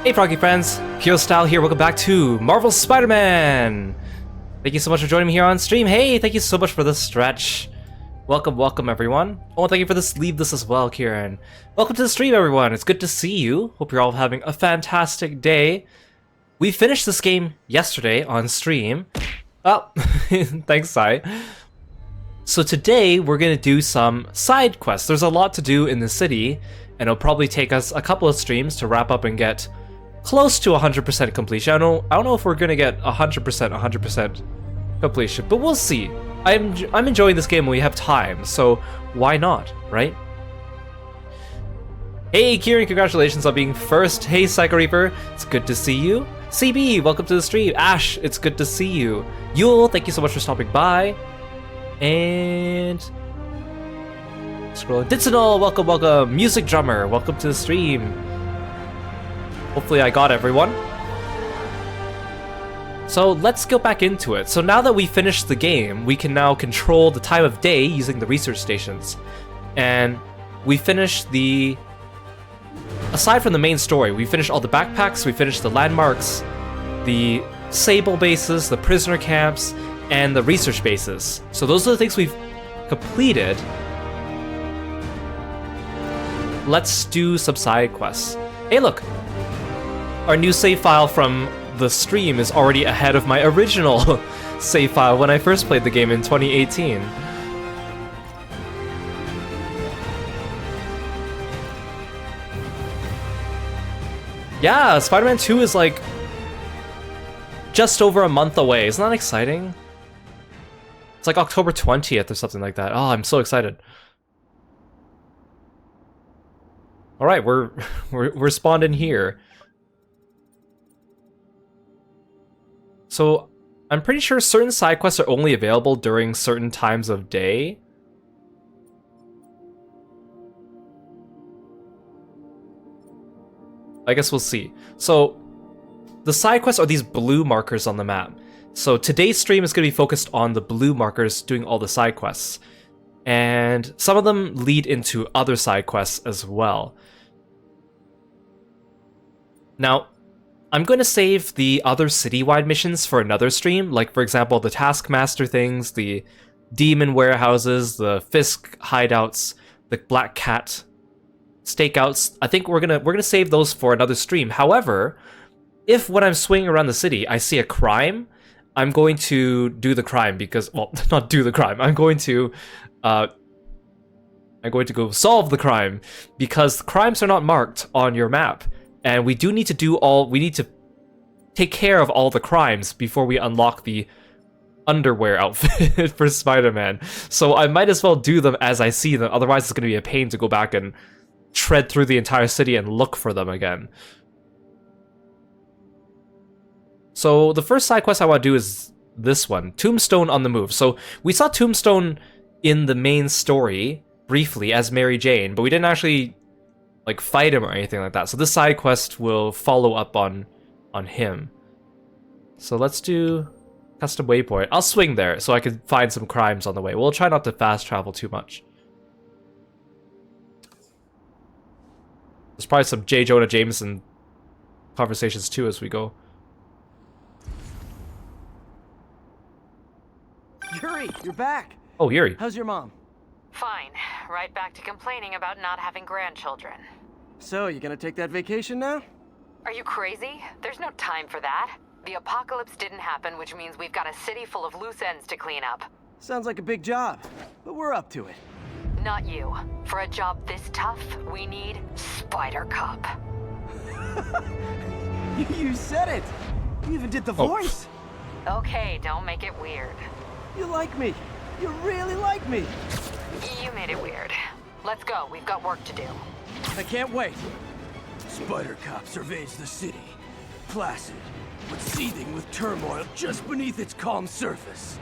Hey Froggy friends, Kirostyle here, welcome back to Marvel's Spider-Man! Thank you so much for joining me here on stream. Hey, thank you so much for this stretch. Welcome everyone. Oh, thank you for this, leave this as well, Kieran. Welcome to the stream everyone, it's good to see you. Hope you're all having a fantastic day. We finished this game yesterday on stream. Oh, thanks Sai. So today we're gonna do some side quests. There's a lot to do in the city, and it'll probably take us a couple of streams to wrap up and get close to 100% completion. I don't know if we're gonna get 100% completion, but we'll see. I'm enjoying this game when we have time, so why not, right? Hey Kieran, congratulations on being first. Hey Psycho Reaper, it's good to see you. CB, welcome to the stream. Ash, it's good to see you. Yule, thank you so much for stopping by. And scrolling. Ditsinol, welcome. Music Drummer, welcome to the stream. Hopefully I got everyone. So let's go back into it. So now that we finished the game, we can now control the time of day using the research stations. And we finished the... Aside from the main story, we finished all the backpacks, we finished the landmarks, the Sable bases, the prisoner camps, and the research bases. So those are the things we've completed. Let's do some side quests. Hey look! Our new save file from the stream is already ahead of my original save file when I first played the game in 2018. Yeah, Spider-Man 2 is like just over a month away. Isn't that exciting? It's like October 20th or something like that. Oh, I'm so excited. All right, we're spawned in here. So I'm pretty sure certain side quests are only available during certain times of day. I guess we'll see. So the side quests are these blue markers on the map. So today's stream is going to be focused on the blue markers doing all the side quests. And some of them lead into other side quests as well. Now, I'm going to save the other citywide missions for another stream, like for example the Taskmaster things, the Demon warehouses, the Fisk hideouts, the Black Cat stakeouts. I think we're gonna save those for another stream. However, if when I'm swinging around the city I see a crime, I'm going to do the crime because, well, not do the crime. I'm going to go solve the crime because crimes are not marked on your map. And we do need to we need to take care of all the crimes before we unlock the underwear outfit for Spider-Man. So I might as well do them as I see them, otherwise it's going to be a pain to go back and tread through the entire city and look for them again. So the first side quest I want to do is this one, Tombstone on the Move. So we saw Tombstone in the main story briefly as Mary Jane, but we didn't actually like fight him or anything like that. So this side quest will follow up on him. So let's do custom waypoint. I'll swing there so I can find some crimes on the way. We'll try not to fast travel too much. There's probably some J. Jonah Jameson conversations too as we go. Yuri, you're back. Oh, Yuri. How's your mom? Fine. Right back to complaining about not having grandchildren. So, you gonna take that vacation now? Are you crazy? There's no time for that. The apocalypse didn't happen, which means we've got a city full of loose ends to clean up. Sounds like a big job, but we're up to it. Not you. For a job this tough, we need Spider Cop. You said it! You even did the voice! Okay, don't make it weird. You like me! You really like me! You made it weird. Let's go, we've got work to do. I can't wait! Spider Cop surveys the city. Placid, but seething with turmoil just beneath its calm surface.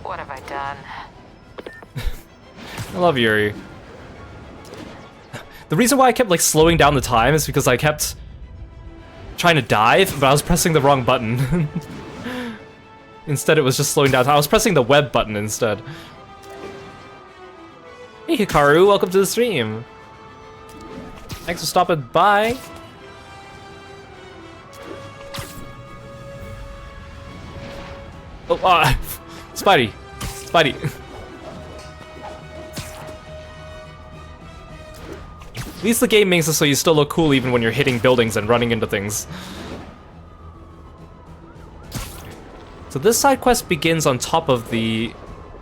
What have I done? I love Yuri. The reason why I kept like slowing down the time is because I kept trying to dive, but I was pressing the wrong button. Instead, it was just slowing down. I was pressing the web button instead. Hey Hikaru, welcome to the stream. Thanks for stopping by. Oh, Spidey. Spidey. At least the game makes it so you still look cool even when you're hitting buildings and running into things. So this side quest begins on top of the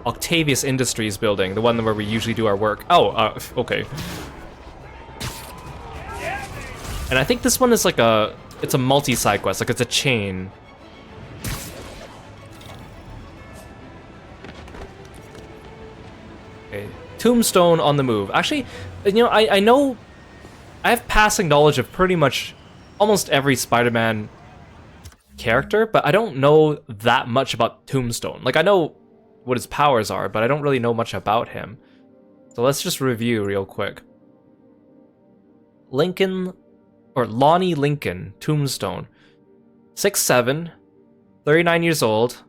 Octavius Industries building, the one where we usually do our work. Oh, okay. And I think this one is like it's a multi-side quest, like it's a chain. Okay, Tombstone on the move. Actually, you know, I know, I have passing knowledge of pretty much almost every Spider-Man character, but I don't know that much about Tombstone. Like, I know what his powers are, but I don't really know much about him. So let's just review real quick. Lonnie Lincoln, Tombstone. 6'7", 39 years old,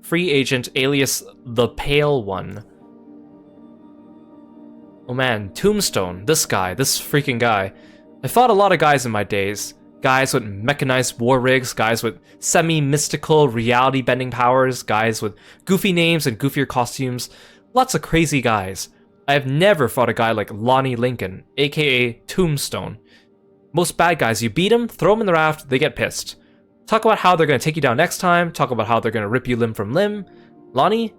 free agent alias The Pale One. Oh man, Tombstone, this freaking guy. I fought a lot of guys in my days. Guys with mechanized war rigs, guys with semi-mystical reality-bending powers, guys with goofy names and goofier costumes. Lots of crazy guys. I have never fought a guy like Lonnie Lincoln, aka Tombstone. Most bad guys, you beat them, throw them in the raft, they get pissed. Talk about how they're going to take you down next time, talk about how they're going to rip you limb from limb. Lonnie?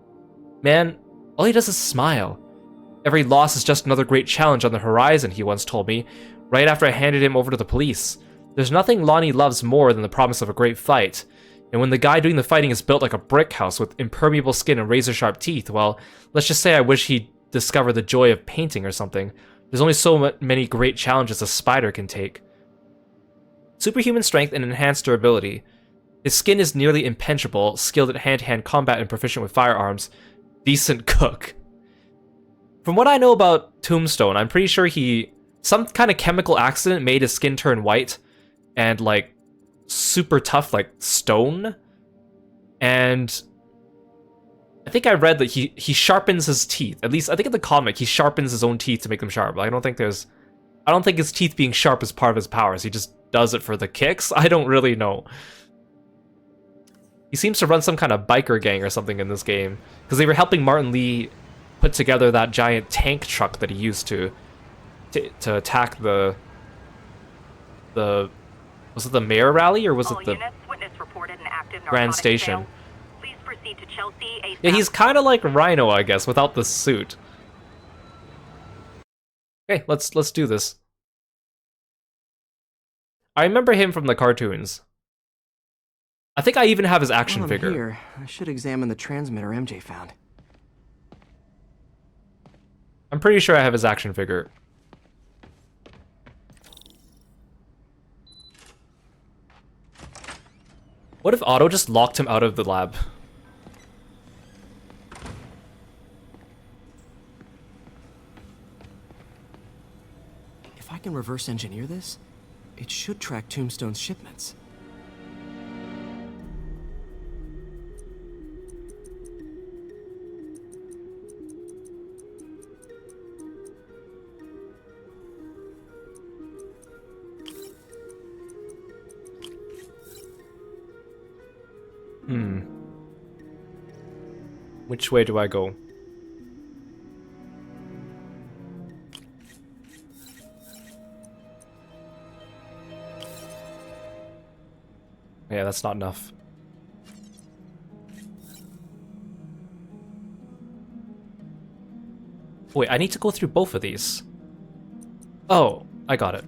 Man, all he does is smile. Every loss is just another great challenge on the horizon, he once told me, right after I handed him over to the police. There's nothing Lonnie loves more than the promise of a great fight. And when the guy doing the fighting is built like a brick house with impermeable skin and razor-sharp teeth, well, let's just say I wish he'd discover the joy of painting or something. There's only so many great challenges a spider can take. Superhuman strength and enhanced durability. His skin is nearly impenetrable, skilled at hand-to-hand combat and proficient with firearms. Decent cook. From what I know about Tombstone, I'm pretty sure some kind of chemical accident made his skin turn white and like super tough like stone. And I think I read that he sharpens his teeth. At least I think in the comic he sharpens his own teeth to make them sharp. Like, I don't think his teeth being sharp is part of his powers. He just does it for the kicks. I don't really know. He seems to run some kind of biker gang or something in this game, because they were helping Martin Lee put together that giant tank truck that he used to attack the was it the mayor rally or was it the Grand Station? Please proceed to Chelsea ASAP. Yeah, he's kind of like Rhino, I guess, without the suit. Okay, let's do this. I remember him from the cartoons. I think I even have his action figure. Here, I should examine the transmitter MJ found. I'm pretty sure I have his action figure. What if Otto just locked him out of the lab? If I can reverse engineer this, it should track Tombstone's shipments. Which way do I go? Yeah, that's not enough. Wait, I need to go through both of these. Oh, I got it.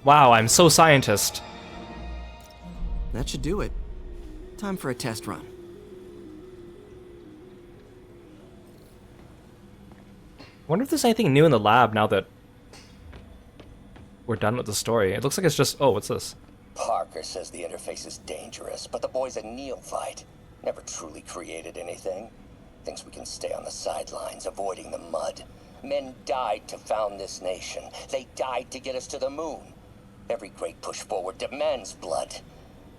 Wow, I'm so scientist. That should do it. Time for a test run. wonder if there's anything new in the lab now that we're done with the story. It looks like it's just... Oh, what's this? Parker says the interface is dangerous, but the boy's a neophyte. Never truly created anything. Thinks we can stay on the sidelines, avoiding the mud. Men died to found this nation. They died to get us to the moon. Every great push forward demands blood.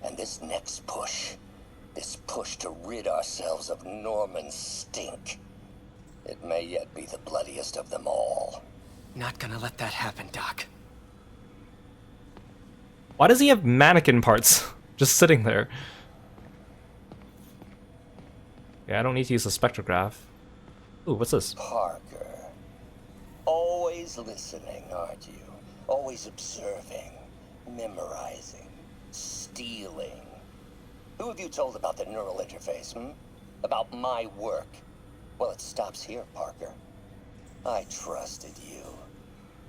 And this next push, this push to rid ourselves of Norman's stink, it may yet be the bloodiest of them all. Not gonna let that happen, Doc. Why does he have mannequin parts just sitting there? Yeah, I don't need to use a spectrograph. Ooh, what's this? Parker. Always listening, aren't you? Always observing, memorizing, stealing. Who have you told about the neural interface, About my work? Well, it stops here, Parker. I trusted you.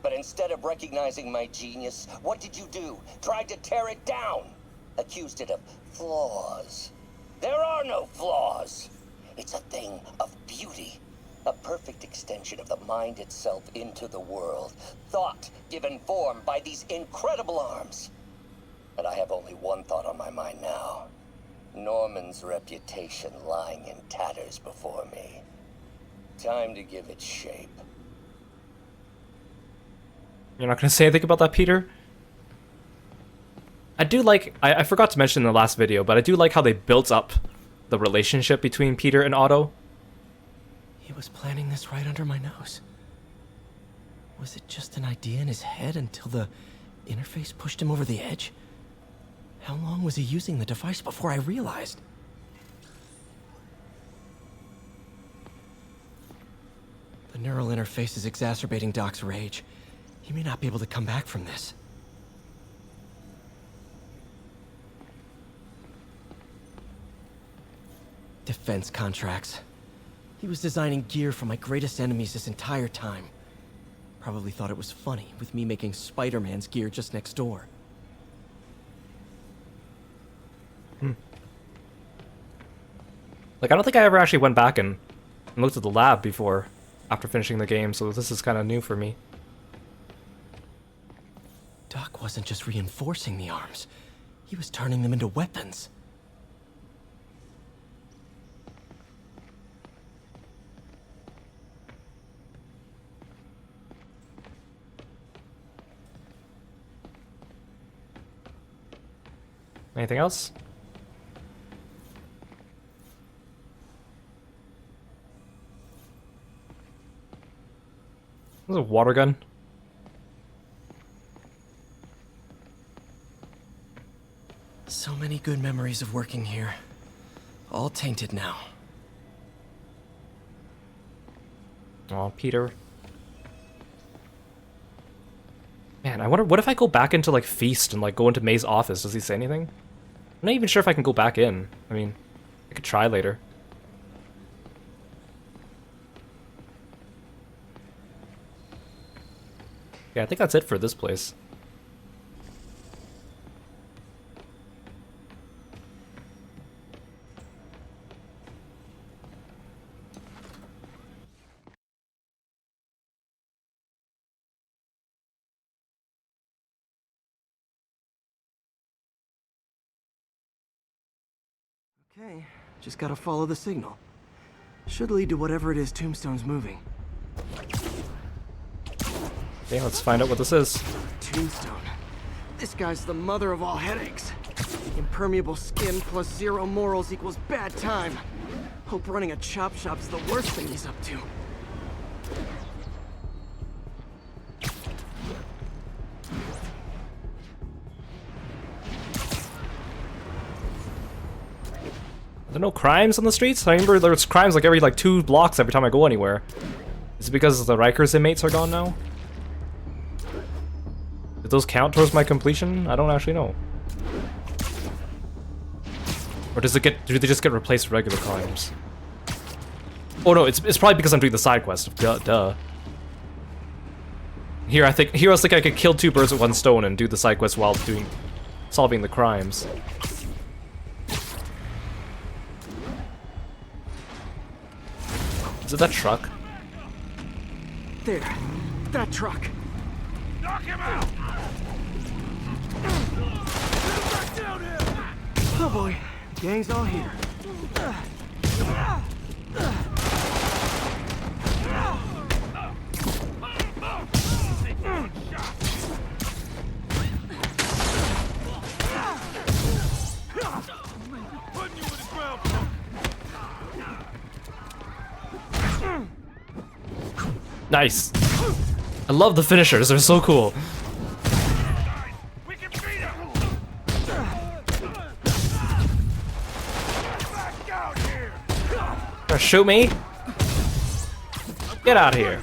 But instead of recognizing my genius, what did you do? Tried to tear it down. Accused it of flaws. There are no flaws. It's a thing of beauty. A perfect extension of the mind itself into the world. Thought given form by these incredible arms. And I have only one thought on my mind now. Norman's reputation lying in tatters before me. Time to give it shape. You're not going to say anything about that, Peter? I do like... I forgot to mention in the last video, but I do like how they built up the relationship between Peter and Otto. He was planning this right under my nose. Was it just an idea in his head until the interface pushed him over the edge? How long was he using the device before I realized? The neural interface is exacerbating Doc's rage. He may not be able to come back from this. Defense contracts. He was designing gear for my greatest enemies this entire time. Probably thought it was funny with me making Spider-Man's gear just next door. Like, I don't think I ever actually went back and looked at the lab before, after finishing the game, so this is kind of new for me. Doc wasn't just reinforcing the arms. He was turning them into weapons. Anything else? There's a water gun. So many good memories of working here. All tainted now. Oh, Peter. Man, I wonder, what if I go back into, like, Feast and, like, go into May's office? Does he say anything? I'm not even sure if I can go back in. I mean, I could try later. Yeah, I think that's it for this place. Okay, just gotta follow the signal. Should lead to whatever it is Tombstone's moving. Okay, let's find out what this is. Tombstone. This guy's the mother of all headaches. Impermeable skin plus zero morals equals bad time. Hope running a chop shop's the worst thing he's up to. Are there no crimes on the streets? I remember there's crimes like every 2 blocks every time I go anywhere. Is it because the Rikers inmates are gone now? Did those count towards my completion? I don't actually know. Or do they just get replaced with regular crimes? Oh no, it's probably because I'm doing the side quest. Duh. Here I think I could kill 2 birds with 1 stone and do the side quest while solving the crimes. Is it that truck? there. That truck. Knock him out! Get back down here! Oh boy, gang's all here. Nice. I love the finishers, they're so cool. Gonna shoot me? Get out of here.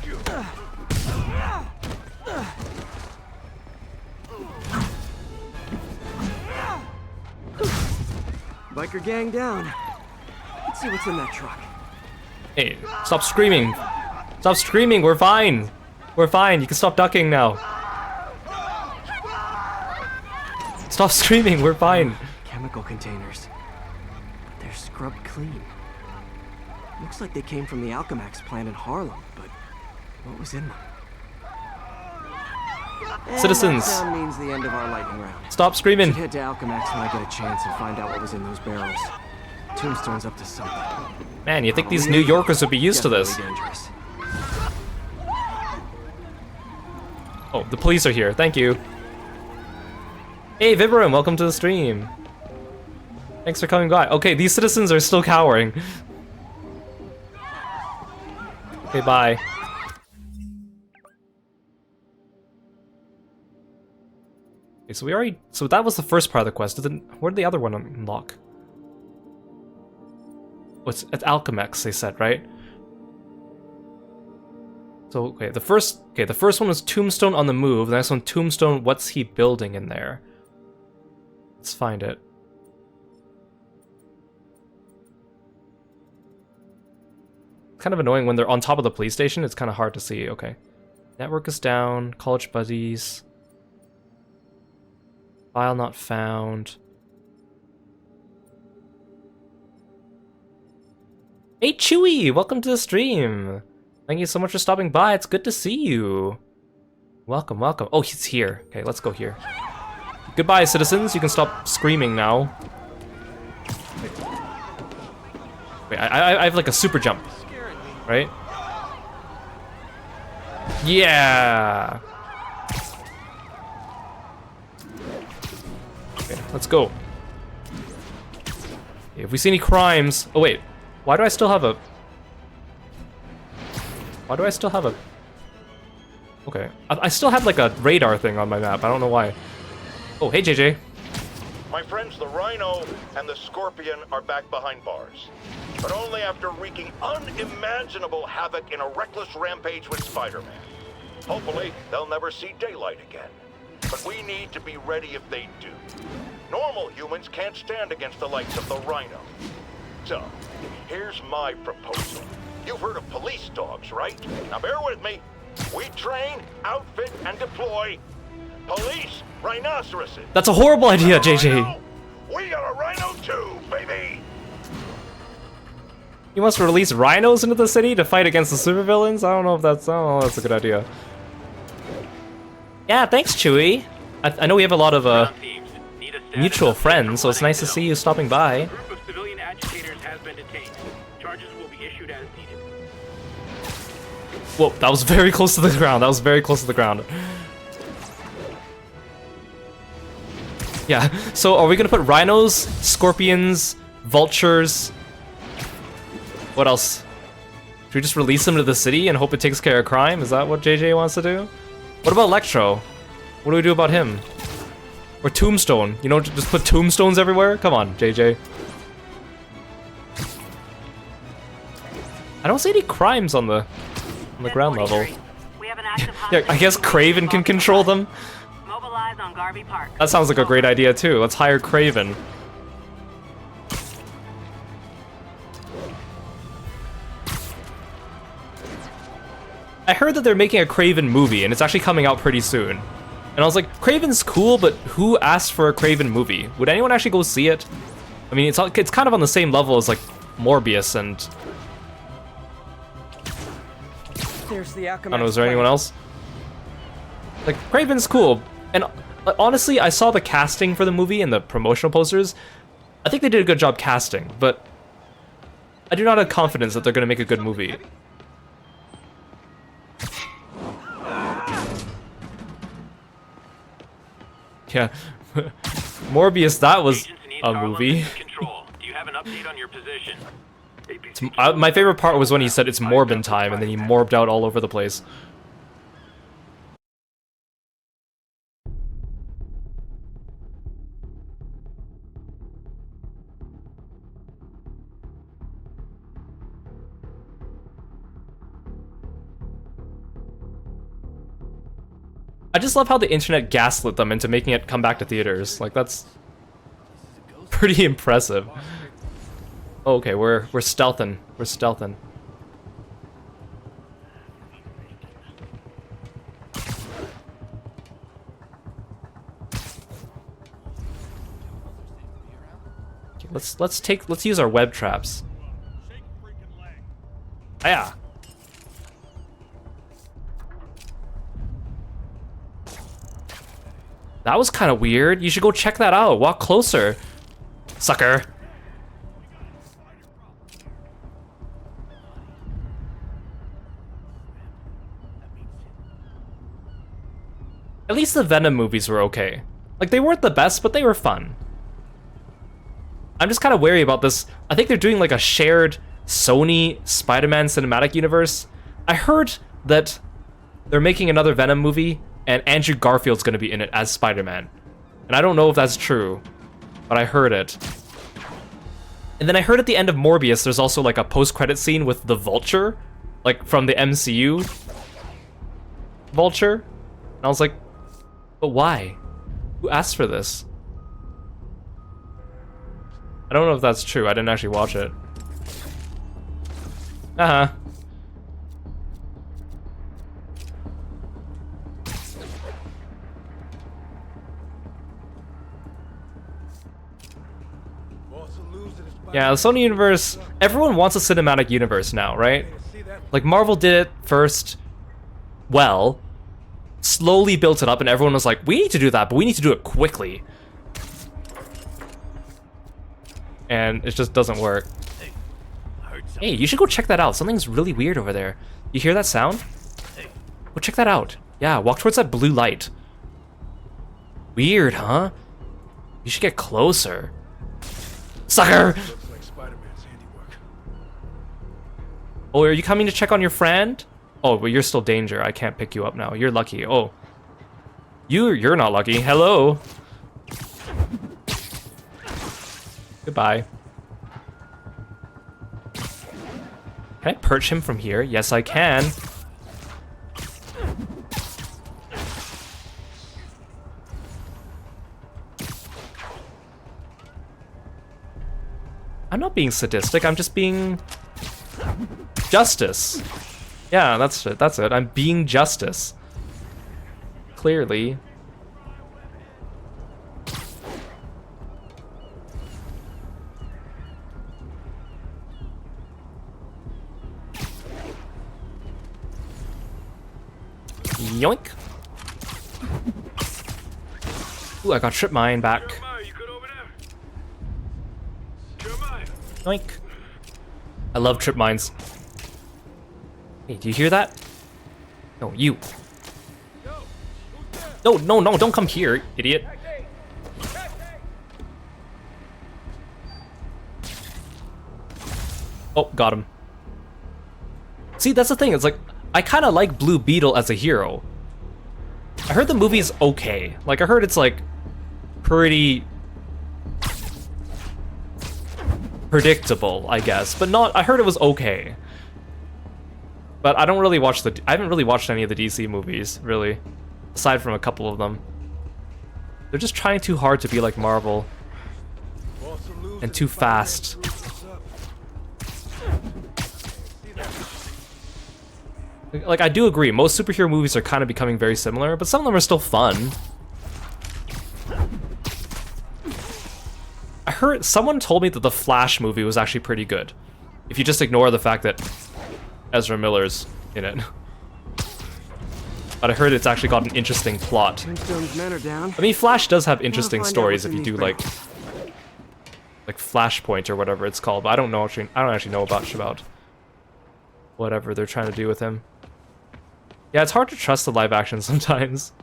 Biker gang down. Let's see what's in that truck. Hey, stop screaming. Stop screaming, we're fine. We're fine, you can stop ducking now. Stop screaming, we're fine. Chemical containers. But they're scrubbed clean. Looks like they came from the Alchemax plant in Harlem, but what was in them? Citizens. That sound means the end of our lightning round. Stop screaming. Should head to Alchemax when I get a chance and find out what was in those barrels. Tombstone's up to something. Man, you think these New Yorkers would be used to this? Dangerous. Oh, the police are here, thank you. Hey, Vibram, welcome to the stream. Thanks for coming by. Okay, these citizens are still cowering. Okay, bye. Okay, so we already... So that was the first part of the quest. Where did the other one unlock? What's at Alchemax, they said, right? So, okay, the first one was Tombstone on the move. The next one, Tombstone, what's he building in there? Let's find it. Kind of annoying when they're on top of the police station. It's kind of hard to see. Okay. Network is down. College buddies. File not found. Hey Chewy, welcome to the stream. Thank you so much for stopping by. It's good to see you. Welcome, welcome. Oh, he's here. Okay, let's go here. Goodbye, citizens. You can stop screaming now. Wait, I have like a super jump. Right? Yeah! Okay, let's go. If we see any crimes... Oh wait, why do I still have a... Why do I still have a... Okay, I still have like a radar thing on my map, I don't know why. Oh, hey JJ. My friends, the Rhino and the Scorpion are back behind bars. But only after wreaking unimaginable havoc in a reckless rampage with Spider-Man. Hopefully, they'll never see daylight again. But we need to be ready if they do. Normal humans can't stand against the likes of the Rhino. So, here's my proposal. You've heard of police dogs, right? Now bear with me. We train, outfit, and deploy police rhinoceroses. That's a horrible idea, JJ. We got a Rhino too, baby! You must release rhinos into the city to fight against the supervillains? I don't know if that's a good idea. Yeah, thanks, Chewy. I know we have a lot of mutual friends, so it's nice to see you stopping by. A group of civilian agitators has been detained. Charges will be issued as needed. Whoa, that was very close to the ground. That was very close to the ground. Yeah, so are we gonna put rhinos, scorpions, vultures? What else? Should we just release them to the city and hope it takes care of crime? Is that what JJ wants to do? What about Electro? What do we do about him? Or Tombstone? You know, just put tombstones everywhere? Come on, JJ. I don't see any crimes on the ground level. We have an active Yeah, I guess Craven can control them. Mobilize on Garvey Park. That sounds like a great idea too. Let's hire Craven. I heard that they're making a Craven movie, and it's actually coming out pretty soon. And I was like, Craven's cool, but who asked for a Craven movie? Would anyone actually go see it? I mean, it's kind of on the same level as like Morbius and... There's the I don't know, is there anyone else? Like, Kraven's cool. And honestly, I saw the casting for the movie and the promotional posters. I think they did a good job casting, but I do not have confidence that they're going to make a good movie. Yeah. Morbius, that was a movie. Do you have an update on your position? My favorite part was when he said it's Morbin time, and then he morbed out all over the place. I just love how the internet gaslit them into making it come back to theaters. Like, that's pretty impressive. Okay, we're stealthing. We're stealthing. Okay, let's use our web traps. Yeah. That was kind of weird. You should go check that out. Walk closer, sucker. At least the Venom movies were okay. Like, they weren't the best, but they were fun. I'm just kind of wary about this. I think they're doing like a shared Sony Spider-Man cinematic universe. I heard that they're making another Venom movie, and Andrew Garfield's gonna be in it as Spider-Man. And I don't know if that's true, but I heard it. And then I heard at the end of Morbius, there's also like a post-credit scene with the Vulture, like from the MCU Vulture. And I was like, but why? Who asked for this? I don't know if that's true. I didn't actually watch it. Uh-huh. Yeah, the Sony universe, everyone wants a cinematic universe now, right? Like, Marvel did it first, well, slowly built it up, and everyone was like, we need to do that, but we need to do it quickly. And it just doesn't work. Hey, you should go check that out. Something's really weird over there. You hear that sound? Go check that out. Yeah, walk towards that blue light. Weird, huh? You should get closer. Sucker! Oh, are you coming to check on your friend? Oh, but you're still danger. I can't pick you up now. You're lucky. Oh. You're not lucky. Hello. Goodbye. Can I perch him from here? Yes, I can. I'm not being sadistic. I'm just being justice. Yeah, that's it. That's it. I'm being justice. Clearly. Yoink. Ooh, I got trip mine back. Yoink. I love trip mines. Hey, do you hear that? No, you. No, no, no, don't come here, idiot. Oh, got him. See, that's the thing. It's like, I kind of like Blue Beetle as a hero. I heard the movie's okay. Like, I heard it's like pretty predictable, I guess, but not. I heard it was okay. But I don't really watch I haven't really watched any of the DC movies, really, aside from a couple of them. They're just trying too hard to be like Marvel, and too fast. Like, I do agree, most superhero movies are kind of becoming very similar, but some of them are still fun. I heard, someone told me that the Flash movie was actually pretty good. If you just ignore the fact that Ezra Miller's in it. But I heard it's actually got an interesting plot. Tombstone's men are down. I mean, Flash does have interesting find out stories what's if in you these do like Flashpoint or whatever it's called. But I don't actually know much about whatever they're trying to do with him. Yeah, it's hard to trust the live action sometimes.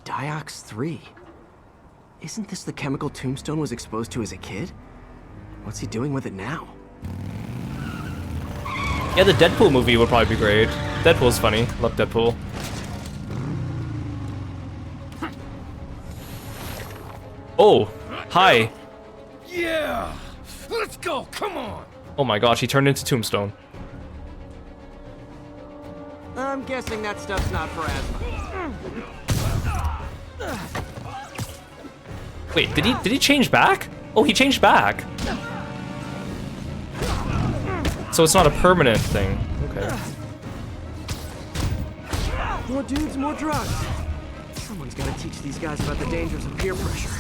Diox 3. Isn't this the chemical Tombstone was exposed to as a kid? What's he doing with it now? Yeah, the Deadpool movie would probably be great. Deadpool's funny. Love Deadpool. Oh, hi. Yeah! Let's go, come on! Oh my gosh, he turned into Tombstone. I'm guessing that stuff's not for asthma. Wait, did he change back? Oh, he changed back. So it's not a permanent thing. Okay. More dudes, more drugs. Someone's gotta teach these guys about the dangers of peer pressure.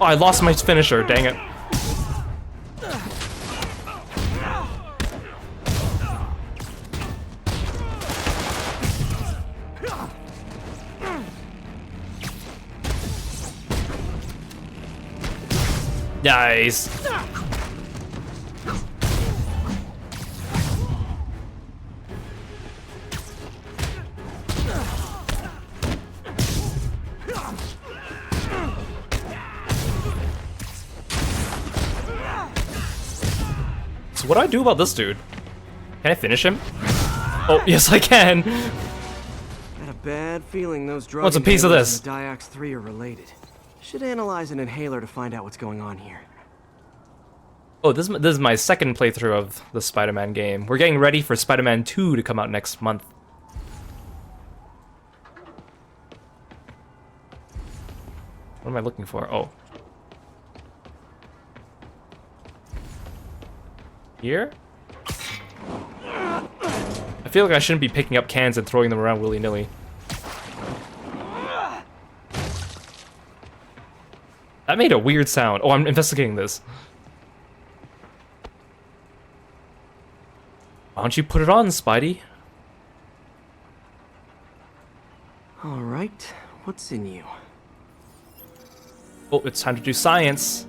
Oh, I lost my finisher, dang it. Nice. So what do I do about this dude? Can I finish him? Oh, yes I can. Got a bad feeling those drugs. What's a piece of this? Diox 3 are related. Should analyze an inhaler to find out what's going on here. Oh, this is my second playthrough of the Spider-Man game. We're getting ready for Spider-Man 2 to come out next month. What am I looking for? Oh. Here? I feel like I shouldn't be picking up cans and throwing them around willy-nilly. That made a weird sound. Oh, I'm investigating this. Why don't you put it on, Spidey? All right, what's in you? Oh, it's time to do science.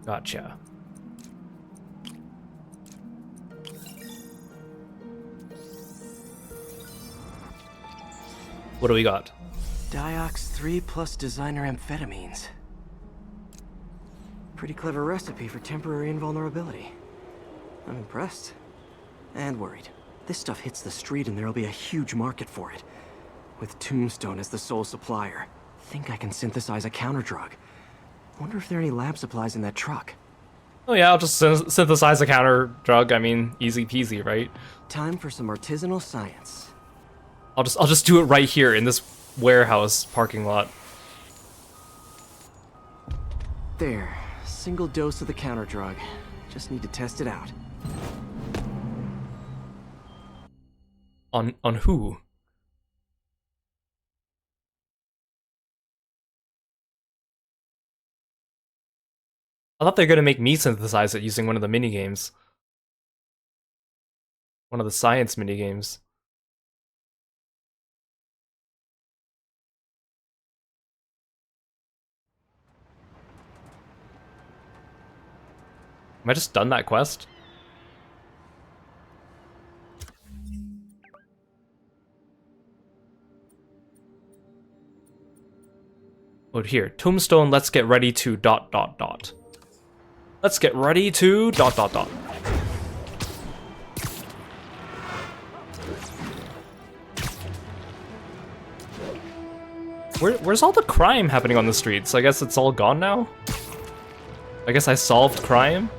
Gotcha. What do we got? Diox 3 plus designer amphetamines. Pretty clever recipe for temporary invulnerability. I'm impressed. And worried. This stuff hits the street and there'll be a huge market for it. With Tombstone as the sole supplier. Think I can synthesize a counterdrug. Wonder if there are any lab supplies in that truck. Oh yeah, I'll just synthesize a counter drug. I mean, easy peasy, right? Time for some artisanal science. I'll just do it right here in this warehouse parking lot. There, single dose of the counterdrug. Just need to test it out. On who? I thought they were gonna make me synthesize it using one of the minigames. One of the science minigames. Am I just done that quest? Oh, here. Tombstone, let's get ready to ... Let's get ready to ... Where's all the crime happening on the streets? I guess it's all gone now? I guess I solved crime?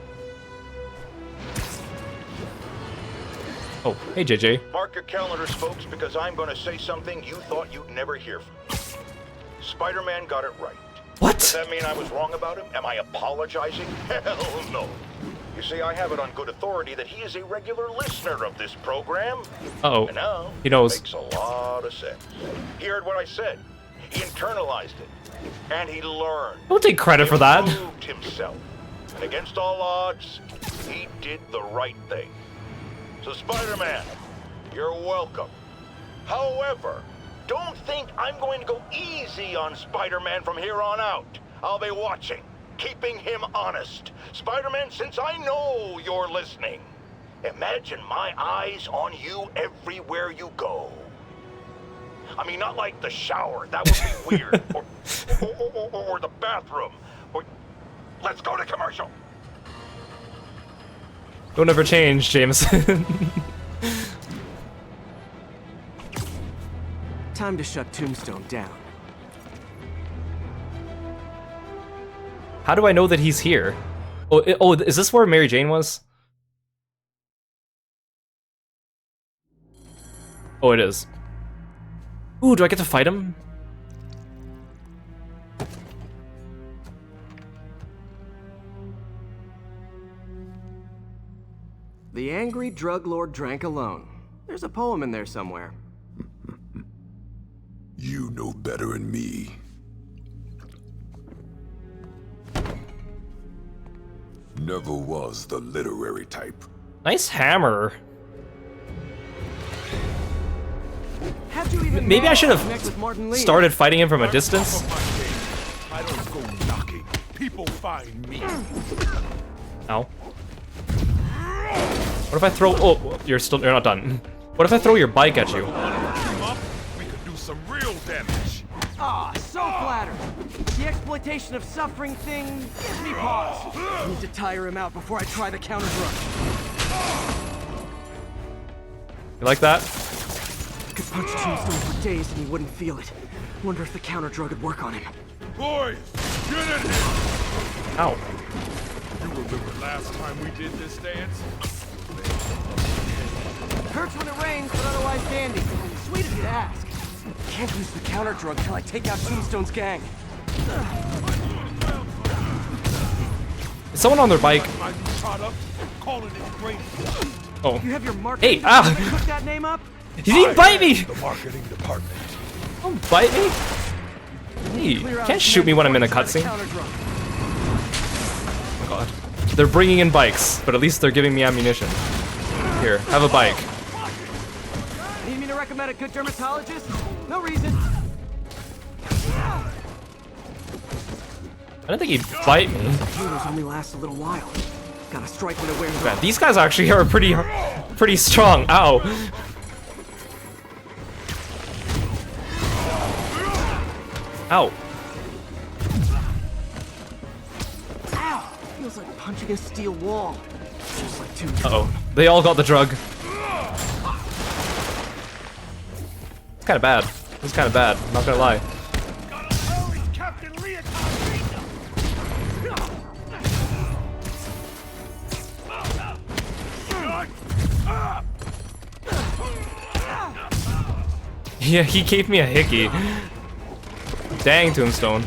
Oh, hey JJ. Mark your calendars, folks, because I'm going to say something you thought you'd never hear from. Spider-Man got it right. What? Does that mean I was wrong about him? Am I apologizing? Hell no. You see, I have it on good authority that he is a regular listener of this program. Uh-oh. And now, He knows. it makes a lot of sense. He heard what I said. He internalized it. And he learned. Don't take credit for that. Improved himself. And against all odds, he did the right thing. So Spider-Man, you're welcome. However, don't think I'm going to go easy on Spider-Man from here on out. I'll be watching, keeping him honest. Spider-Man, since I know you're listening, imagine my eyes on you everywhere you go. I mean, not like the shower, that would be weird. Or the bathroom. Or let's go to commercial. Don't ever change, Jameson. Time to shut Tombstone down. How do I know that he's here? Oh, is this where Mary Jane was? Oh, it is. Ooh, do I get to fight him? The angry drug lord drank alone. There's a poem in there somewhere. You know better than me. Never was the literary type. Nice hammer. How'd you even Maybe I should connect with Martin have Lee? started fighting him from a distance. I don't go knocking. People find me. Ow. What if I throw? Oh, you're not done. What if I throw your bike at you? We could do some real damage. Ah, so flattered. The exploitation of suffering thing gives me pause. I need to tire him out before I try the counter drug. You like that? I could punch Tombstone for days and he wouldn't feel it. Wonder if the counter drug would work on him. Boys, get in here. Ow. You remember last time we did this dance? Hurts when it rains, but otherwise dandy. Sweet of you to ask. Can't use the counter drug till I take out Tombstone's gang. Is someone on their bike? Oh. You have your marketing Hey, ah! department cook that name up? He didn't bite me! The marketing department. Don't bite me! Hey, you can't shoot me when I'm in a cutscene. Oh god. They're bringing in bikes, but at least they're giving me ammunition. Here, have a bike. Need me to recommend a good dermatologist? No reason. I don't think he'd bite me. Heroes only last a little while. Gotta strike when it wears Man, off. these guys actually are pretty strong. Ow. Ow. Ow! Feels like punching a steel wall. Just like two. Uh-oh. They all got the drug. It's kind of bad. It's kind of bad. I'm not gonna lie. Yeah, he gave me a hickey. Dang, Tombstone.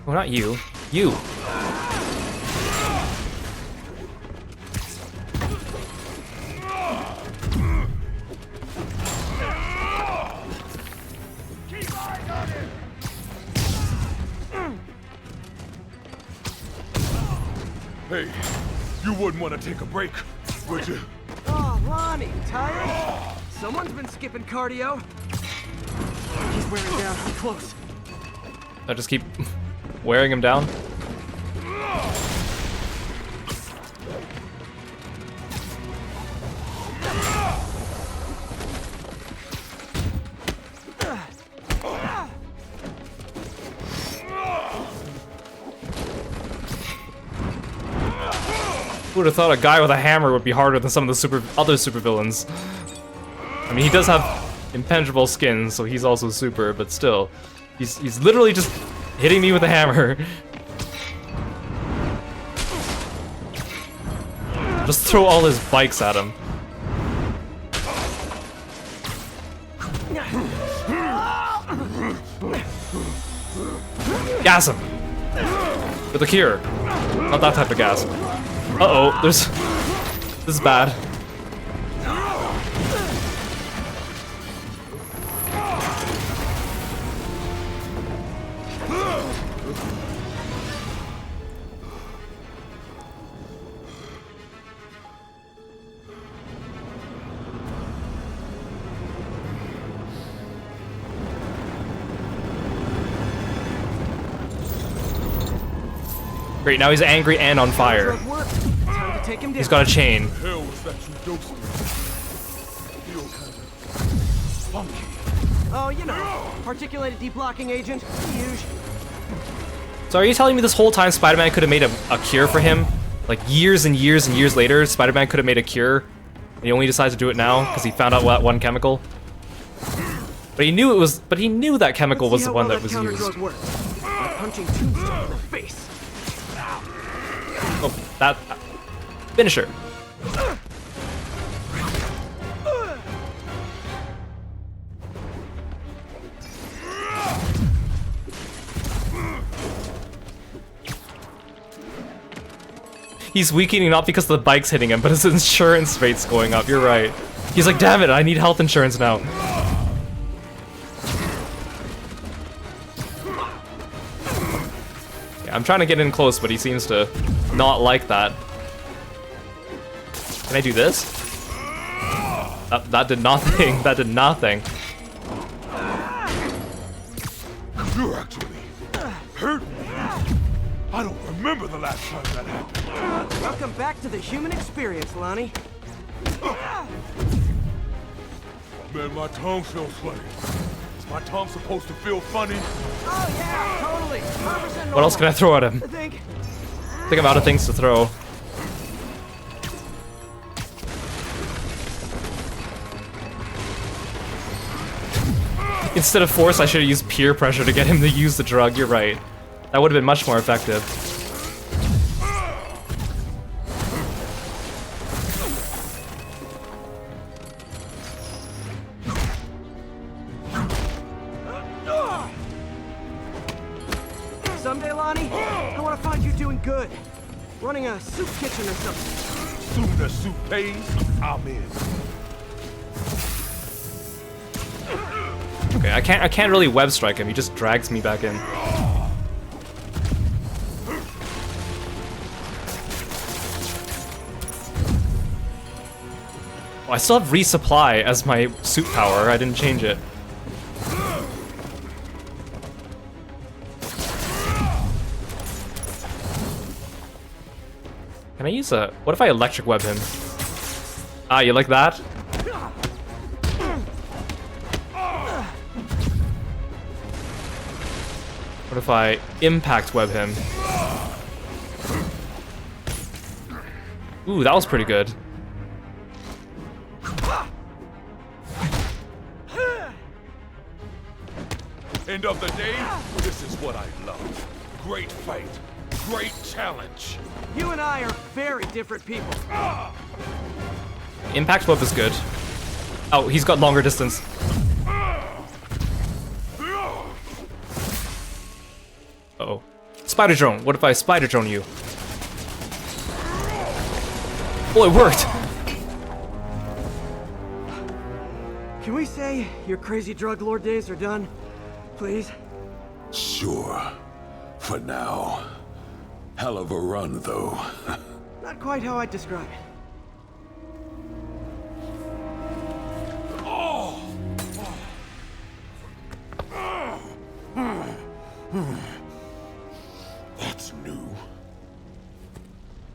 Oh, not you. You. Hey, you wouldn't want to take a break, would you? Oh, Lonnie, tired? Someone's been skipping cardio. He's wearing down. I'm close. I just keep wearing him down. Who would have thought a guy with a hammer would be harder than some of the other supervillains? I mean, he does have impenetrable skin, so he's also super, but still. He's literally just hitting me with a hammer. Just throw all his bikes at him. Gas him! With a cure. Not that type of gas. Uh-oh, this is bad. Great, now he's angry and on fire. Time to take him down. He's got a chain. Hell was that you dosed me? Feel kind of funky. Oh, you know, articulated deblocking agent. Huge. So are you telling me this whole time Spider-Man could have made a cure for him? Like years and years and years later, Spider-Man could have made a cure, and he only decided to do it now because he found out that one chemical? But he knew it was. But he knew that chemical was the one that was used. By punching tombstone in the face. Oh, that finisher. He's weakening not because the bike's hitting him, but his insurance rate's going up. You're right. He's like, damn it, I need health insurance now. Yeah, I'm trying to get in close, but he seems to not like that. Can I do this? That did nothing. That did nothing. You're actually hurt me. I don't remember the last time that happened. Welcome back to the human experience, Lonnie. Man, my tongue feels funny. Is my tongue supposed to feel funny? Oh yeah, totally. 100% normal. What else can I throw at him? I think. I think I'm out of things to throw. Instead of force, I should have used peer pressure to get him to use the drug. You're right. That would have been much more effective. Someday, Lonnie, I want to find you doing good. Running a soup kitchen or something. Soon as soup pays, I'm in. Okay, I can't really web strike him. He just drags me back in. Oh, I still have resupply as my suit power. I didn't change it. Can I use a... What if I electric web him? Ah, you like that? What if I impact web him? Ooh, that was pretty good. End of the day, this is what I love. Great fight, great challenge. You and I are very different people. Impact web is good. Oh, he's got longer distance. Uh-oh. Spider drone. What if I spider drone you? Oh, it worked! Can we say your crazy drug lord days are done? Please? Sure. For now. Hell of a run, though. Not quite how I'd describe it. That's new.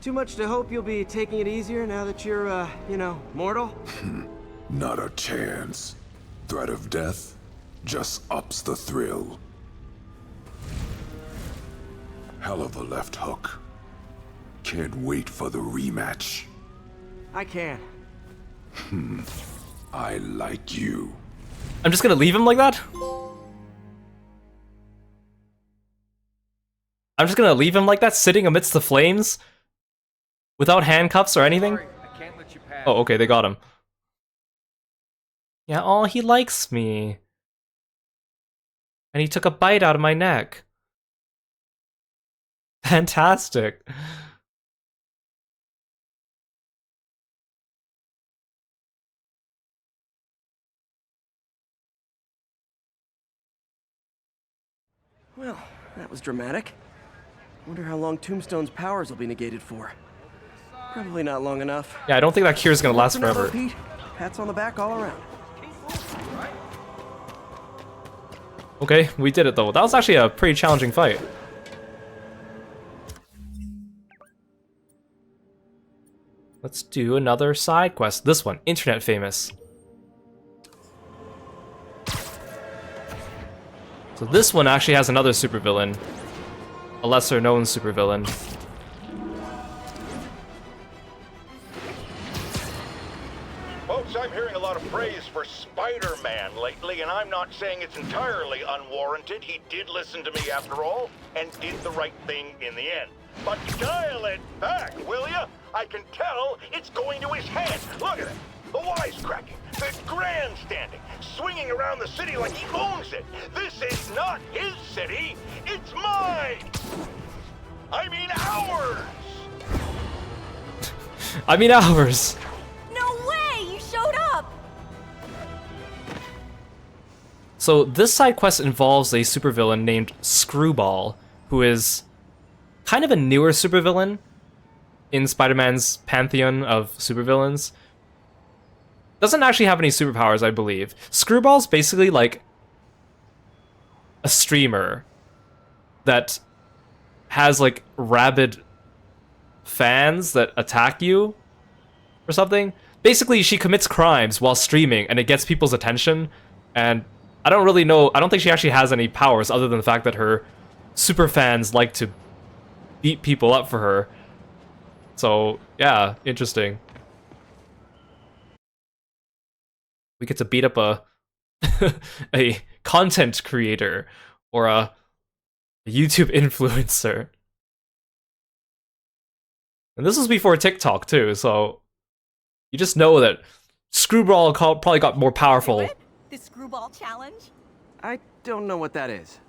Too much to hope you'll be taking it easier now that you're, you know, mortal? Not a chance. Threat of death just ups the thrill. Hell of a left hook. Can't wait for the rematch. I can. I like you. I'm just gonna leave him like that? I'm just gonna leave him like that, sitting amidst the flames? Without handcuffs or anything? Sorry, I can't let you pass. Oh, okay, they got him. Yeah, oh, he likes me. And he took a bite out of my neck. Fantastic. Well, that was dramatic. Wonder how long Tombstone's powers will be negated for. Probably not long enough. Yeah, I don't think that cure's gonna last Enough, forever. Pete. Pats on the back all around. Okay, we did it though. That was actually a pretty challenging fight. Let's do another side quest. This one, internet famous. So this one actually has another supervillain. A lesser known supervillain. Folks, I'm hearing a lot of praise for Spider-Man lately, and I'm not saying it's entirely unwarranted. He did listen to me after all, and did the right thing in the end. But dial it back, will ya? I can tell it's going to his head. Look at it. The wisecracking, the grandstanding, swinging around the city like he owns it. This is not his city, it's mine. I mean ours. I mean ours. No way! You showed up! So this side quest involves a supervillain named Screwball, who is kind of a newer supervillain in Spider-Man's pantheon of supervillains. Doesn't actually have any superpowers, I believe. Screwball's basically like a streamer that has like rabid fans that attack you or something. Basically, she commits crimes while streaming and it gets people's attention, and I don't really know, I don't think she actually has any powers other than the fact that her super fans like to beat people up for her. So, yeah, interesting. We get to beat up a a content creator or a YouTube influencer. And this was before TikTok too, so you just know that Screwball probably got more powerful. The Screwball Challenge? I don't know what that is.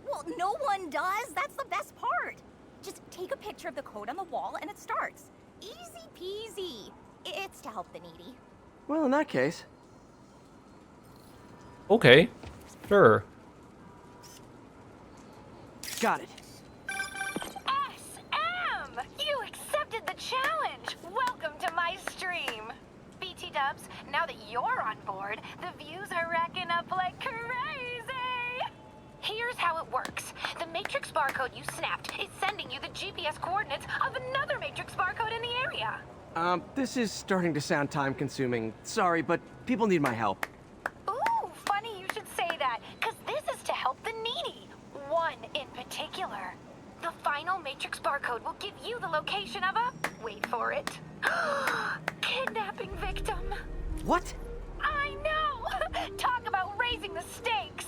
Well, no one does. That's the best part. Just take a picture of the code on the wall and it starts. Easy peasy. It's to help the needy. Well, in that case. Okay, sure. Got it. SM! You accepted the challenge! Welcome to my stream! BT Dubs, now that you're on board, the views are racking up like crazy! Here's how it works. The Matrix barcode you snapped is sending you the GPS coordinates of another Matrix barcode in the area. This is starting to sound time-consuming. Sorry, but people need my help. Ooh, funny you should say that, because this is to help the needy. One in particular. The final Matrix barcode will give you the location of a... wait for it. Kidnapping victim. What? I know! Talk about raising the stakes!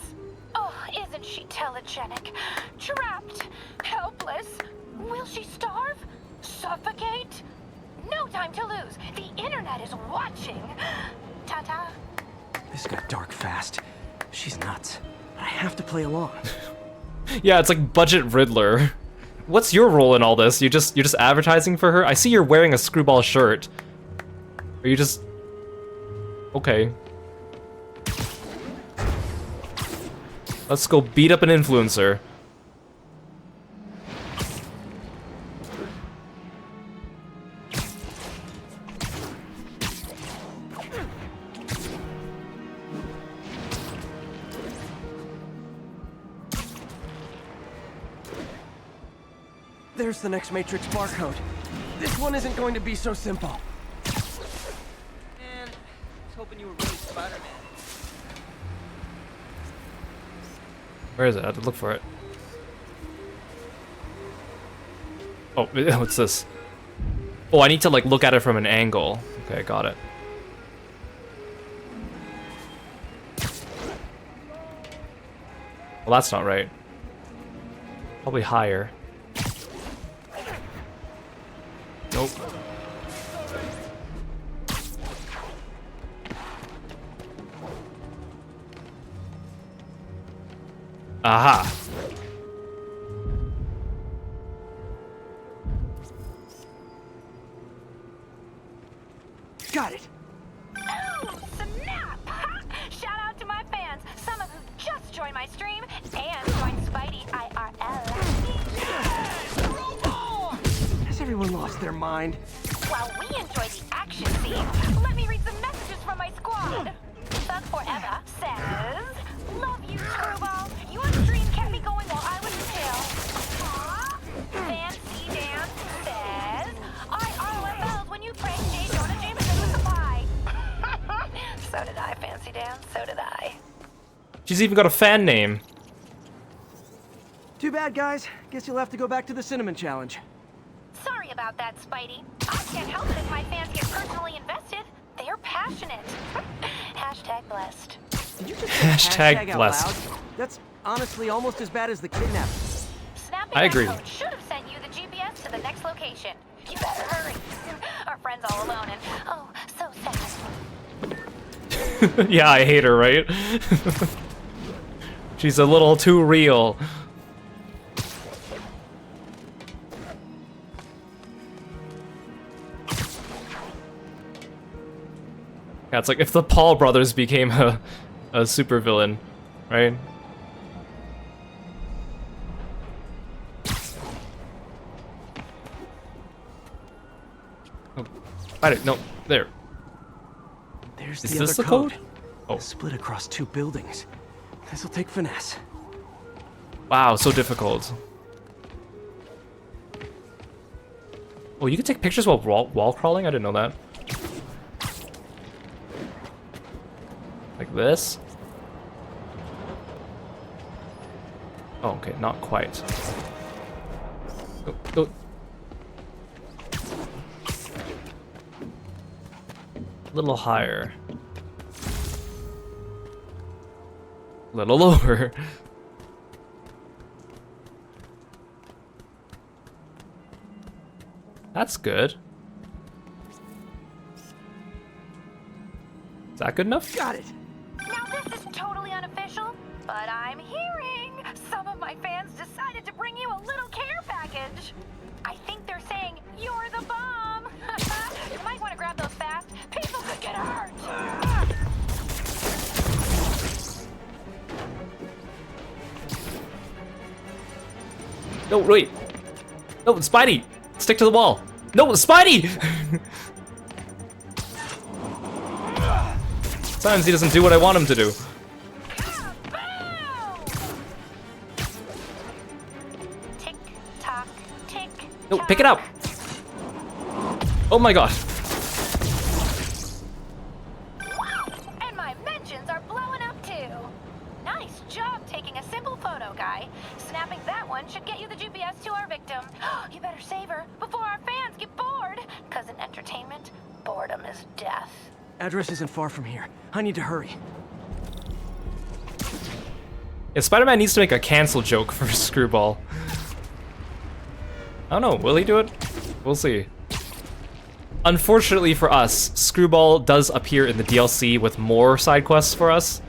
Oh, isn't she telegenic? Trapped. Helpless. Will she starve? Suffocate? No time to lose. The internet is watching. Ta-ta. This got dark fast. She's nuts. I have to play along. Yeah, it's like budget Riddler. What's your role in all this? You're just advertising for her? I see you're wearing a Screwball shirt. Are you just... Okay. Let's go beat up an influencer. There's the next Matrix barcode. This one isn't going to be so simple. Man, I was hoping you were really Spider-Man. Where is it? I have to look for it. Oh, what's this? Oh, I need to like look at it from an angle. Okay, got it. Well, that's not right. Probably higher. Nope. Aha. Got it. Oh, snap! Shout out to my fans, some of who just joined my stream and joined Spidey IRL. Has everyone lost their mind? While we enjoy the action scene, let me read some messages from my squad. Thug Forever says, "Love you, Screwball. Your stream kept me going while I was in jail." Fancy Dan says, "I ROFL'd when you pranked J. Jonah Jameson with the pie." So did I, Fancy Dan. So did I. She's even got a fan name. Too bad, guys. Guess you'll have to go back to the cinnamon challenge. Sorry about that, Spidey. I can't help it if my fans get personally invested. They're passionate. Hashtag blessed. Did you just Hashtag out blessed. loud? That's honestly almost as bad as the kidnapping. Snapping I agree. Code should have sent you the GPS to the next location. You better hurry. Our friend's all alone and, oh, so sad. Yeah, I hate her, right? She's a little too real. Yeah, it's like if the Paul brothers became a supervillain, right? Oh, find it. No, there. There's Is the this other the code? Oh. Split across 2 buildings. This'll take finesse. Wow, so difficult. Oh, you can take pictures while wall crawling? I didn't know that. Like this? Oh, okay, not quite. Oh, oh. A little higher. A little lower. That's good. Is that good enough? Got it. Now this is totally unofficial, but I'm hearing some of my fans decided to bring you a little care package. I think they're saying you're the bomb. You might want to grab those fast. People could get hurt. No, wait. No, Spidey! Stick to the wall. No, Spidey! Sometimes he doesn't do what I want him to do. Tick tock, tick. No, pick it up. Oh my god. And my mentions are blowing up too. Nice job taking a simple photo, guy. Snapping that one should get you the GPS to our victim. You better save her before our fans get bored. Cause in entertainment, boredom is death. Address isn't far from here. I need to hurry. Yeah, Spider-Man needs to make a cancel joke for Screwball. I don't know, will he do it? We'll see. Unfortunately for us, Screwball does appear in the DLC with more side quests for us.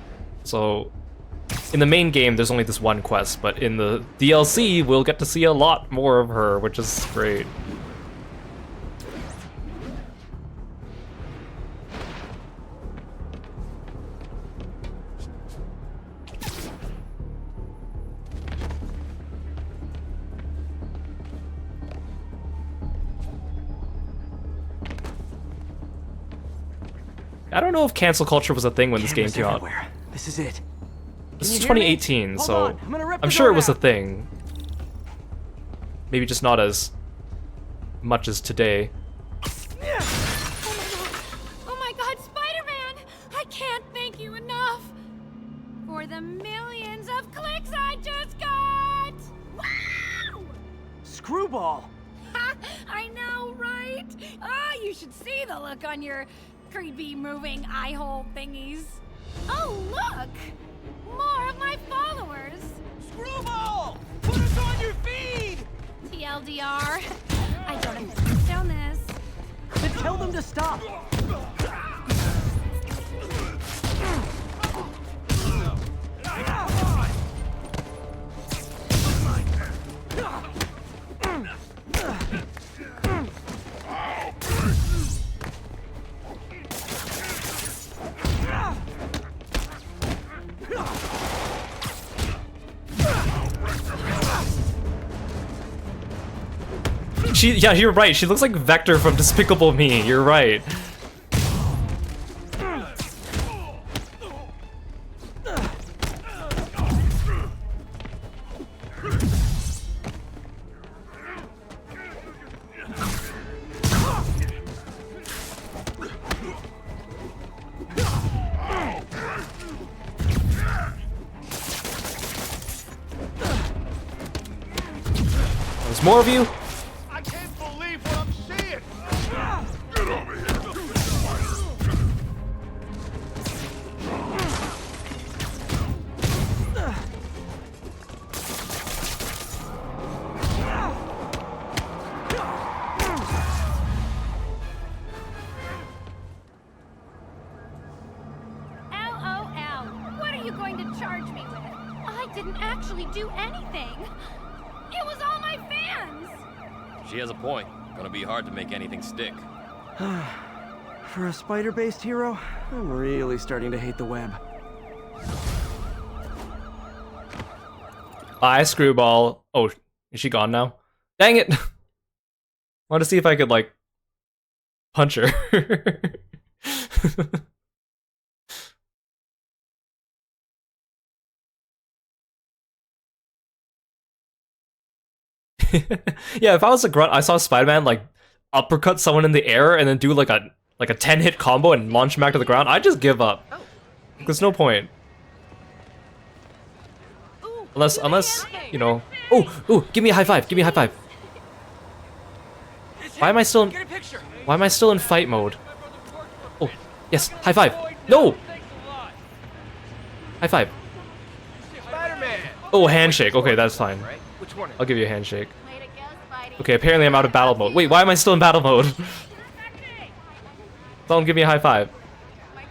So, in the main game, there's only this one quest, but in the DLC, we'll get to see a lot more of her, which is great. I don't know if cancel culture was a thing when this game came out. This is it. This Can is you hear me? 2018, Hold so on, I'm gonna rip I'm the sure door it was a down. thing. Maybe just not as much as today. Oh my god, Spider-Man! I can't thank you enough for the millions of clicks I just got! Wow! Screwball! Ha! I know, right? Ah, you should see the look on your creepy moving eye hole thingies. Oh, look! More of my followers! Screwball! Put us on your feed! TLDR, I don't have to down this. to stop. Yeah, you're right. She looks like Vector from Despicable Me. You're right. There's more of you? She has a point. Gonna be hard to make anything stick. For a spider-based hero, I'm really starting to hate the web. Bye, Screwball. Oh, is she gone now? Dang it! Want to see if I could, like, punch her. Yeah, if I was a grunt, I saw Spider-Man like uppercut someone in the air and then do like a 10-hit combo and launch him back to the ground, I'd just give up. There's no point. Unless, you know. Oh, give me a high five. Give me a high five. Why am I still in fight mode? Oh, yes, high five. No. High five. Oh, handshake. Okay, that's fine. I'll give you a handshake. Okay, apparently I'm out of battle mode. Wait, why am I still in battle mode? Someone give me a high five.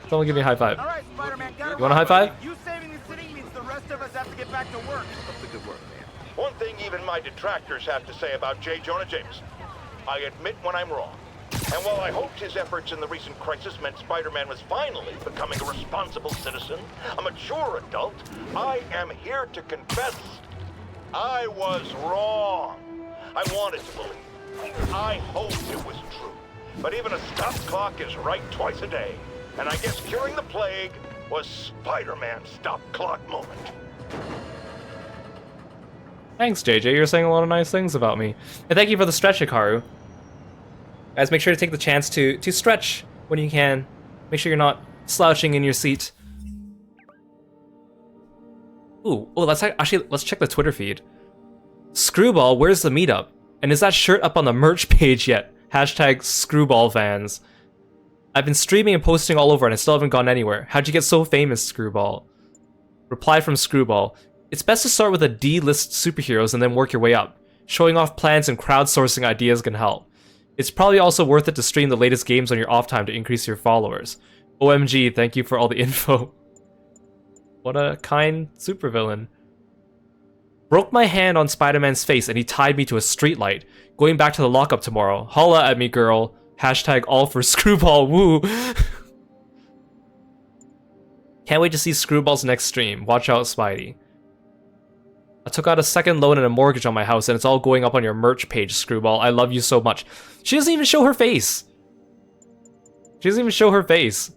Someone give me a high five. You want a high five? You saving the city means the rest of us have to get back to work. That's a good work, man. One thing even my detractors have to say about J. Jonah Jameson. I admit when I'm wrong. And while I hoped his efforts in the recent crisis meant Spider-Man was finally becoming a responsible citizen, a mature adult, I am here to confess I was wrong. I wanted to believe. I hoped it was true. But even a stop clock is right twice a day. And I guess curing the plague was Spider-Man's stop clock moment. Thanks, JJ. You're saying a lot of nice things about me. And thank you for the stretch, Hikaru. Guys, make sure to take the chance to stretch when you can. Make sure you're not slouching in your seat. Ooh, let's check the Twitter feed. Screwball, where's the meetup? And is that shirt up on the merch page yet? Hashtag Screwball fans. I've been streaming and posting all over and I still haven't gone anywhere. How'd you get so famous, Screwball? Reply from Screwball. It's best to start with a D-list superheroes and then work your way up. Showing off plans and crowdsourcing ideas can help. It's probably also worth it to stream the latest games on your off time to increase your followers. OMG, thank you for all the info. What a kind supervillain. Broke my hand on Spider-Man's face and he tied me to a streetlight. Going back to the lockup tomorrow. Holla at me, girl. Hashtag all for Screwball, woo. Can't wait to see Screwball's next stream. Watch out, Spidey. I took out a second loan and a mortgage on my house and it's all going up on your merch page, Screwball. I love you so much. She doesn't even show her face. She doesn't even show her face.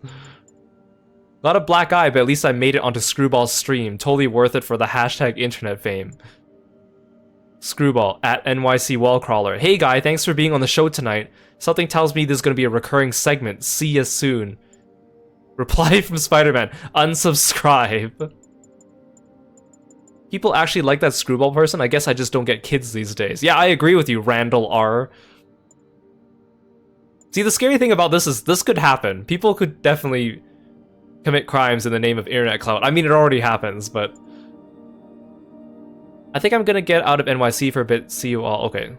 Got a black eye, but at least I made it onto Screwball's stream. Totally worth it for the hashtag internet fame. Screwball, at NYC Wallcrawler. Hey guy, thanks for being on the show tonight. Something tells me this is going to be a recurring segment. See ya soon. Reply from Spider-Man. Unsubscribe. People actually like that Screwball person? I guess I just don't get kids these days. Yeah, I agree with you, Randall R. See, the scary thing about this is this could happen. People could definitely commit crimes in the name of internet clout. I mean, it already happens, but I think I'm gonna get out of NYC for a bit. See you all. Okay.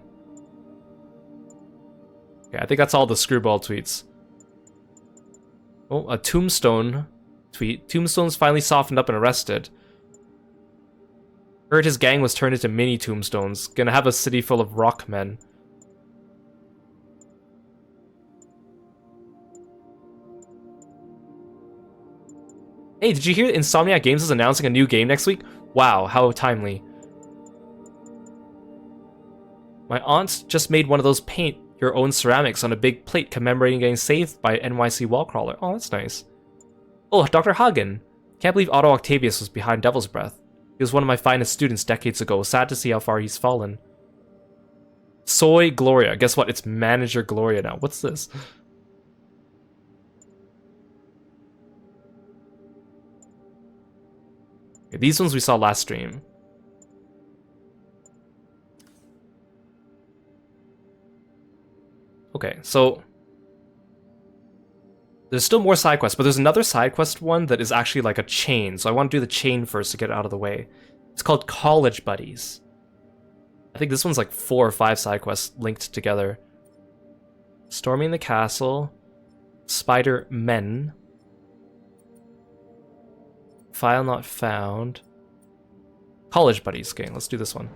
Okay, I think that's all the Screwball tweets. Oh, a Tombstone tweet. Tombstone's finally softened up and arrested. Heard his gang was turned into mini tombstones. Gonna have a city full of rock men. Hey, did you hear Insomniac Games is announcing a new game next week? Wow, how timely. My aunt just made one of those paint your own ceramics on a big plate commemorating getting saved by NYC Wallcrawler. Oh, that's nice. Oh, Dr. Hagen. Can't believe Otto Octavius was behind Devil's Breath. He was one of my finest students decades ago. Sad to see how far he's fallen. Soy Gloria. Guess what? It's Manager Gloria now. What's this? Okay, these ones we saw last stream. Okay, so there's still more side quests, but there's another side quest one that is actually like a chain. So I want to do the chain first to get it out of the way. It's called College Buddies. I think this one's like 4 or 5 side quests linked together. Storming the castle, Spider-Men, file not found, College Buddies. Okay, let's do this one.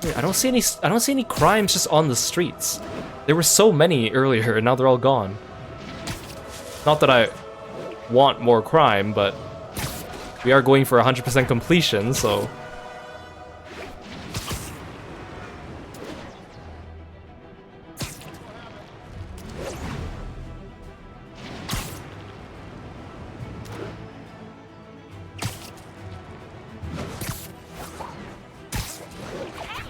Wait, I don't see any crimes just on the streets. There were so many earlier and now they're all gone. Not that I want more crime, but we are going for 100% completion, so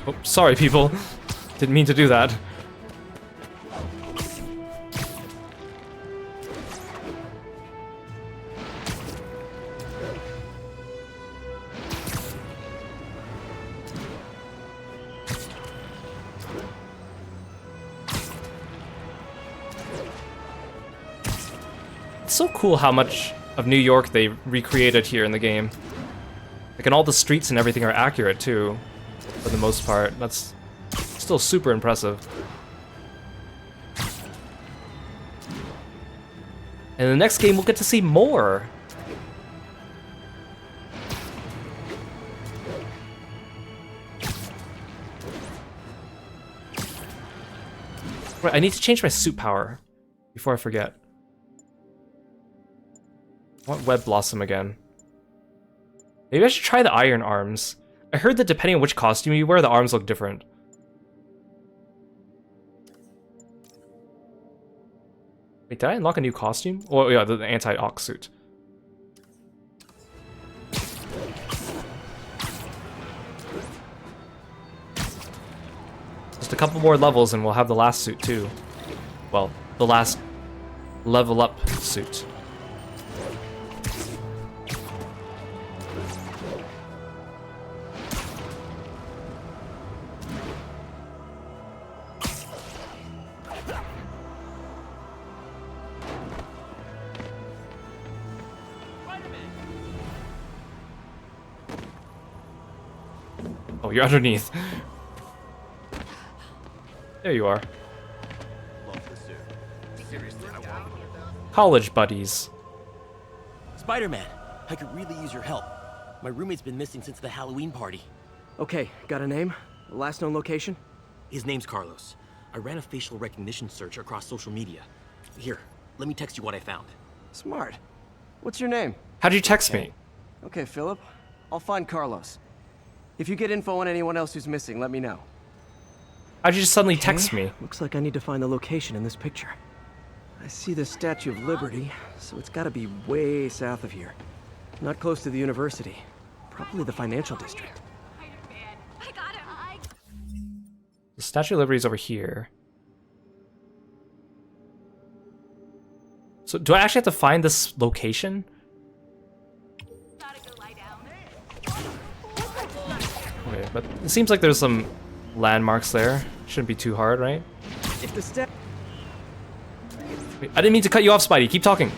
oh, sorry people. Didn't mean to do that. It's so cool how much of New York they recreated here in the game. Like, and all the streets and everything are accurate too, for the most part. That's still super impressive. And in the next game, we'll get to see more. Right, I need to change my suit power before I forget. I want Web Blossom again. Maybe I should try the Iron Arms. I heard that depending on which costume you wear, the arms look different. Wait, did I unlock a new costume? Oh yeah, the anti-ox suit. Just a couple more levels and we'll have the last suit too. Well, the last level up suit. Oh, you're underneath. There you are. College Buddies. Spider-Man, I could really use your help. My roommate's been missing since the Halloween party. Okay, got a name? Last known location? His name's Carlos. I ran a facial recognition search across social media. Here, let me text you what I found. Smart. What's your name? How'd you text me? Okay, Philip. I'll find Carlos. If you get info on anyone else who's missing, let me know. How'd you just suddenly text me? Looks like I need to find the location in this picture. I see the Statue of Liberty, so it's gotta be way south of here. Not close to the university. Probably the financial district. I got him. The Statue of Liberty is over here. So do I actually have to find this location? Okay, but it seems like there's some landmarks there. Shouldn't be too hard, right? If the I didn't mean to cut you off, Spidey. Keep talking.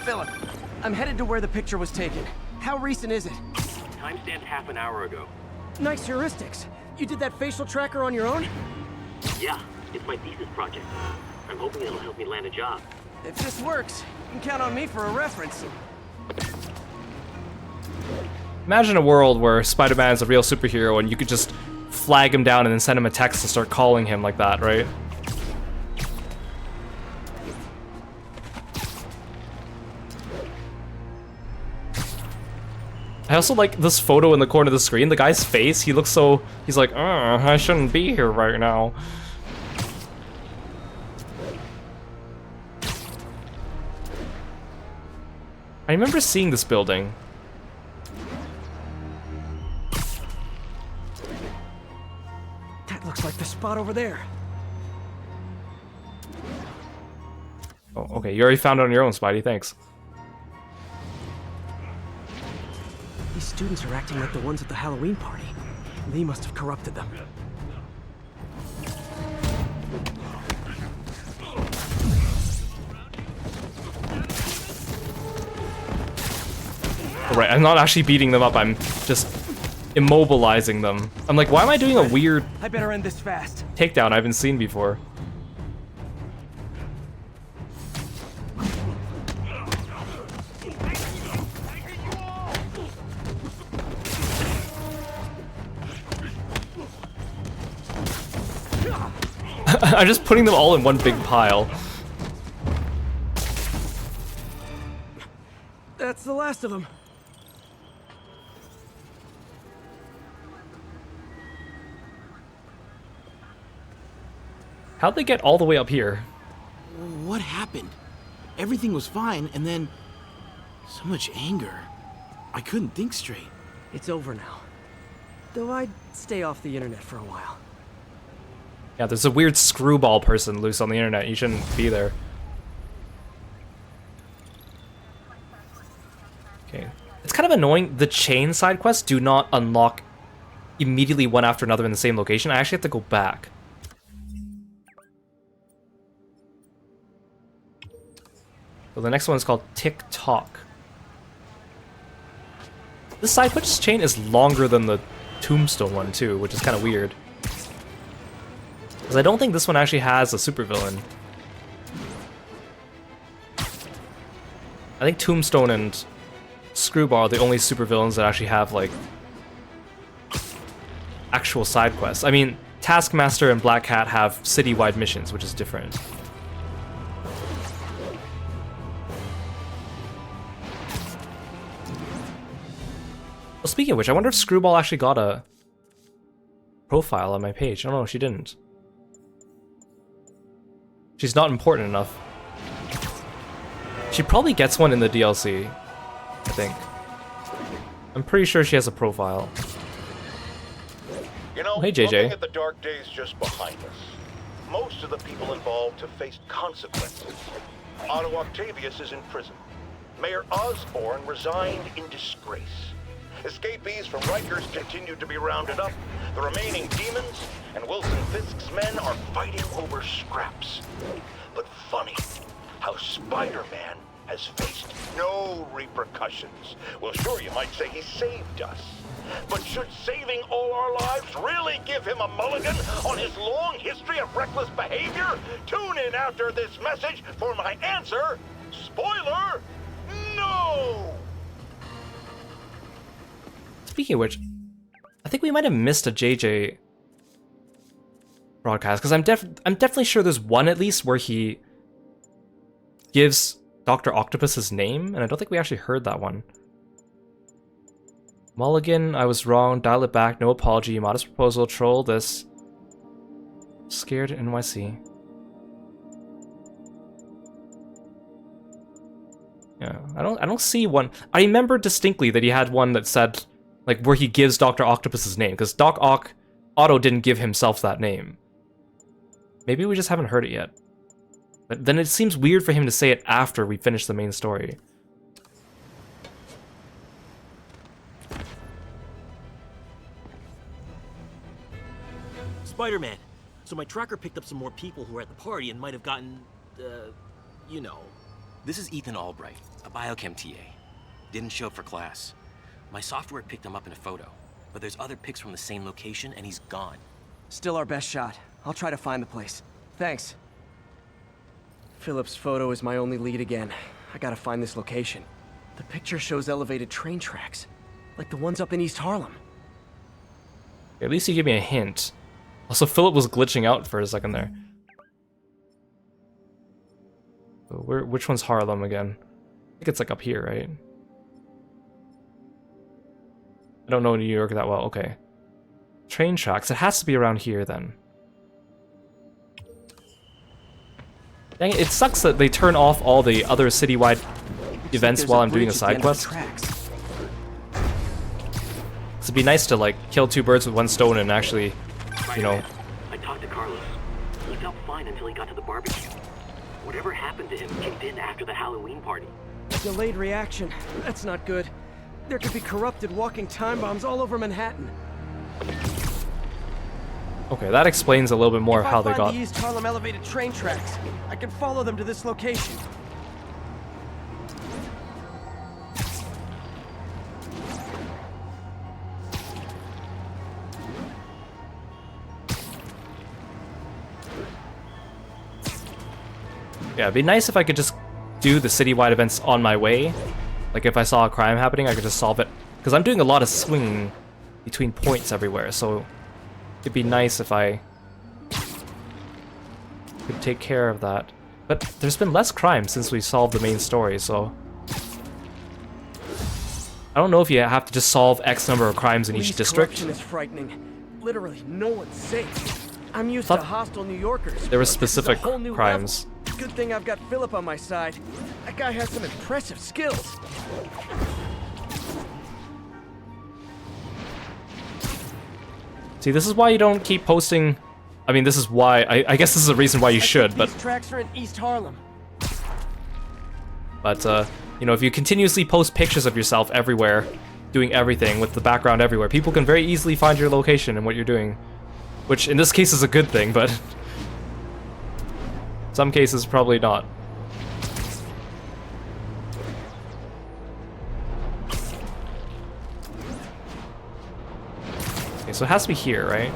Philip, I'm headed to where the picture was taken. How recent is it? Timestamped half an hour ago. Nice heuristics. You did that facial tracker on your own? Yeah, it's my thesis project. I'm hoping it'll help me land a job. If this works, you can count on me for a reference. Imagine a world where Spider-Man is a real superhero and you could just flag him down and then send him a text to start calling him like that, right? I also like this photo in the corner of the screen. The guy's face, he looks so... He's like, I shouldn't be here right now. I remember seeing this building. That looks like the spot over there. Oh, okay. You already found it on your own, Spidey. Thanks. These students are acting like the ones at the Halloween party. They must have corrupted them. Right, I'm not actually beating them up, I'm just immobilizing them. I'm like, why am I doing a weird I better end this fast. takedown I haven't seen before? I'm just putting them all in one big pile. That's the last of them. How'd they get all the way up here? What happened? Everything was fine, and then so much anger. I couldn't think straight. It's over now. Though I'd stay off the internet for a while. Yeah, there's a weird screwball person loose on the internet. You shouldn't be there. Okay. It's kind of annoying. The chain side quests do not unlock immediately one after another in the same location. I actually have to go back. So the next one is called Tick-Tock. This side quest chain is longer than the Tombstone one too, which is kind of weird. Because I don't think this one actually has a supervillain. I think Tombstone and Screwball are the only supervillains that actually have, like, actual side quests. I mean, Taskmaster and Black Cat have city-wide missions, which is different. Well, speaking of which, I wonder if Screwball actually got a profile on my page. I don't know, she didn't. She's not important enough. She probably gets one in the DLC, I think. I'm pretty sure she has a profile. You know, hey, JJ. looking at the dark days just behind us, most of the people involved have faced consequences. Otto Octavius is in prison. Mayor Osborn resigned in disgrace. Escapees from Rikers continue to be rounded up. The remaining demons and Wilson Fisk's men are fighting over scraps. But funny how Spider-Man has faced no repercussions. Well, sure, you might say he saved us. But should saving all our lives really give him a mulligan on his long history of reckless behavior? Tune in after this message for my answer. Spoiler, no! Speaking of which, I think we might have missed a JJ broadcast, because I'm definitely sure there's one at least where he gives Dr. Octopus his name, and I don't think we actually heard that one. Mulligan, I was wrong, dial it back, no apology, modest proposal, troll this. Scared NYC. Yeah, I don't see one. I remember distinctly that he had one that said, like, where he gives Dr. Octopus his name, because Otto didn't give himself that name. Maybe we just haven't heard it yet. But then it seems weird for him to say it after we finish the main story. Spider-Man. So my tracker picked up some more people who were at the party and might have gotten, You know, this is Ethan Albright, a biochem TA. Didn't show up for class. My software picked him up in a photo, but there's other pics from the same location and he's gone. Still our best shot. I'll try to find the place. Thanks. Philip's photo is my only lead again. I gotta find this location. The picture shows elevated train tracks, like the ones up in East Harlem. At least you give me a hint. Also, Philip was glitching out for a second there. So which one's Harlem again? I think it's like up here, right? I don't know New York that well. Okay. Train tracks. It has to be around here then. Dang it, it sucks that they turn off all the other citywide events while I'm doing a side quest. It'd be nice to like kill two birds with one stone and actually, you know. I talked to Carlos. He felt fine until he got to the barbecue. Whatever happened to him kicked in after the Halloween party. Delayed reaction. That's not good. There could be corrupted walking time bombs all over Manhattan. Okay, that explains a little bit more of how they got. If I find the East Harlem elevated train tracks, I can follow them to this location. Yeah, it'd be nice if I could just do the citywide events on my way. Like if I saw a crime happening, I could just solve it. Because I'm doing a lot of swinging between points everywhere, so it'd be nice if I could take care of that. But there's been less crime since we solved the main story, so I don't know if you have to just solve X number of crimes in each district. Corruption is frightening. Literally, no one's safe. I'm used to hostile New Yorkers. There were specific crimes. Good thing I've got Philip on my side. That guy has some impressive skills. See, this is why you don't keep posting. I mean, this is why. I guess this is a reason why you should, but. These tracks are in East Harlem. But, you know, if you continuously post pictures of yourself everywhere, doing everything with the background everywhere, people can very easily find your location and what you're doing. Which, in this case, is a good thing, but. Some cases, probably not. Okay, so it has to be here, right?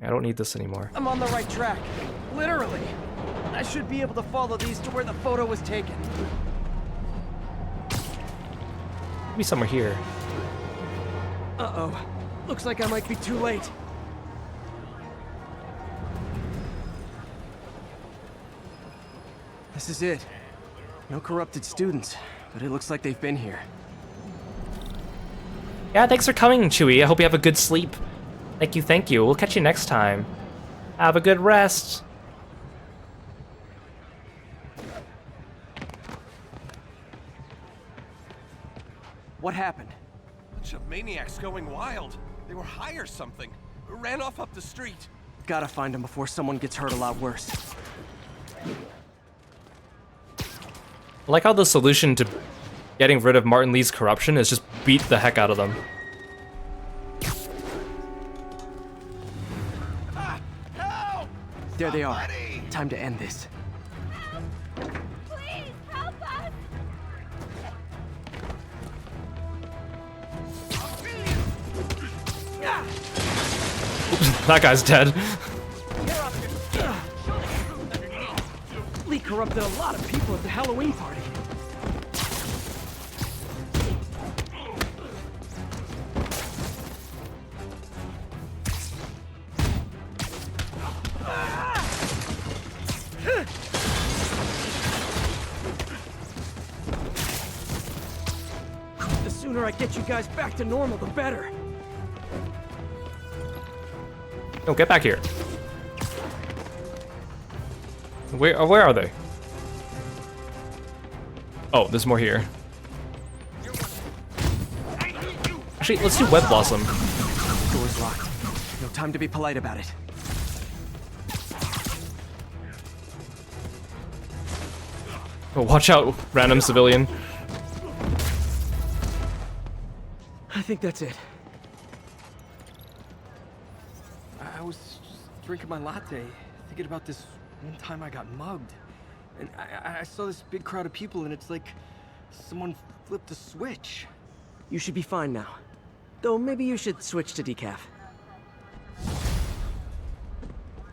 I don't need this anymore. I'm on the right track. Literally. I should be able to follow these to where the photo was taken. Maybe somewhere here. Uh-oh. Looks like I might be too late. This is it. No corrupted students, but it looks like they've been here. Yeah, thanks for coming, Chewie. I hope you have a good sleep. Thank you, thank you. We'll catch you next time. Have a good rest. What happened? Bunch of maniacs going wild. They were high or something. Ran off up the street. Gotta find them before someone gets hurt a lot worse. I like how the solution to getting rid of Martin Lee's corruption is just beat the heck out of them. There they are. Time to end this. Please, help us! That guy's dead. Lee corrupted a lot of people at the Halloween party. The sooner I get you guys back to normal, the better. No, get back here. Where are they? Oh, there's more here. Actually, let's do Web Blossom. Door's locked. No time to be polite about it. Oh, watch out, random civilian. I think that's it. I was just drinking my latte, thinking about this one time I got mugged. And I saw this big crowd of people, and it's like someone flipped a switch. You should be fine now. Though maybe you should switch to decaf.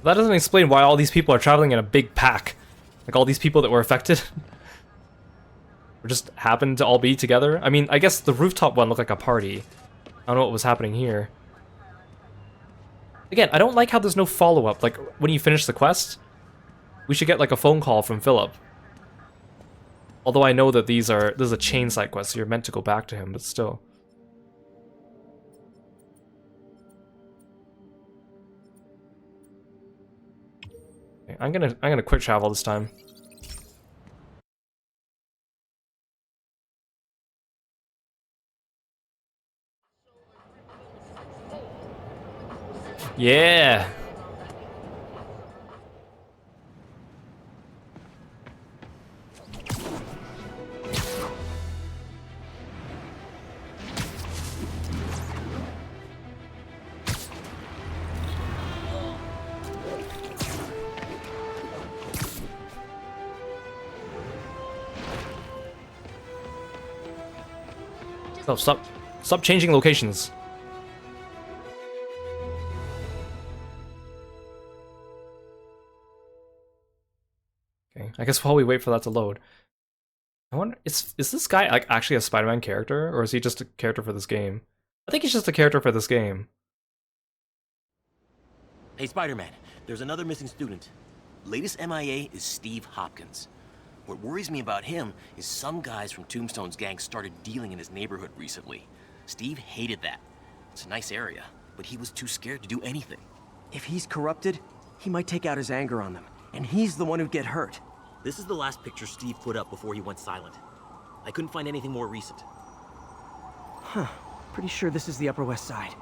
That doesn't explain why all these people are traveling in a big pack. Like all these people that were affected. Or just happened to all be together. I mean, I guess the rooftop one looked like a party. I don't know what was happening here. Again, I don't like how there's no follow-up. Like, when you finish the quest, we should get like a phone call from Philip. Although I know that this is a chain side quest, so you're meant to go back to him, but still. Okay, I'm gonna quick travel this time. Yeah. Oh, stop changing locations. Okay, I guess while we wait for that to load, I wonder, is this guy like actually a Spider-Man character, or is he just a character for this game? I think he's just a character for this game. Hey, Spider-Man, there's another missing student. Latest MIA is Steve Hopkins. What worries me about him is some guys from Tombstone's gang started dealing in his neighborhood recently. Steve hated that. It's a nice area, but he was too scared to do anything. If he's corrupted, he might take out his anger on them, and he's the one who'd get hurt. This is the last picture Steve put up before he went silent. I couldn't find anything more recent. Huh. Pretty sure this is the Upper West Side.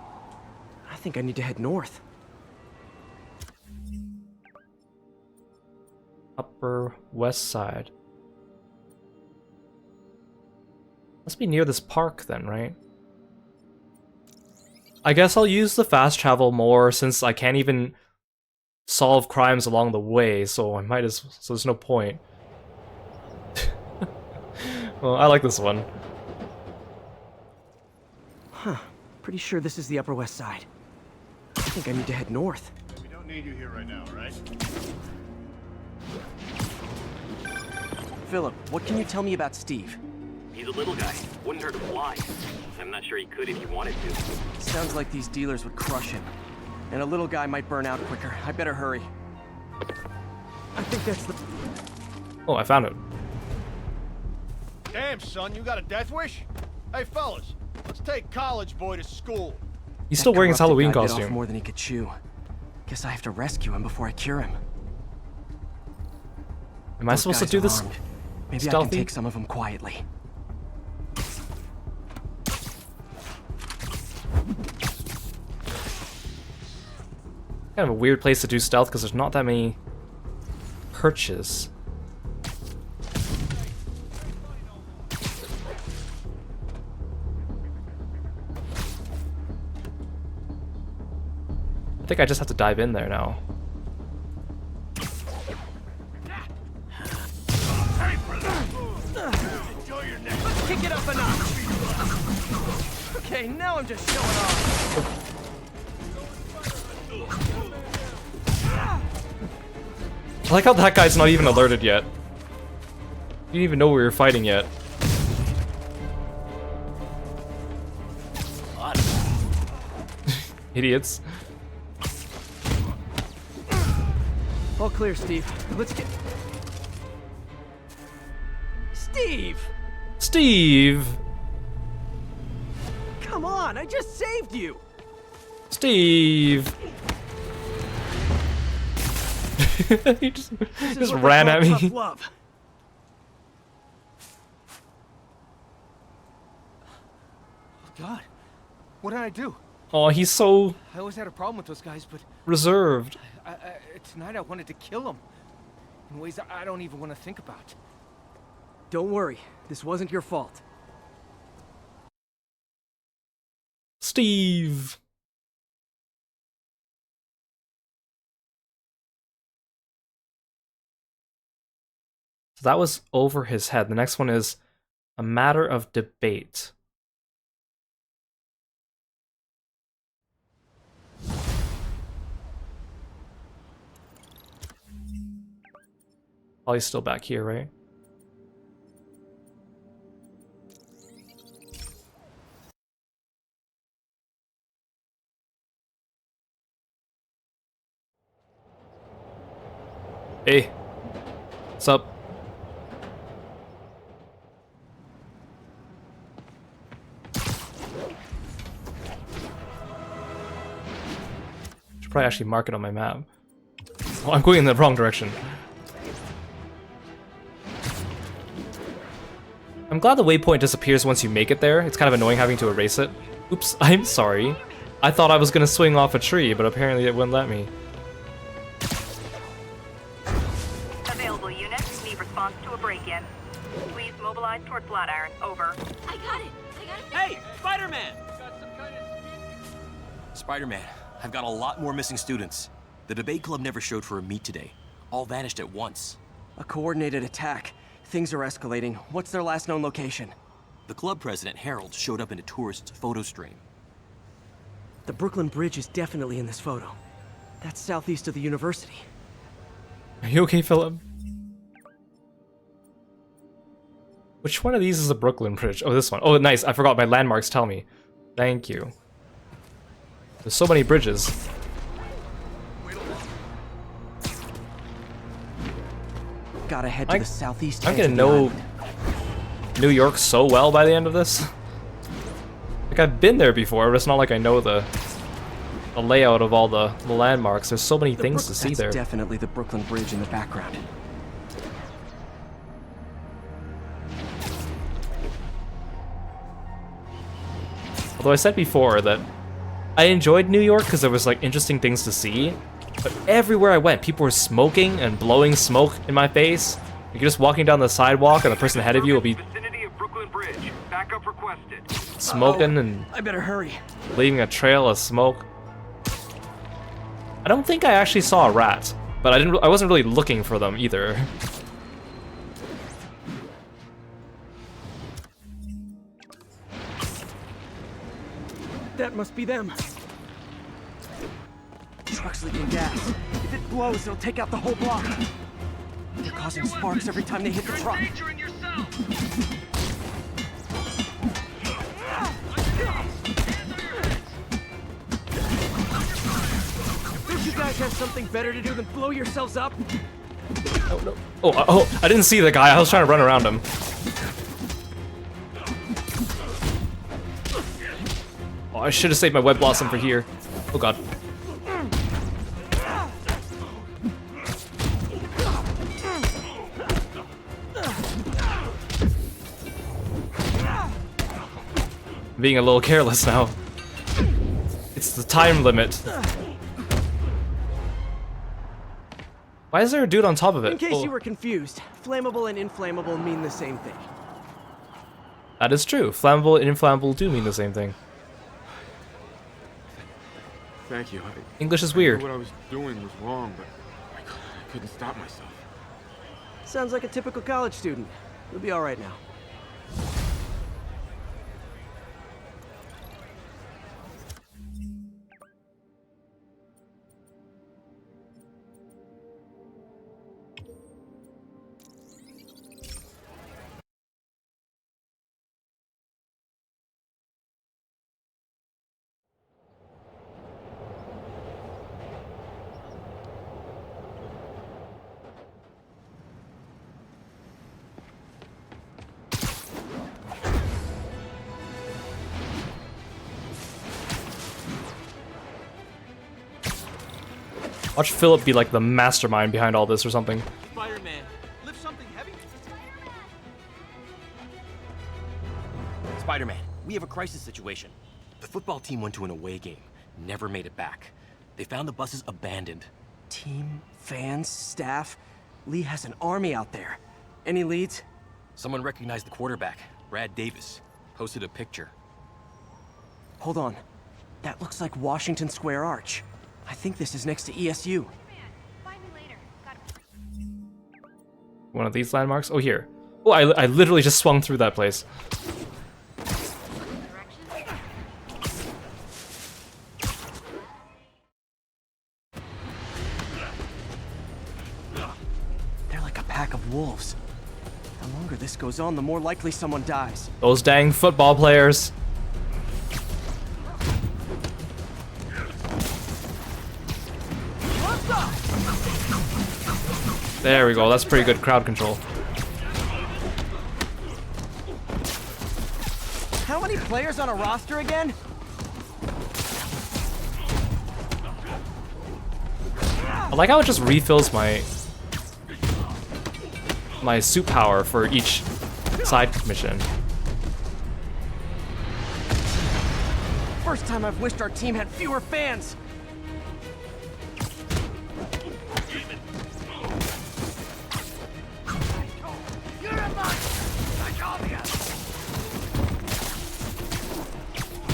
I think I need to head north. Upper West Side. Must be near this park then, right? I guess I'll use the fast travel more since I can't even solve crimes along the way, so I might as so there's no point. Well, I like this one. Huh. Pretty sure this is the Upper West Side. I think I need to head north. We don't need you here right now, right? Philip, what can you tell me about Steve? He's a little guy. Wouldn't hurt to fly. I'm not sure he could if he wanted to. Sounds like these dealers would crush him. And a little guy might burn out quicker. I better hurry. I think that's the... Oh, I found it. Damn, son, you got a death wish? Hey, fellas, let's take college boy to school. He's still wearing his Halloween guy bit off costume. More than he could chew. Guess I have to rescue him before I cure him. Am I supposed to do this Maybe stealthy? I can take some of them quietly. Kind of a weird place to do stealth because there's not that many perches. I think I just have to dive in there now. Let's kick it up a notch. Okay, now I'm just showing off. I like how that guy's not even alerted yet. You didn't even know we were fighting yet. Idiots. All clear, Steve. Let's get... Steve! Steve! Come on, I just saved you! Steve! He just ran at me. Tough love. Oh, God. What did I do? Oh, he's so I always had a problem with those guys, but reserved. tonight I wanted to kill them. In ways I don't even want to think about. Don't worry, this wasn't your fault. Steve! So that was over his head. The next one is a matter of debate. Probably still back here, right? Hey, what's up? Should probably actually mark it on my map. Oh, I'm going in the wrong direction. I'm glad the waypoint disappears once you make it there. It's kind of annoying having to erase it. Oops, I'm sorry. I thought I was gonna swing off a tree, but apparently it wouldn't let me. Available units need response to a break-in. Please mobilize toward Flatiron. Over. I got it. Hey, Spider-Man! Spider-Man, I've got a lot more missing students. The debate club never showed for a meet today. All vanished at once. A coordinated attack. Things are escalating. What's their last known location? The club president, Harold, showed up in a tourist's photo stream. The Brooklyn Bridge is definitely in this photo. That's southeast of the university. Are you okay, Philip? Which one of these is the Brooklyn Bridge? Oh, this one. Oh, nice. I forgot my landmarks tell me. Thank you. There's so many bridges. Gotta head to the southeast. I'm gonna know New York so well by the end of this. Like, I've been there before, but it's not like I know the layout of all the landmarks. There's so many things to see there. That's definitely the Brooklyn Bridge in the background. Although I said before that I enjoyed New York because there was like interesting things to see, but everywhere I went, people were smoking and blowing smoke in my face. You're just walking down the sidewalk and the person ahead of you will be smoking and I better hurry. Leaving a trail of smoke. I don't think I actually saw a rat, but I wasn't really looking for them either. That must be them. Truck's leaking gas. If it blows, it'll take out the whole block. They're causing sparks every time they hit the truck. Don't you guys have something better to do than blow yourselves up? Oh, no. Oh, I didn't see the guy. I was trying to run around him. Oh, I should have saved my web blossom for here. Oh god. I'm being a little careless now. It's the time limit. Why is there a dude on top of it? In case you were confused, flammable and inflammable mean the same thing. That is true. Flammable and inflammable do mean the same thing. Thank you. English is weird. I knew what I was doing was wrong, but I couldn't stop myself. Sounds like a typical college student. You'll be all right now. Watch Philip be like the mastermind behind all this or something. Spider-Man, lift something heavy. Spider-Man, we have a crisis situation. The football team went to an away game, never made it back. They found the buses abandoned. Team, fans, staff. Lee has an army out there. Any leads? Someone recognized the quarterback, Brad Davis. Posted a picture. Hold on. That looks like Washington Square Arch. I think this is next to ESU. One of these landmarks. Oh, here. Oh, I literally just swung through that place. They're like a pack of wolves. The longer this goes on, the more likely someone dies. Those dang football players. There we go, that's pretty good crowd control. How many players on a roster again? I like how it just refills my suit power for each side mission. First time I've wished our team had fewer fans.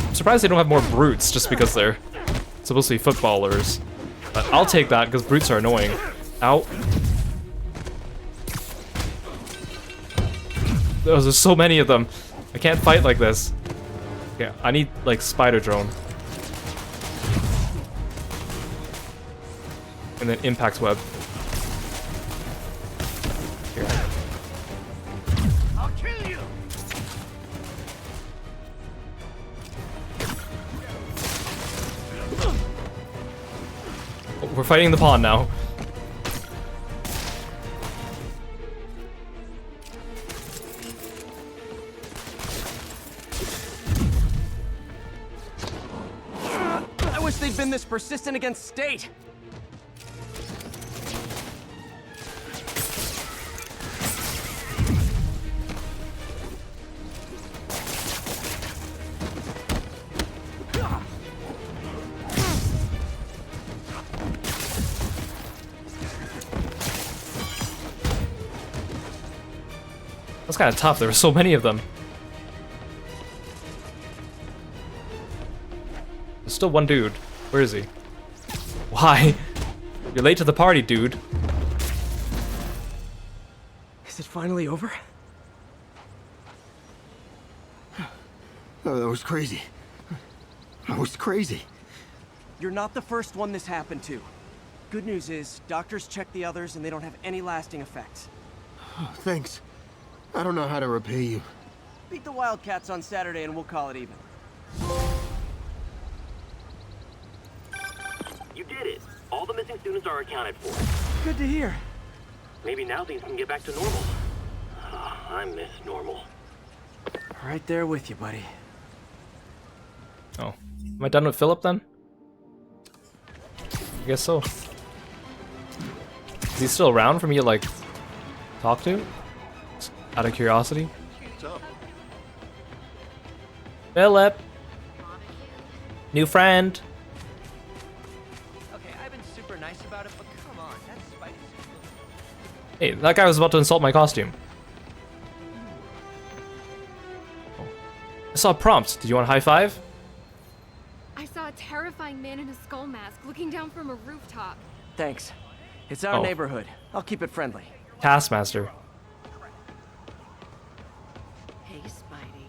I'm surprised they don't have more brutes just because they're supposed to be footballers. But I'll take that because brutes are annoying. Ow. There's so many of them. I can't fight like this. Okay, I need like spider drone. And then impact web. Here. I'll kill you. Oh, we're fighting the pond now. I wish they'd been this persistent against State. That's kind of tough. There were so many of them. There's still one dude. Where is he? Why? You're late to the party, dude. Is it finally over? Oh, that was crazy. That was crazy. You're not the first one this happened to. Good news is, doctors checked the others and they don't have any lasting effects. Thanks. I don't know how to repay you. Beat the Wildcats on Saturday and we'll call it even. You did it. All the missing students are accounted for. Good to hear. Maybe now things can get back to normal. I miss normal. Right there with you, buddy. Oh. Am I done with Philip then? I guess so. Is he still around for me to, like, talk to? Just out of curiosity? What's up? Philip! New friend! Okay, I've been super nice about it, but come on, that's Spidey's. Hey, that guy was about to insult my costume. Oh. I saw a prompt. Did you want a high five? I saw a terrifying man in a skull mask looking down from a rooftop. Thanks. It's our neighborhood. I'll keep it friendly. Taskmaster. Hey, Spidey.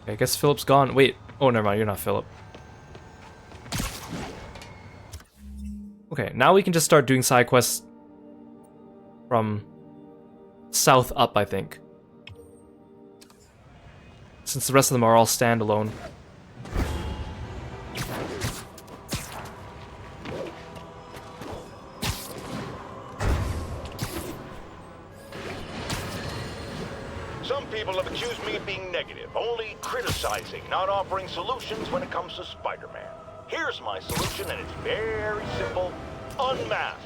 Okay, I guess Philip's gone. Wait. Oh, never mind. You're not Philip. Okay, now we can just start doing side quests from south up, I think. Since the rest of them are all standalone. Some people have accused me of being negative, only criticizing, not offering solutions when it comes to Spider-Man. Here's my solution, and it's very simple. Unmask.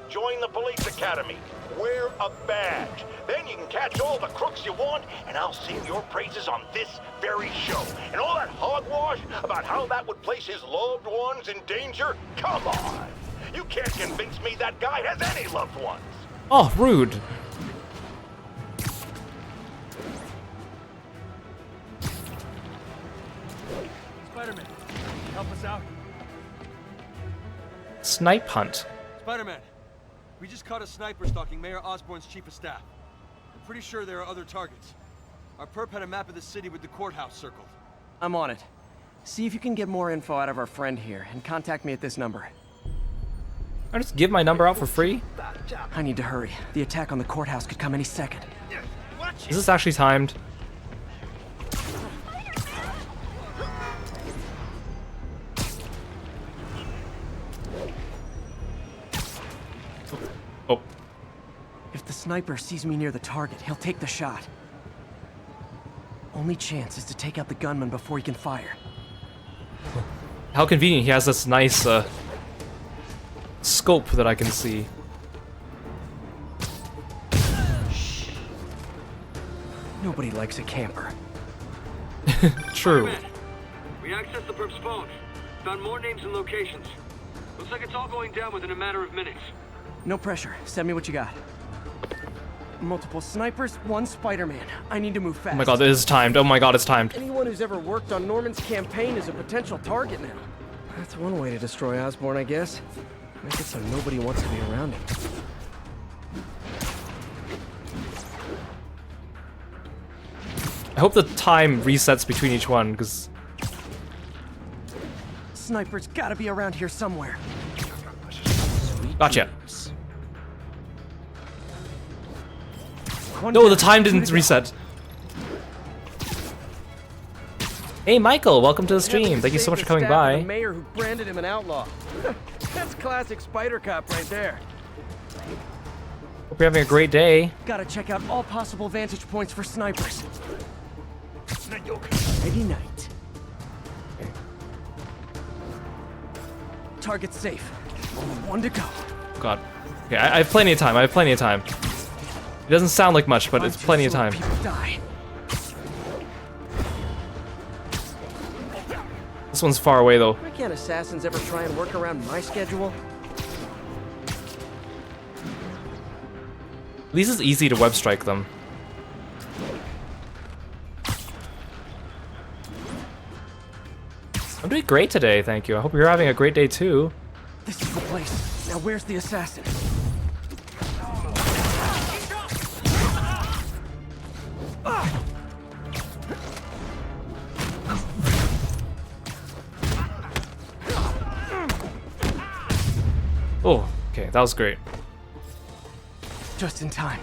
Join the police academy. Wear a badge. Then you can catch all the crooks you want, and I'll sing your praises on this very show. And all that hogwash about how that would place his loved ones in danger? Come on. You can't convince me that guy has any loved ones. Oh, rude. Spider-Man, help us out. Snipe hunt. Spider-Man, We just caught a sniper stalking Mayor Osborne's chief of staff. I'm pretty sure there are other targets. Our perp had a map of the city with the courthouse circled. I'm on it. See if you can get more info out of our friend here, and contact me at this number. I just give my number out for free? I need to hurry. The attack on the courthouse could come any second. Is this actually timed? Oh. If the sniper sees me near the target, he'll take the shot. Only chance is to take out the gunman before he can fire. How convenient, he has this nice scope that I can see. Nobody likes a camper. True. We accessed the perp's phone. Found more names and locations. Looks like it's all going down within a matter of minutes. No pressure. Send me what you got. Multiple snipers, one Spider-Man. I need to move fast. Oh my god, this is timed. Oh my god, it's timed. Anyone who's ever worked on Norman's campaign is a potential target now. That's one way to destroy Osborn, I guess. Make it so nobody wants to be around him. I hope the time resets between each one, because... Sniper's gotta be around here somewhere. Gotcha. No, the time didn't reset. Hey Michael, welcome to the stream. Thank you so much for coming by. The mayor who branded him an outlaw. That's classic Spider Cop right there. Hope you're having a great day. Gotta check out all possible vantage points for snipers. Nighty night. Target safe. Only one to go. God. Okay, I have plenty of time. I have plenty of time. It doesn't sound like much, but it's plenty of time. This one's far away, though. Why can't assassins ever try and work around my schedule? At least it's easy to web strike them. I'm doing great today, thank you. I hope you're having a great day too. This is the place. Now where's the assassin? Oh, okay, that was great. Just in time.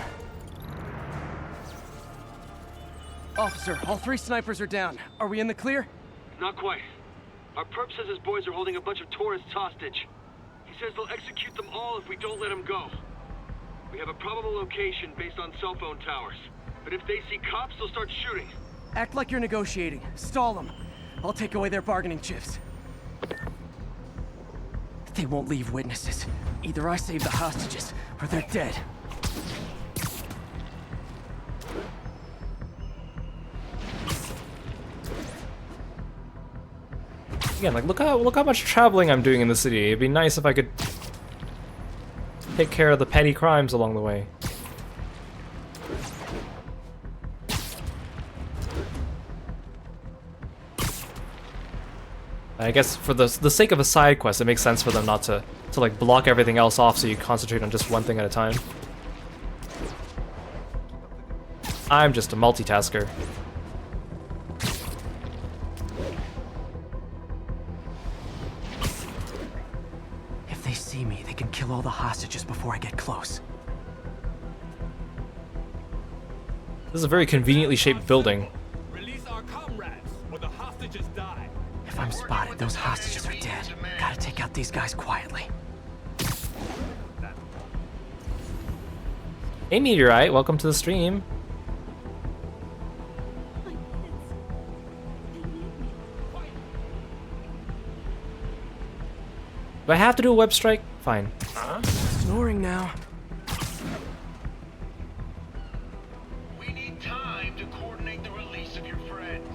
Officer, all three snipers are down. Are we in the clear? Not quite. Our perp says his boys are holding a bunch of tourists hostage. He says they'll execute them all if we don't let them go. We have a probable location based on cell phone towers. But if they see cops, they'll start shooting. Act like you're negotiating. Stall them. I'll take away their bargaining chips. They won't leave witnesses. Either I save the hostages, or they're dead. Again, like look how much traveling I'm doing in the city. It'd be nice if I could take care of the petty crimes along the way. I guess for the sake of a side quest, it makes sense for them not to like block everything else off so you concentrate on just one thing at a time. I'm just a multitasker. If they see me, they can kill all the hostages before I get close. This is a very conveniently shaped building. Release our comrades, or the hostages die. If I'm spotted, those hostages are dead. Gotta take out these guys quietly. Hey Meteorite, welcome to the stream. Do I have to do a web strike? Fine. Snoring now. We need time to coordinate the release of your friends.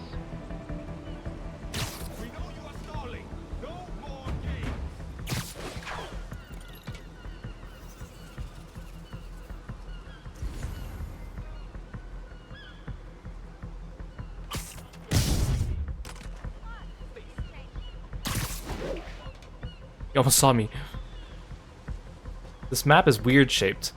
We know you are stalling. No more games. You almost saw me. This map is weird shaped.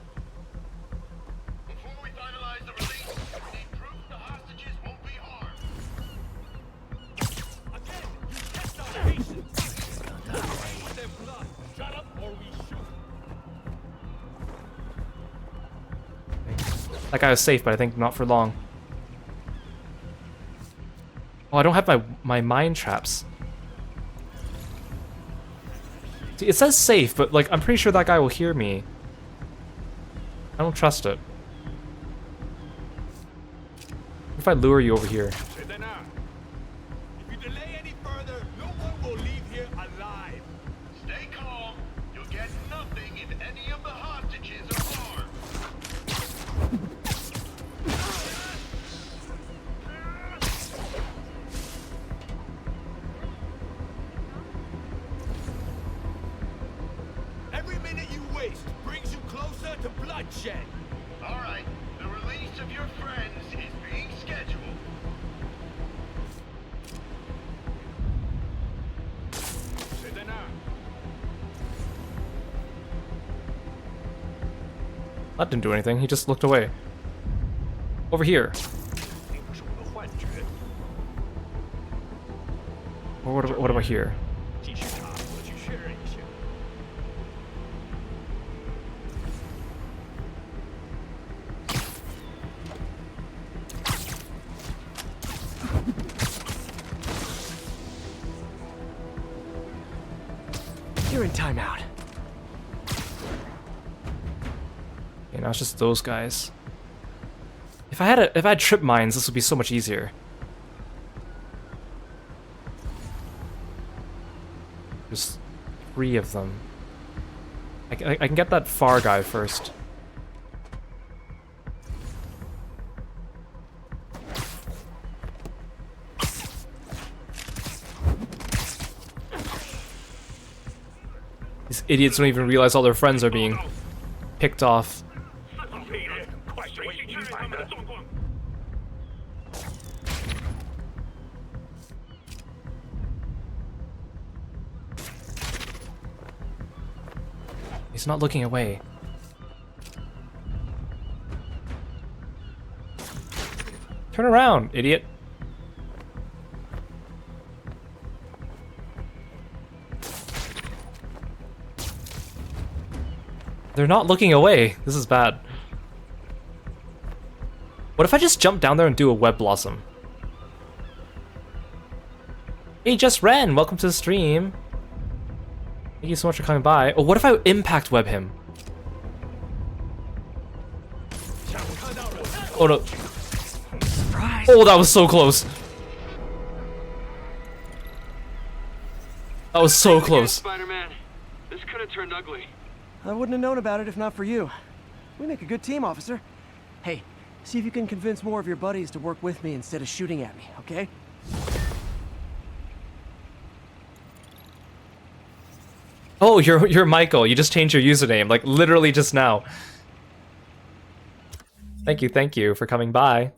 That guy was safe, but I think not for long. Oh, I don't have my mine traps. See, it says safe, but like I'm pretty sure that guy will hear me. I don't trust it. What if I lure you over here? If you delay any further, no one will leave here alive. Stay calm. You'll get nothing if any of the hostages are harmed. Every minute you waste brings you closer to bloodshed. All right, the release of your friends is being scheduled. That didn't do anything. He just looked away. Over here. Or what about here? You're in timeout. Okay, now it's just those guys. If I had trip mines, this would be so much easier. There's 3 of them. I can get that far guy first. These idiots don't even realize all their friends are being picked off. He's not looking away. Turn around, idiot. They're not looking away. This is bad. What if I just jump down there and do a web blossom? Hey, Just Ren, welcome to the stream. Thank you so much for coming by. Oh, what if I impact web him? Oh no. Oh, that was so close. That was so close. Spider-Man, this could have turned ugly. I wouldn't have known about it if not for you. We make a good team, officer. Hey, see if you can convince more of your buddies to work with me instead of shooting at me, okay? Oh, you're Michael. You just changed your username, like literally just now. Thank you for coming by.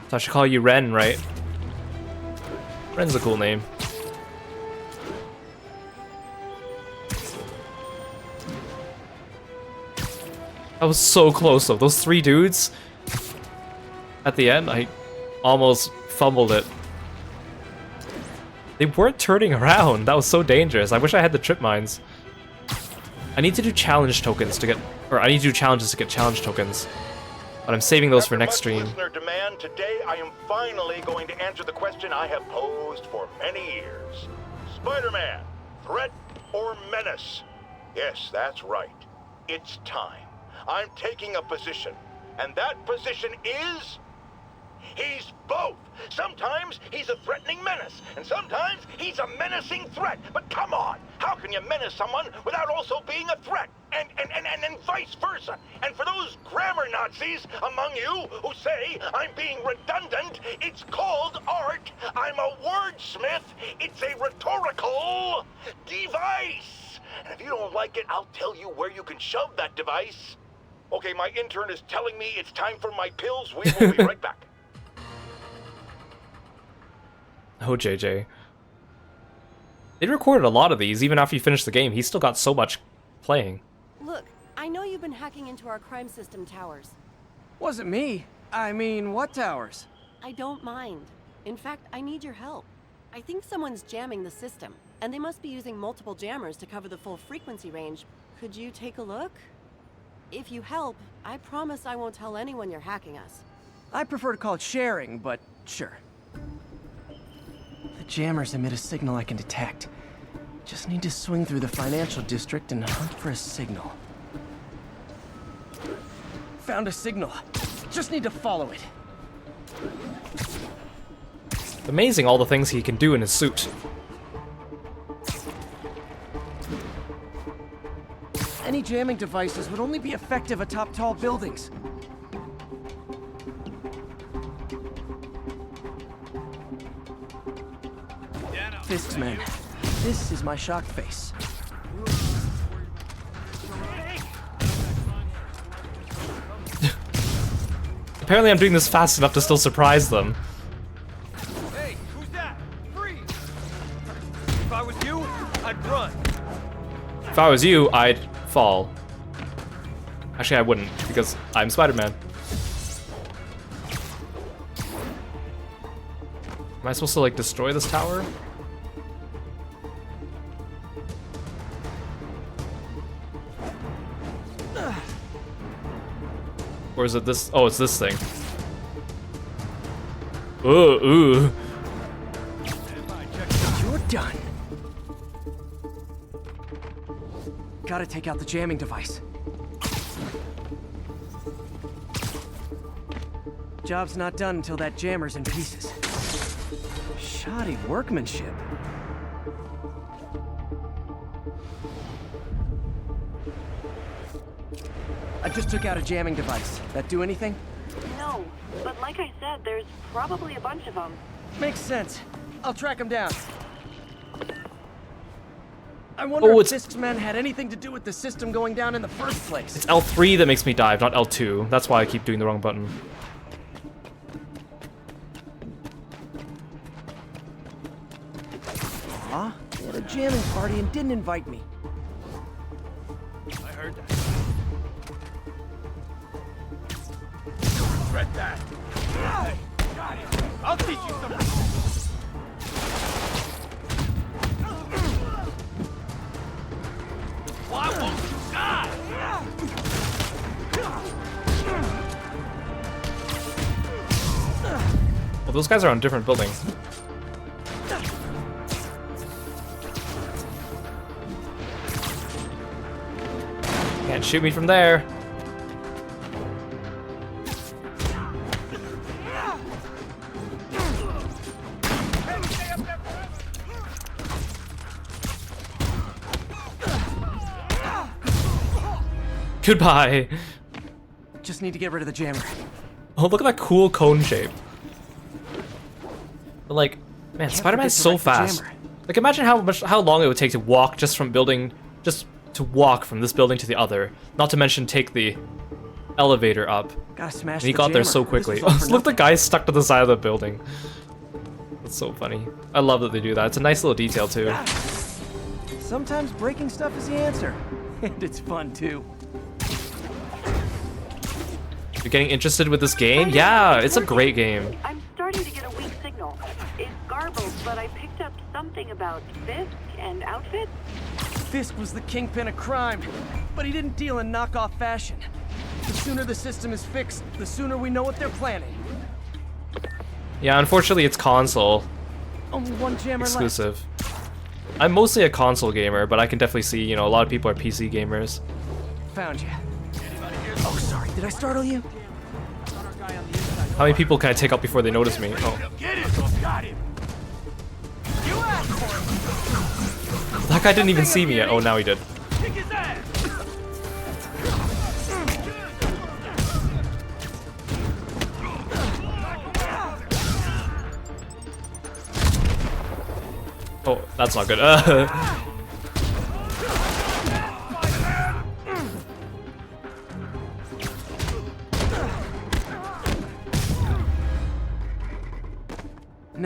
So I should call you Ren, right? Ren's a cool name. That was so close though. Those 3 dudes at the end, I almost fumbled it. They weren't turning around. That was so dangerous. I wish I had the trip mines. I need to do challenge tokens to get, or I need to do challenges to get challenge tokens. But I'm saving those for next stream. Listener demand, today I am finally going to answer the question I have posed for many years. Spider-Man, threat or menace? Yes, that's right. It's time. I'm taking a position, and that position is... he's both. Sometimes he's a threatening menace, and sometimes he's a menacing threat. But come on, how can you menace someone without also being a threat? And vice versa. And for those grammar Nazis among you who say I'm being redundant, it's called art. I'm a wordsmith. It's a rhetorical device. And if you don't like it, I'll tell you where you can shove that device. Okay, my intern is telling me it's time for my pills. We will be right back. Oh, JJ. They recorded a lot of these, even after you finished the game. He's still got so much playing. Look, I know you've been hacking into our crime system towers. Wasn't me. I mean, what towers? I don't mind. In fact, I need your help. I think someone's jamming the system, and they must be using multiple jammers to cover the full frequency range. Could you take a look? If you help, I promise I won't tell anyone you're hacking us. I prefer to call it sharing, but sure. The jammers emit a signal I can detect. Just need to swing through the financial district and hunt for a signal. Found a signal. Just need to follow it. Amazing all the things he can do in his suit. Any jamming devices would only be effective atop tall buildings. Fisk's men. This is my shock face. Apparently I'm doing this fast enough to still surprise them. Hey, who's that? Freeze! If I was you, I'd run. If I was you, I'd fall. Actually, I wouldn't, because I'm Spider-Man. Am I supposed to, like, destroy this tower? Or is it this? Oh, it's this thing. Ooh. You're done. Gotta take out the jamming device. Job's not done until that jammer's in pieces. Shoddy workmanship. I just took out a jamming device. That do anything? No, but like I said, there's probably a bunch of them. Makes sense. I'll track them down. I wonder if Fisk's men had anything to do with the system going down in the first place. It's L3 that makes me dive, not L2. That's why I keep doing the wrong button. Aw, they had a jamming party and didn't invite me. I heard that. Regret that. Got it. I'll teach you something. Why won't you die? Well, those guys are on different buildings. Can't shoot me from there. Goodbye. Just need to get rid of the jammer. Oh, look at that cool cone shape. But like, man, Spider-Man's so fast. Like, imagine how long it would take to walk just from building, just to walk from this building to the other. Not to mention take the elevator up. Gotta smash and he the got there jammer. so quickly. This Look, the guy stuck to the side of the building. That's so funny. I love that they do that. It's a nice little detail too. Sometimes breaking stuff is the answer, and it's fun too. You're getting interested with this game? Yeah, it's a great game. I'm starting to get a weak signal. It's garbled, but I picked up something about Fisk and outfits. Fisk was the kingpin of crime, but he didn't deal in knockoff fashion. The sooner the system is fixed, the sooner we know what they're planning. Yeah, unfortunately it's console Only one jammer exclusive. I'm mostly a console gamer, but I can definitely see, you know, a lot of people are PC gamers. Found you. Oh, sorry. Did I startle you? How many people can I take out before they notice me? Oh. That guy didn't even see me yet. Oh, now he did. Oh, that's not good.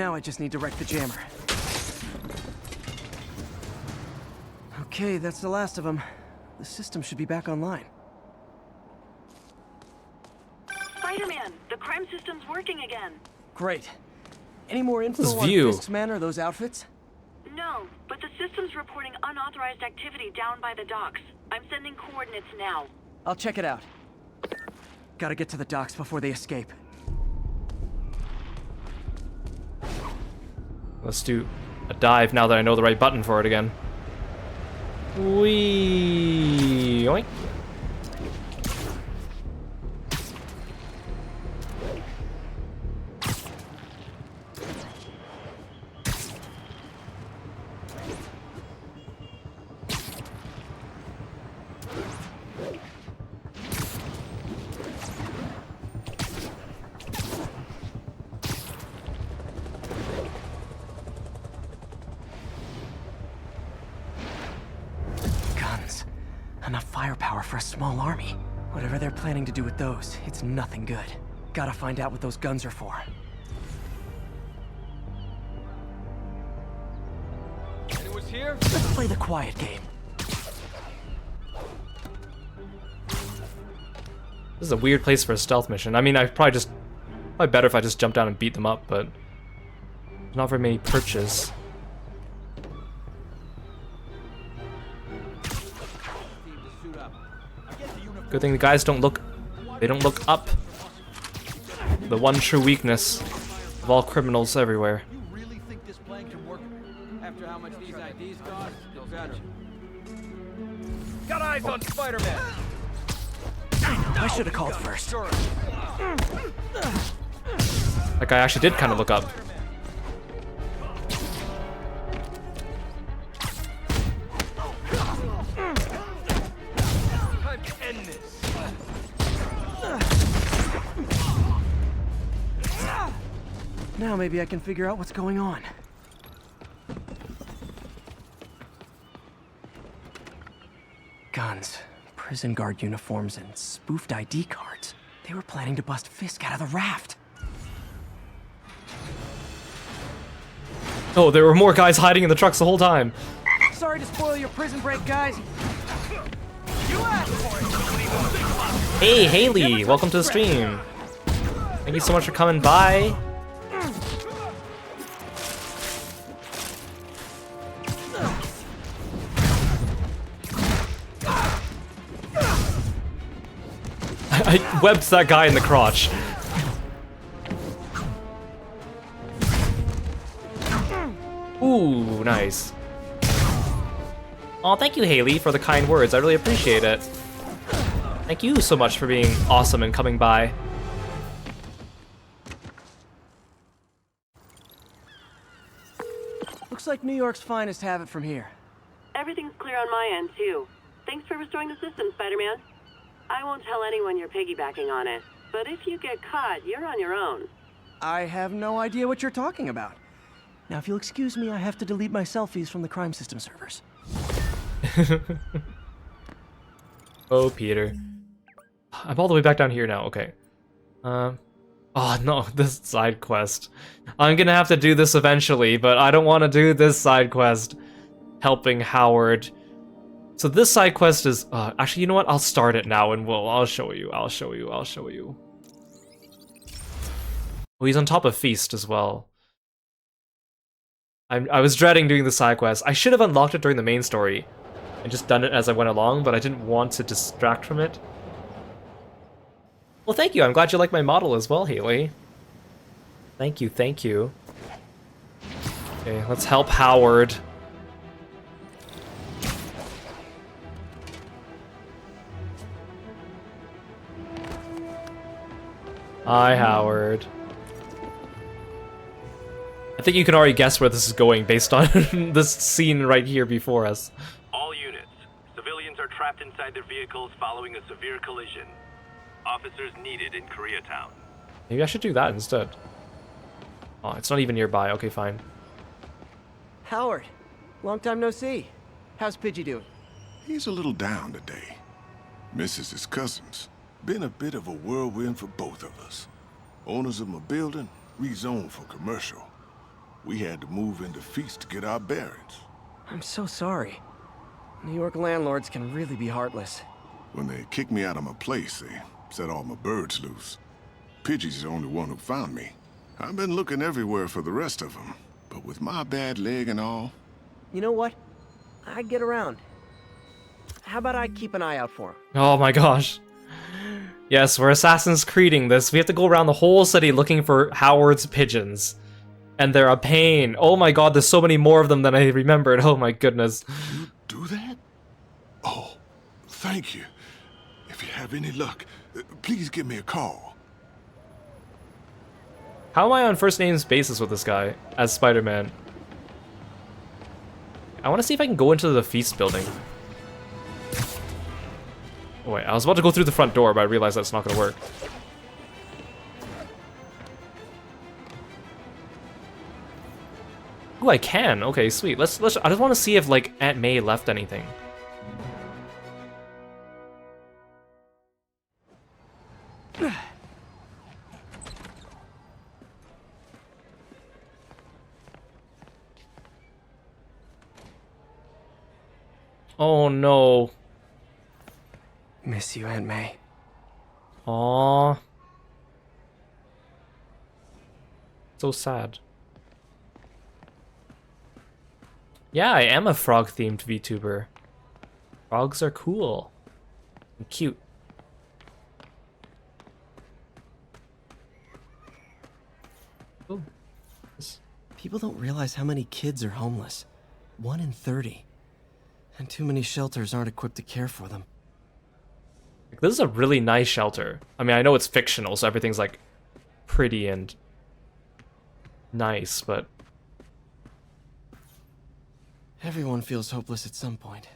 Now I just need to wreck the jammer. Okay, that's the last of them. The system should be back online. Spider-Man, the crime system's working again. Great. Any more info This on view. Fisk's men or those outfits? No, but the system's reporting unauthorized activity down by the docks. I'm sending coordinates now. I'll check it out. Gotta get to the docks before they escape. Let's do a dive now that I know the right button for it again. Whee! Oink. Enough firepower for a small army. Whatever they're planning to do with those, it's nothing good. Gotta find out what those guns are for. Anyone's here? Let's play the quiet game. This is a weird place for a stealth mission. I mean, probably better if I just jump down and beat them up, but there's not very many perches. Good thing the guys don't look up. The one true weakness of all criminals everywhere. You really think this plan can work? After how much these IDs cost, no better. Got eyes on Spider-Man! I should have called first. That guy actually did kind of look up. Now maybe I can figure out what's going on. Guns, prison guard uniforms, and spoofed ID cards. They were planning to bust Fisk out of the raft. Oh, there were more guys hiding in the trucks the whole time. Sorry to spoil your prison break, guys. Hey, Haley, welcome to the stream. Thank you so much for coming by. I webbed that guy in the crotch. Ooh, nice. Oh, thank you, Haley, for the kind words. I really appreciate it. Thank you so much for being awesome and coming by. Looks like New York's finest have it from here. Everything's clear on my end, too. Thanks for restoring the system, Spider-Man. I won't tell anyone you're piggybacking on it, but if you get caught, you're on your own. I have no idea what you're talking about. Now, if you'll excuse me, I have to delete my selfies from the crime system servers. Oh, Peter. I'm all the way back down here now, okay. Oh no, this side quest. I'm gonna have to do this eventually, but I don't want to do this side quest. Helping Howard. So this side quest is, actually, you know what? I'll start it now and I'll show you. Oh, he's on top of Feast as well. I was dreading doing the side quest. I should have unlocked it during the main story and just done it as I went along, but I didn't want to distract from it. Well, thank you. I'm glad you like my model as well, Haley. Thank you, thank you. Okay, let's help Howard. Hi, Howard. I think you can already guess where this is going based on this scene right here before us. All units. Civilians are trapped inside their vehicles following a severe collision. Officers needed in Koreatown. Maybe I should do that instead. Oh, it's not even nearby. Okay, fine. Howard, long time no see. How's Pidgey doing? He's a little down today. Misses his cousins. Been a bit of a whirlwind for both of us. Owners of my building rezoned for commercial. We had to move into Feast to get our bearings. I'm so sorry. New York landlords can really be heartless. When they kicked me out of my place, they set all my birds loose. Pidgey's the only one who found me. I've been looking everywhere for the rest of them, but with my bad leg and all... You know what? I get around. How about I keep an eye out for him? Oh my gosh. Yes, we're Assassin's Creeding this. We have to go around the whole city looking for Howard's pigeons. And they're a pain. Oh my god, there's so many more of them than I remembered. Oh my goodness. You do that? Oh, thank you. If you have any luck, please give me a call. How am I on first names basis with this guy as Spider-Man? I want to see if I can go into the Feast building. Oh wait, I was about to go through the front door, but I realized that's not going to work. Oh, I can. Okay, sweet. Let's. I just want to see if like Aunt May left anything. Oh no. Miss you, Aunt May. Aww. So sad. Yeah, I am a frog-themed VTuber. Frogs are cool. And cute. Ooh. People don't realize how many kids are homeless. 1 in 30. And too many shelters aren't equipped to care for them. This is a really nice shelter. I mean, I know it's fictional, so everything's like pretty and nice, but... Everyone feels hopeless at some point.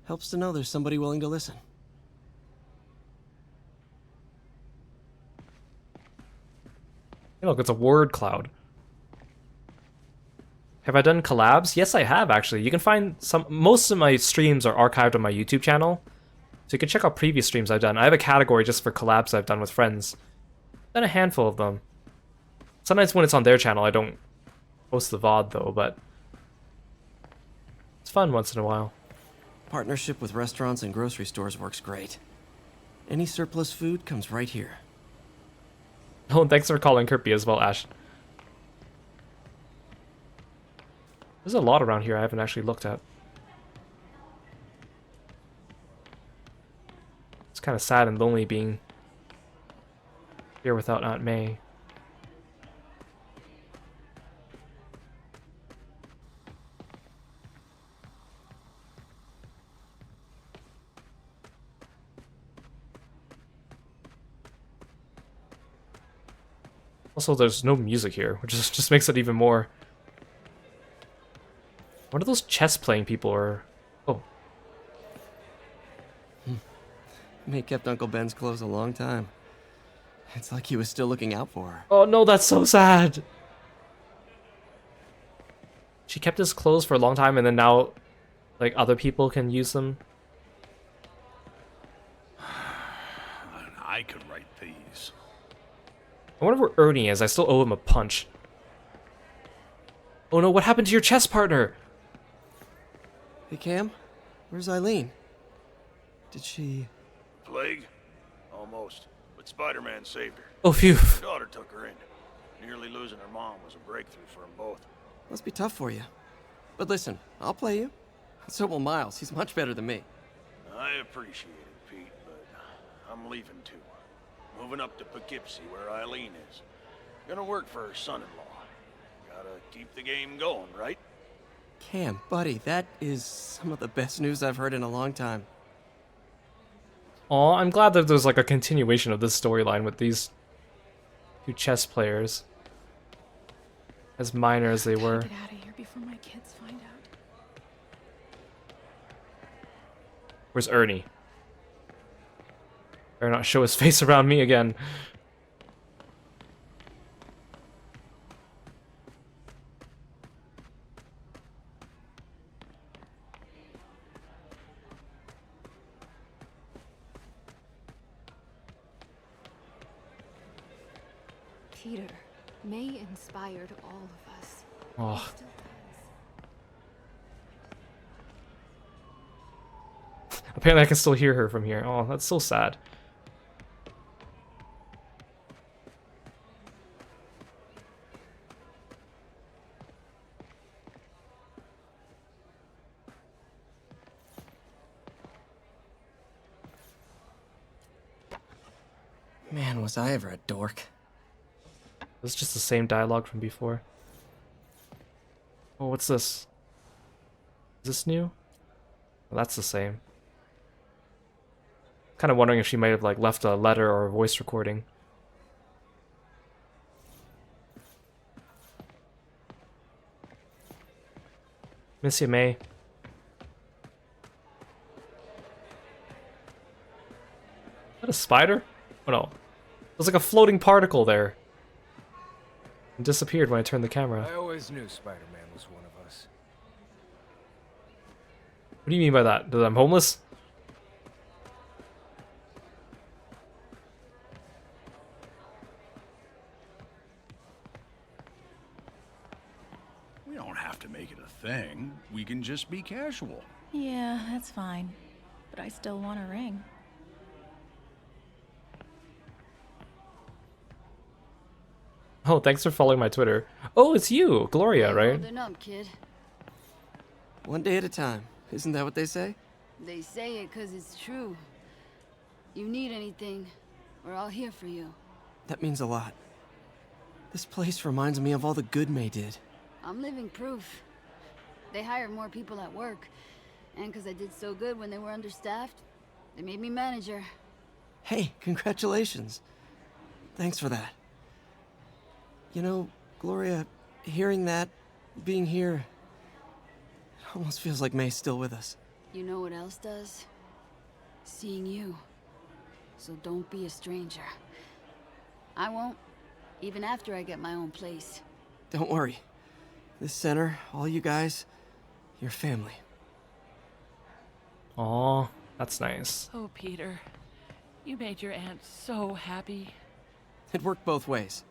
Helps to know there's somebody willing to listen. Hey, look, it's a word cloud. Have I done collabs? Yes, I have, actually. You can find some... Most of my streams are archived on my YouTube channel, so you can check out previous streams I've done. I have a category just for collabs I've done with friends. I've done a handful of them. Sometimes when it's on their channel, I don't post the VOD, though, but... It's fun once in a while. Partnership with restaurants and grocery stores works great. Any surplus food comes right here. Oh, and thanks for calling Kirby as well, Ash. There's a lot around here I haven't actually looked at. It's kind of sad and lonely being here without Aunt May. Also, there's no music here, which just makes it even more... What are those chess-playing people or... Oh. May kept Uncle Ben's clothes a long time. It's like he was still looking out for her. Oh no, that's so sad! She kept his clothes for a long time and then now, like, other people can use them. I can write these. I wonder where Ernie is. I still owe him a punch. Oh no, what happened to your chess partner? Hey, Cam? Where's Eileen? Did she... Plague? Almost. But Spider-Man saved her. Oh, phew. Her daughter took her in. Nearly losing her mom was a breakthrough for them both. Must be tough for you. But listen, I'll play you. So will Miles. He's much better than me. I appreciate it, Pete, but I'm leaving too. Moving up to Poughkeepsie, where Eileen is. Gonna work for her son-in-law. Gotta keep the game going, right? Cam, buddy, that is some of the best news I've heard in a long time. Aw, I'm glad that there's like a continuation of this storyline with these two chess players. As minor as they were. Get out of here before my kids find out. Where's Ernie? Better not show his face around me again. Peter, May inspired all of us. Oh. Apparently I can still hear her from here. Oh, that's so sad. Man, was I ever a dork. It's just the same dialogue from before. Oh, what's this? Is this new? Well, that's the same. Kind of wondering if she might have like left a letter or a voice recording. Miss you, May. Is that a spider? Oh no. There's like a floating particle there. It disappeared when I turned the camera. I always knew Spider-Man was one of us. What do you mean by that? That I'm homeless? We don't have to make it a thing. We can just be casual. Yeah, that's fine. But I still want a ring. Oh, thanks for following my Twitter. Oh, it's you, Gloria, right? Holding up, kid. One day at a time. Isn't that what they say? They say it 'cause it's true. You need anything, we're all here for you. That means a lot. This place reminds me of all the good May did. I'm living proof. They hired more people at work, and 'cause I did so good when they were understaffed, they made me manager. Hey, congratulations. Thanks for that. You know, Gloria, hearing that, being here, it almost feels like May's still with us. You know what else does? Seeing you. So don't be a stranger. I won't, even after I get my own place. Don't worry. This center, all you guys, your family. Aw, that's nice. Oh, Peter. You made your aunt so happy. It worked both ways.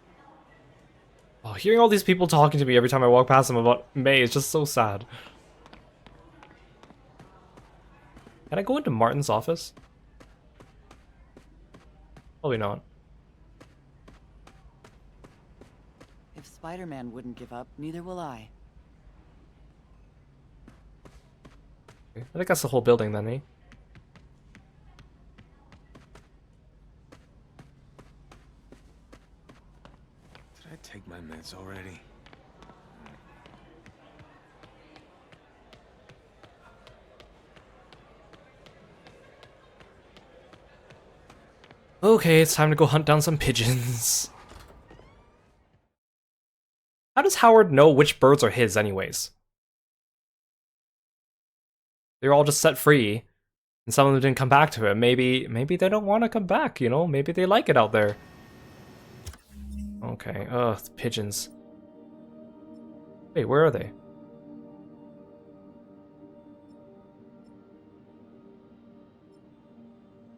Oh, hearing all these people talking to me every time I walk past them about May is just so sad. Can I go into Martin's office? Probably not. If Spider-Man wouldn't give up, neither will I. Okay, I think that's the whole building then, eh? Did I take my meds already? Okay, it's time to go hunt down some pigeons. How does Howard know which birds are his anyways? They're all just set free, and some of them didn't come back to him. Maybe they don't want to come back, you know? Maybe they like it out there. Okay, ugh, pigeons. Wait, where are they?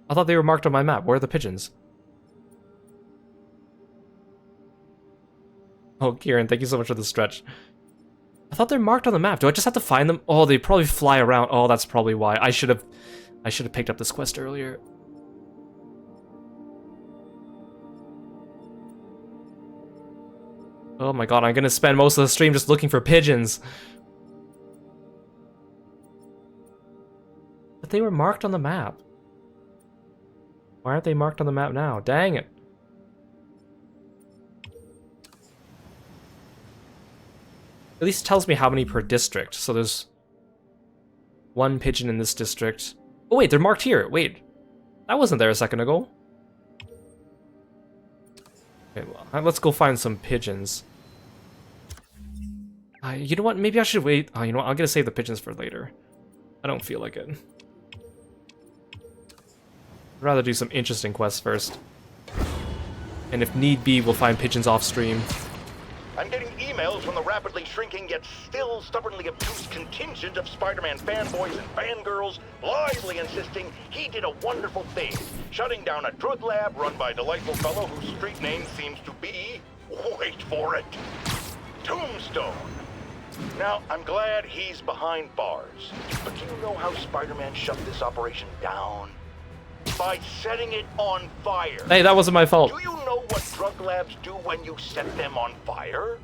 I thought they were marked on my map. Where are the pigeons? Oh, Kieran, thank you so much for the stretch. I thought they're marked on the map. Do I just have to find them? Oh, they probably fly around. Oh, that's probably why. I should have picked up this quest earlier. Oh my god, I'm gonna spend most of the stream just looking for pigeons. But they were marked on the map. Why aren't they marked on the map now? Dang it. At least it tells me how many per district. So there's one pigeon in this district. Oh wait, they're marked here. Wait, that wasn't there a second ago. Okay, well, let's go find some pigeons. You know what? Maybe I should wait. You know what? I'm gonna save the pigeons for later. I don't feel like it. I'd rather do some interesting quests first. And if need be, we'll find pigeons off stream. I'm getting emails from the rapidly shrinking yet still stubbornly obtuse contingent of Spider-Man fanboys and fangirls blithely insisting he did a wonderful thing, shutting down a drug lab run by a delightful fellow whose street name seems to be, wait for it, Tombstone. Now, I'm glad he's behind bars. But do you know how Spider-Man shut this operation down? By setting it on fire. Hey, that wasn't my fault. Do you know what drug labs do when you set them on fire?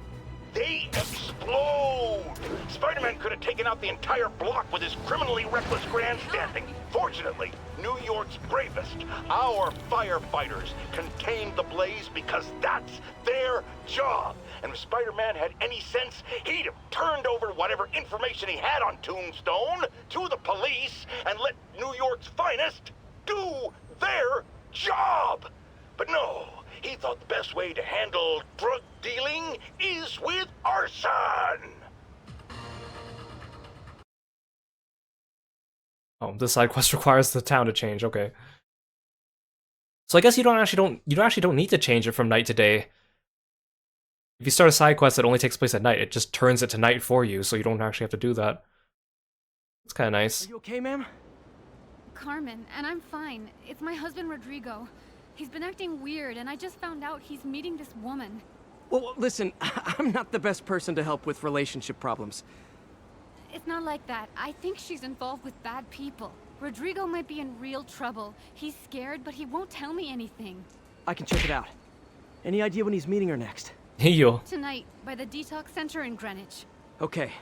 They explode! Spider-Man could have taken out the entire block with his criminally reckless grandstanding. Fortunately, New York's bravest, our firefighters, contained the blaze because that's their job. And if Spider-Man had any sense, he'd have turned over whatever information he had on Tombstone to the police and let New York's finest do their job. But no, he thought the best way to handle drug dealing is with arson. Oh, this side quest requires the town to change. Okay. So I guess you actually don't need to change it from night to day. If you start a side quest that only takes place at night, it just turns it to night for you, so you don't actually have to do that. It's kind of nice. Are you okay, ma'am? Carmen, and I'm fine. It's my husband, Rodrigo. He's been acting weird, and I just found out he's meeting this woman. Well, listen, I'm not the best person to help with relationship problems. It's not like that. I think she's involved with bad people. Rodrigo might be in real trouble. He's scared, but he won't tell me anything. I can check it out. Any idea when he's meeting her next? Hey, yo. Tonight, by the detox center in Greenwich. Okay.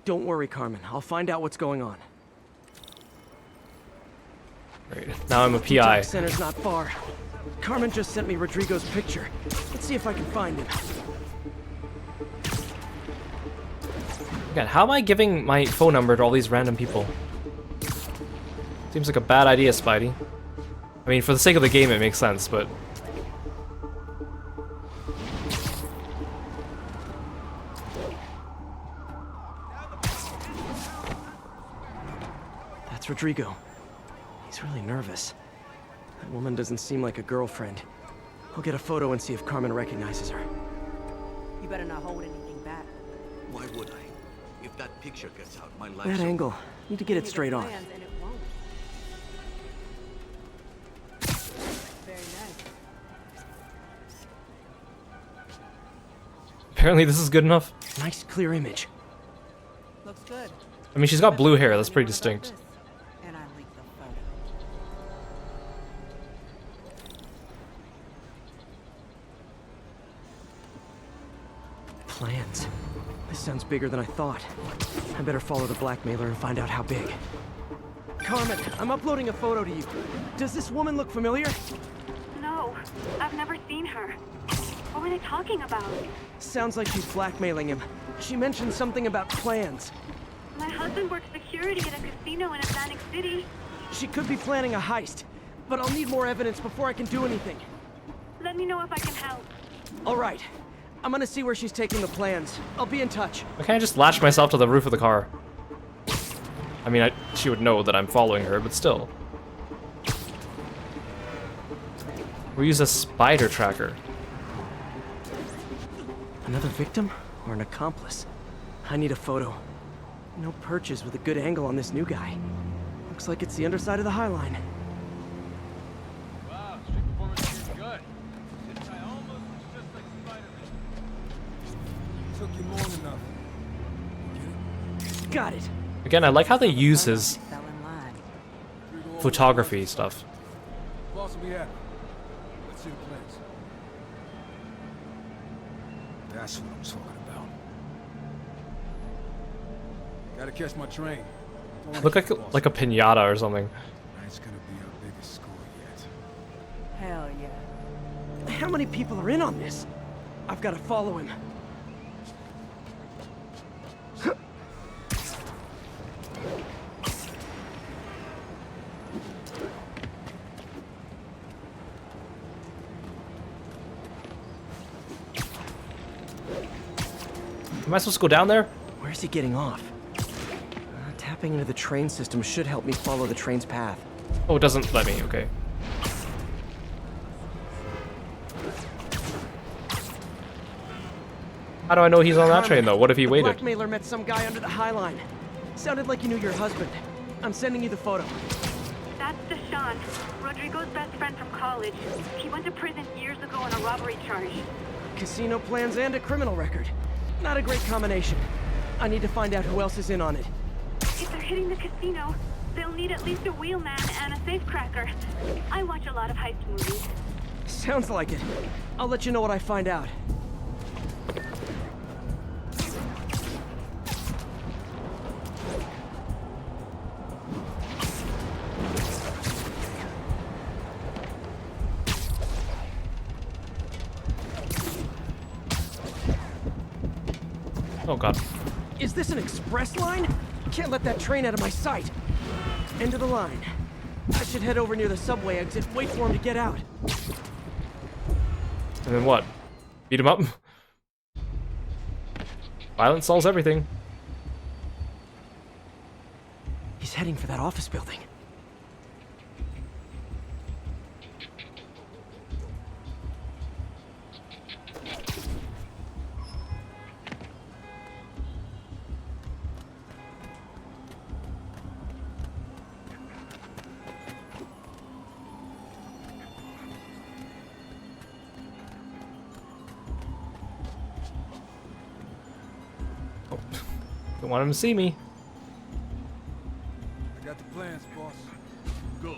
Don't worry, Carmen. I'll find out what's going on. Great. Now I'm a PI. Detox center's not far. Carmen just sent me Rodrigo's picture. Let's see if I can find him. Again, how am I giving my phone number to all these random people? Seems like a bad idea, Spidey. I mean, for the sake of the game, it makes sense, but... That's Rodrigo. He's really nervous. That woman doesn't seem like a girlfriend. I'll get a photo and see if Carmen recognizes her. You better not hold anything back. Why would I? If that picture gets out, my life... That angle. Need to get it straight on. Apparently this is good enough. Nice clear image. Looks good. I mean, she's got blue hair. That's pretty distinct. And I leaked the photo. Plans. This sounds bigger than I thought. I better follow the blackmailer and find out how big. Carmen, I'm uploading a photo to you. Does this woman look familiar? No, I've never seen her. What were they talking about? Sounds like she's blackmailing him. She mentioned something about plans. My husband works security at a casino in Atlantic City. She could be planning a heist, but I'll need more evidence before I can do anything. Let me know if I can help. All right. I'm gonna see where she's taking the plans. I'll be in touch. Why can't I just latch myself to the roof of the car? I mean, she would know that I'm following her, but still. We use a spider tracker. Another victim or an accomplice? I need a photo. No perches with a good angle on this new guy. Looks like it's the underside of the High Line. Wow, street performance is good. This guy almost looks just like Spider-Man. Took you long enough. Got it. Again, I like how they use his photography stuff. Boss will be happy. Let's see the plans. That's what I'm talking about. Gotta catch my train. Look like a piñata or something. Tonight's gonna be our biggest score yet. Hell yeah. How many people are in on this? I've got to follow him. Am I supposed to go down there? Where's he getting off? Tapping into the train system should help me follow the train's path. Oh, it doesn't let me. Okay. How do I know he's on that train, though? What if he waited? The blackmailer met some guy under the High Line. Sounded like you knew your husband. I'm sending you the photo. That's Deshaun, Rodrigo's best friend from college. He went to prison years ago on a robbery charge. Casino plans and a criminal record. Not a great combination. I need to find out who else is in on it. If they're hitting the casino, they'll need at least a wheelman and a safecracker. I watch a lot of heist movies. Sounds like it. I'll let you know what I find out. Oh god. Is this an express line? Can't let that train out of my sight. End of the line. I should head over near the subway exit, wait for him to get out. And then what? Beat him up? Violence solves everything. He's heading for that office building. Don't want him to see me. I got the plans, boss. Good.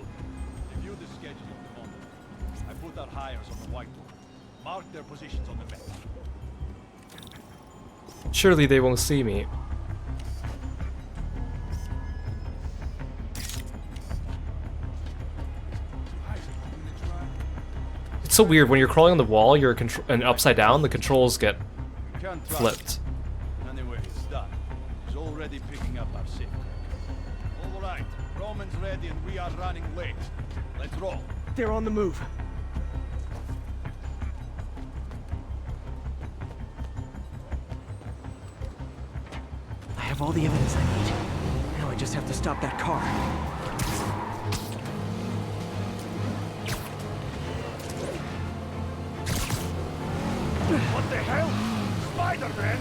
Review the schedule of the moment. I put our hires on the whiteboard. Mark their positions on the map. Surely they won't see me. It's so weird when you're crawling on the wall. You're and upside down. The controls get flipped. Anyway, it's done. He's already picking up our safecracker. All right, Roman's ready and we are running late. Let's roll. They're on the move. I have all the evidence I need. Now I just have to stop that car. What the hell? Spider-Man!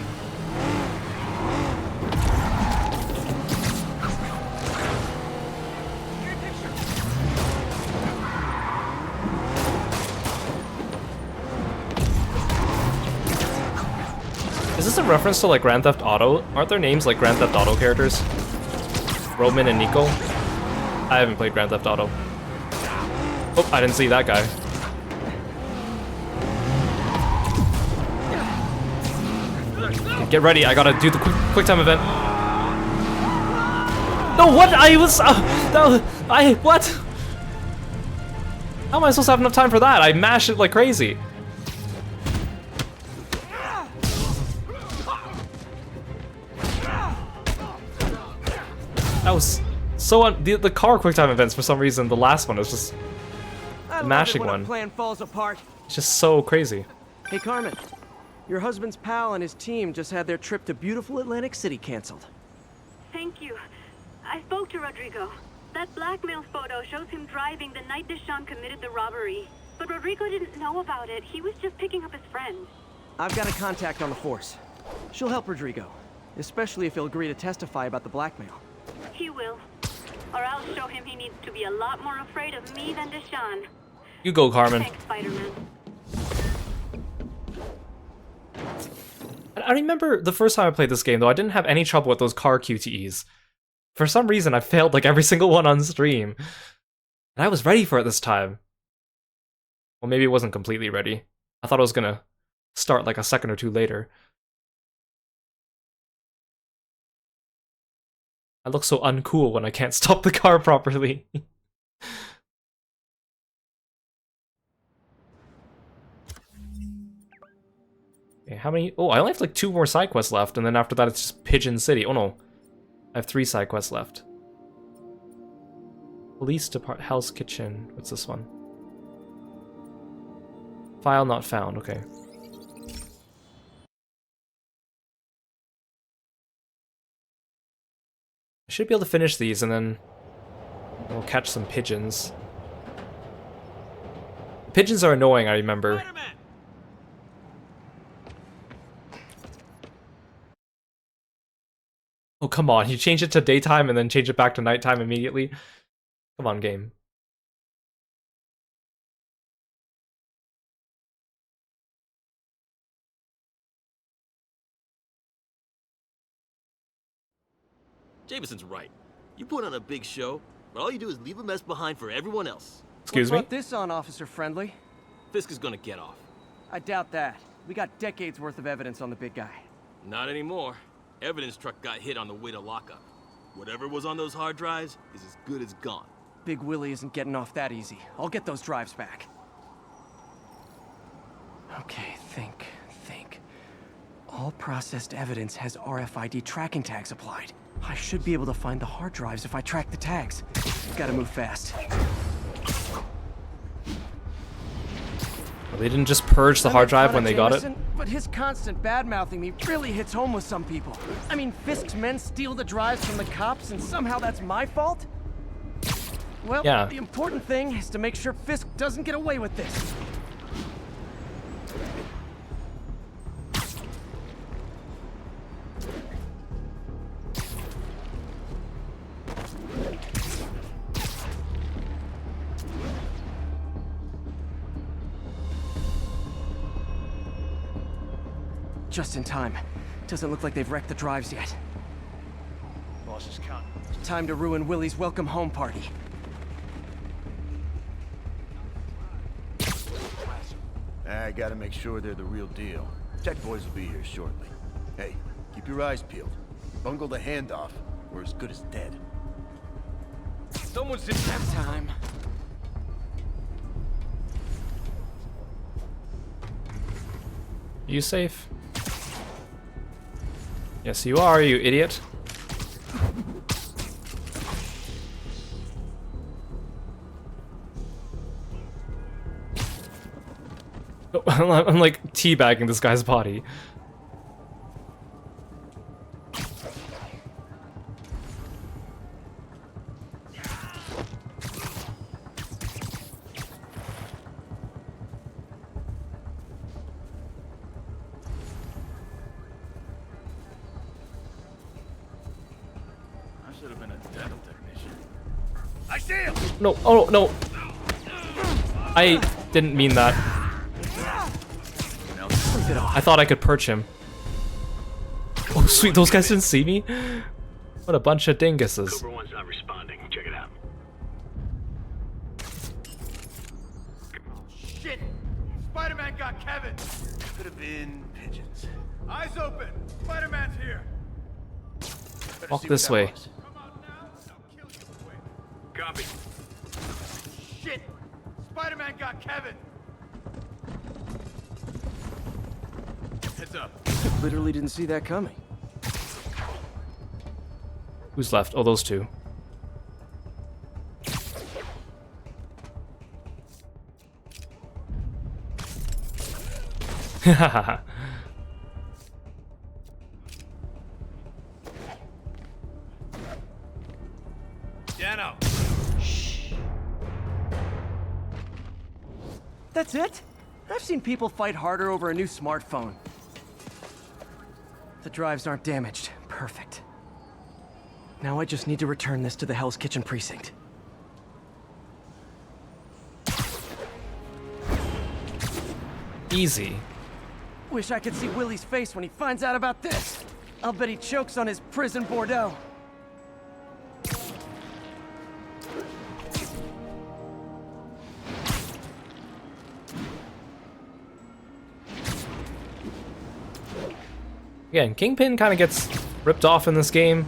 Is this a reference to like Grand Theft Auto? Aren't their names like Grand Theft Auto characters? Roman and Nico? I haven't played Grand Theft Auto. Oh, I didn't see that guy. Get ready, I gotta do the quick time event. No, what? I was... no, what? How am I supposed to have enough time for that? I mashed it like crazy. That was so the car quick time events for some reason. The last one was just the mashing one. Plan falls apart. It's just so crazy. Hey Carmen, your husband's pal and his team just had their trip to beautiful Atlantic City canceled. Thank you. I spoke to Rodrigo. That blackmail photo shows him driving the night Deshawn committed the robbery. But Rodrigo didn't know about it. He was just picking up his friend. I've got a contact on the force. She'll help Rodrigo, especially if he'll agree to testify about the blackmail. He will. Or I'll show him he needs to be a lot more afraid of me than Deshawn. You go, Carmen. Thanks, Spider-Man. I remember the first time I played this game, though, I didn't have any trouble with those car QTEs. For some reason, I failed like every single one on stream. And I was ready for it this time. Well, maybe it wasn't completely ready. I thought I was gonna start like a second or two later. I look so uncool when I can't stop the car properly. Okay, how many? Oh, I only have like 2 more side quests left, and then after that it's just Pigeon City. Oh no, I have 3 side quests left. Police Department, Hell's Kitchen. What's this one? File not found. Okay. I should be able to finish these, and then we'll catch some pigeons. Pigeons are annoying, I remember. Spider-Man! Oh, come on. You change it to daytime and then change it back to nighttime immediately? Come on, game. Jameson's right. You put on a big show, but all you do is leave a mess behind for everyone else. Excuse What me? brought this on, Officer Friendly? Fisk is gonna get off. I doubt that. We got decades worth of evidence on the big guy. Not anymore. Evidence truck got hit on the way to lockup. Whatever was on those hard drives is as good as gone. Big Willie isn't getting off that easy. I'll get those drives back. Okay, think. All processed evidence has RFID tracking tags applied. I should be able to find the hard drives if I track the tags. Gotta move fast. They didn't just purge the hard drive when they got it? But his constant bad-mouthing me really hits home with some people. I mean, Fisk's men steal the drives from the cops and somehow that's my fault? Well, yeah. The important thing is to make sure Fisk doesn't get away with this. Just in time. Doesn't look like they've wrecked the drives yet. Boss is counting. Time to ruin Willie's welcome home party. I gotta make sure they're the real deal. Tech boys will be here shortly. Hey, keep your eyes peeled. Bungle the handoff, we're as good as dead. Someone's in time. You safe? Yes, you are, you idiot. Oh, I'm like teabagging this guy's body. I see him! No, oh no. I didn't mean that. I thought I could perch him. Oh sweet, those guys didn't see me? What a bunch of dinguses. Cobra 1's not responding. Check it out. Shit! Spider-Man got Kevin! Could have been pigeons. Eyes open! Spider-Man's here! Walk this way. Copy. Shit! Spider-Man got Kevin! Heads up. Literally didn't see that coming. Who's left? Oh, those two. Hahaha. Dano! That's it? I've seen people fight harder over a new smartphone. The drives aren't damaged. Perfect. Now I just need to return this to the Hell's Kitchen precinct. Easy. Wish I could see Willie's face when he finds out about this. I'll bet he chokes on his prison Bordeaux. Again, Kingpin kind of gets ripped off in this game.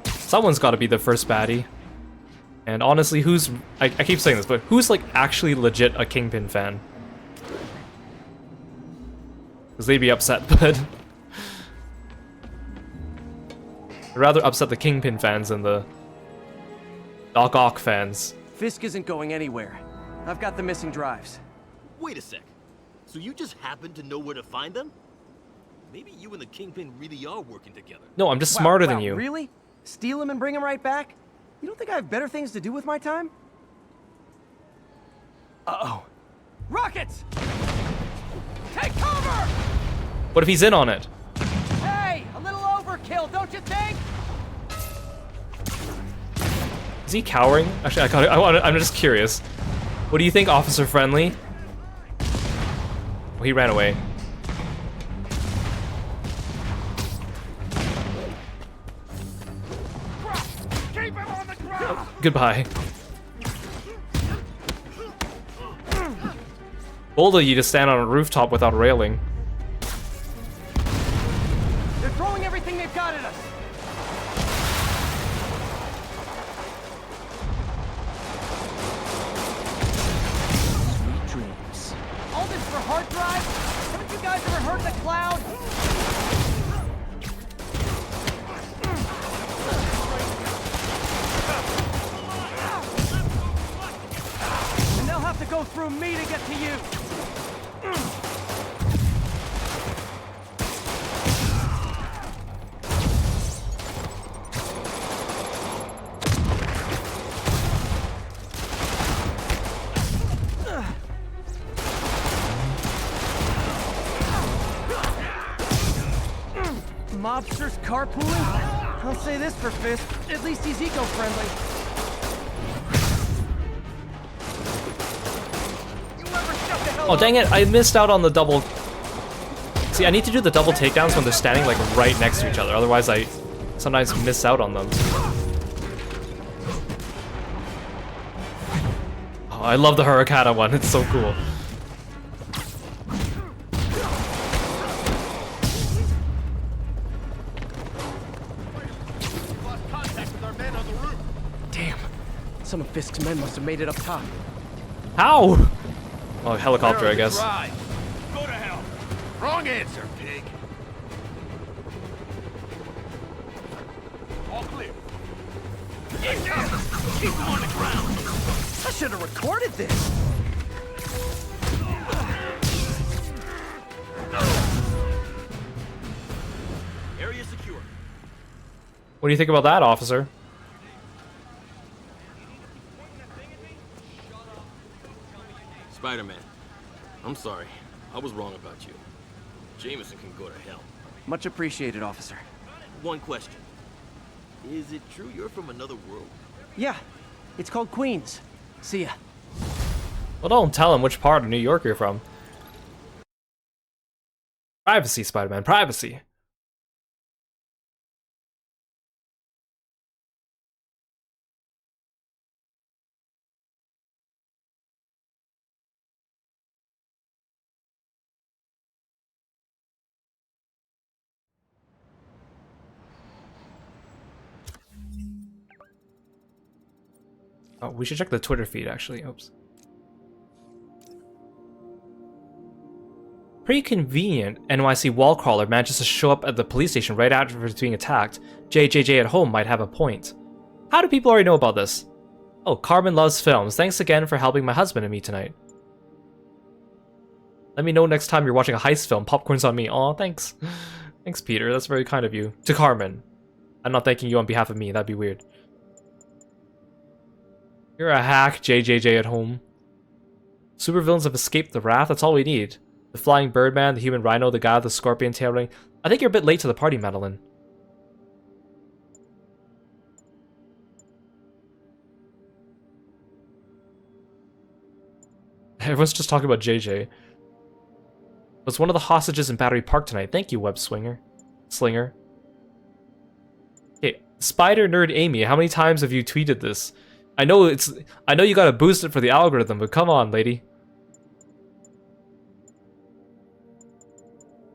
Someone's got to be the first baddie. And honestly, who's... I keep saying this, but who's like actually legit a Kingpin fan? Because they'd be upset, but... I'd rather upset the Kingpin fans than the Doc Ock fans. Fisk isn't going anywhere. I've got the missing drives. Wait a sec. So you just happen to know where to find them? Maybe you and the Kingpin really are working together. No, I'm just smarter than you. Really? Steal him and bring him right back? You don't think I have better things to do with my time? Uh-oh. Rockets! Take cover! What if he's in on it? Hey, a little overkill, don't you think? Is he cowering? Actually, I'm just curious. What do you think, Officer Friendly? Oh, he ran away. Goodbye. Bold of you to stand on a rooftop without railing. They're throwing everything they've got at us. Sweet dreams. All this for hard drive? Haven't you guys ever heard of the cloud? And they'll have to go through me to get to you. Mobsters carpooling? I'll say this for Fisk, at least he's eco-friendly. Oh dang it, I missed out on the double. See, I need to do the double takedowns when they're standing like right next to each other, otherwise I sometimes miss out on them. Oh, I love the Hurricane one, it's so cool. Damn, some of Fisk's men must have made it up top. How? Oh, helicopter, I guess. Go to hell. Wrong answer, pig. All clear. Get down. Keep them on the ground. I should have recorded this. Area secure. What do you think about that, officer? Spider-Man, I'm sorry. I was wrong about you. Jameson can go to hell. Much appreciated, officer. One question. Is it true you're from another world? Yeah, it's called Queens. See ya. Well, don't tell him which part of New York you're from. Privacy, Spider-Man, privacy. Oh, we should check the Twitter feed, actually. Oops. Pretty convenient. NYC wall crawler manages to show up at the police station right after it's being attacked. JJJ at home might have a point. How do people already know about this? Oh, Carmen loves films. Thanks again for helping my husband and me tonight. Let me know next time you're watching a heist film. Popcorn's on me. Aw, thanks. Thanks, Peter. That's very kind of you. To Carmen. I'm not thanking you on behalf of me. That'd be weird. You're a hack, JJJ at home. Supervillains have escaped the wrath. That's all we need. The flying birdman, the human rhino, the guy with the scorpion tail ring. I think you're a bit late to the party, Madeline. Everyone's just talking about JJ. Was one of the hostages in Battery Park tonight. Thank you, web slinger. Okay, Spider Nerd Amy, how many times have you tweeted this? I know you gotta boost it for the algorithm, but come on, lady.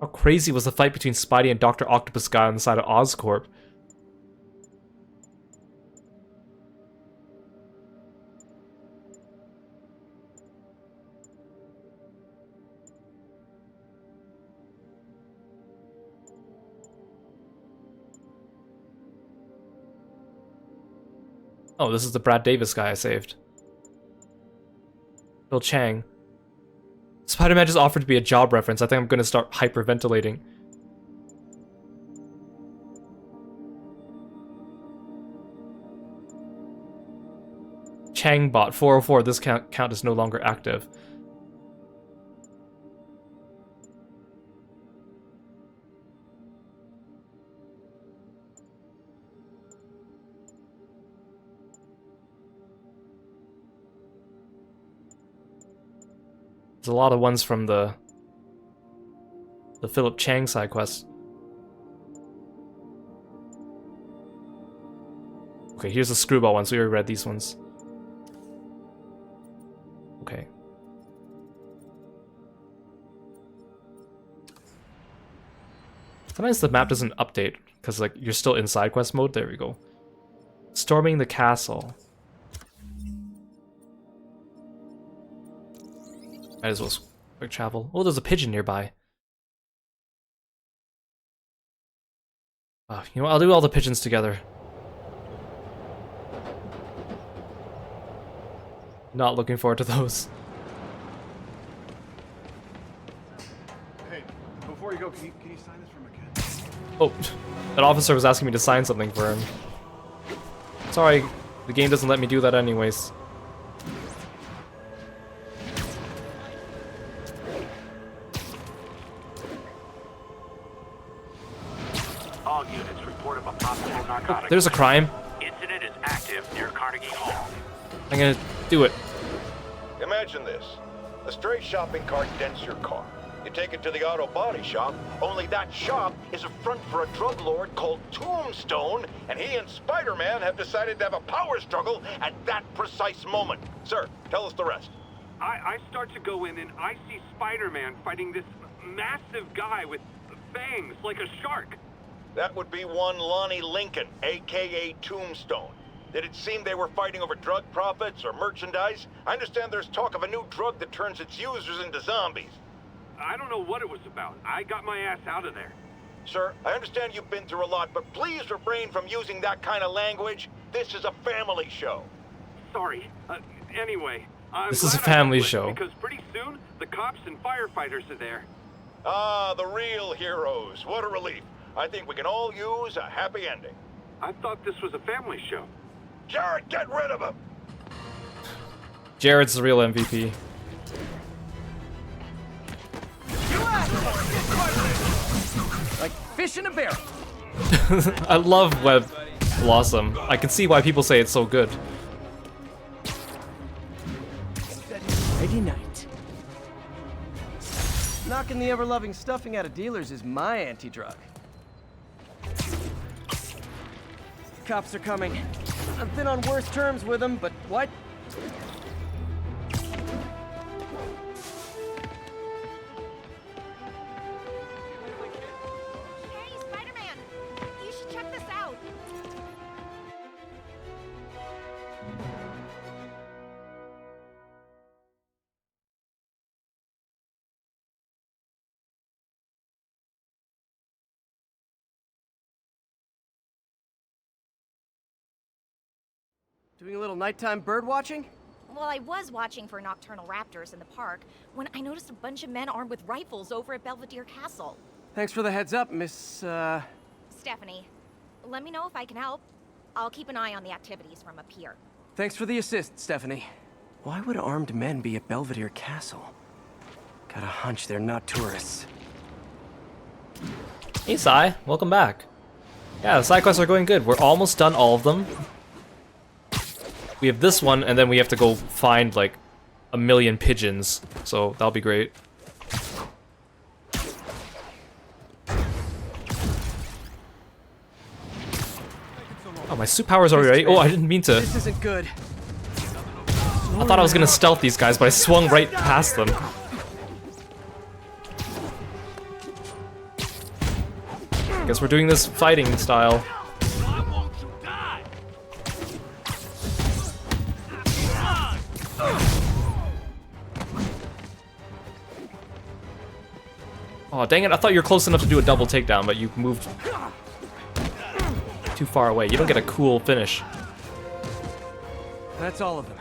How crazy was the fight between Spidey and Dr. Octopus guy on the side of Oscorp? Oh, this is the Brad Davis guy I saved. Bill Chang. Spider-Man just offered to be a job reference. I think I'm gonna start hyperventilating. Changbot 404. This count is no longer active. There's a lot of ones from the Philip Chang side quest. Okay, here's the screwball ones. We already read these ones. Okay. Sometimes the map doesn't update because like you're still in side quest mode. There we go. Storming the castle. Might as well quick travel. Oh, there's a pigeon nearby. You know what? I'll do all the pigeons together. Not looking forward to those. Hey, before you go, can you sign this for my kid? Oh, that officer was asking me to sign something for him. Sorry, the game doesn't let me do that anyways. All units report of a possible narcotic. There's a crime. Incident is active near Carnegie Hall. I'm gonna do it. Imagine this. A stray shopping cart dents your car. You take it to the auto body shop, only that shop is a front for a drug lord called Tombstone, and he and Spider-Man have decided to have a power struggle at that precise moment. Sir, tell us the rest. I start to go in and I see Spider-Man fighting this massive guy with fangs like a shark. That would be one Lonnie Lincoln, a.k.a. Tombstone. Did it seem they were fighting over drug profits or merchandise? I understand there's talk of a new drug that turns its users into zombies. I don't know what it was about. I got my ass out of there. Sir, I understand you've been through a lot, but please refrain from using that kind of language. This is a family show. Sorry. Anyway, I'm This is a glad I family quit, show. Because pretty soon, the cops and firefighters are there. Ah, the real heroes. What a relief. I think we can all use a happy ending. I thought this was a family show. Jared, get rid of him! Jared's the real MVP. Like fish in a barrel. I love Web Blossom. I can see why people say it's so good. Friday night. Knocking the ever-loving stuffing out of dealers is my anti-drug. Cops are coming. I've been on worse terms with them, but what? Hey, Spider-Man! You should check this out! Doing a little nighttime bird watching? Well, I was watching for nocturnal raptors in the park when I noticed a bunch of men armed with rifles over at Belvedere Castle. Thanks for the heads up, Miss, Stephanie, let me know if I can help. I'll keep an eye on the activities from up here. Thanks for the assist, Stephanie. Why would armed men be at Belvedere Castle? Got a hunch they're not tourists. Hey Sai, welcome back. Yeah, the side quests are going good. We're almost done all of them. We have this one, and then we have to go find like a million pigeons, so that'll be great. Oh, my suit power's already ready. Oh, I didn't mean to. This isn't good. I thought I was gonna stealth these guys, but I swung right past them. Guess we're doing this fighting style. Oh, dang it, I thought you were close enough to do a double takedown, but you moved too far away. You don't get a cool finish. That's all of them.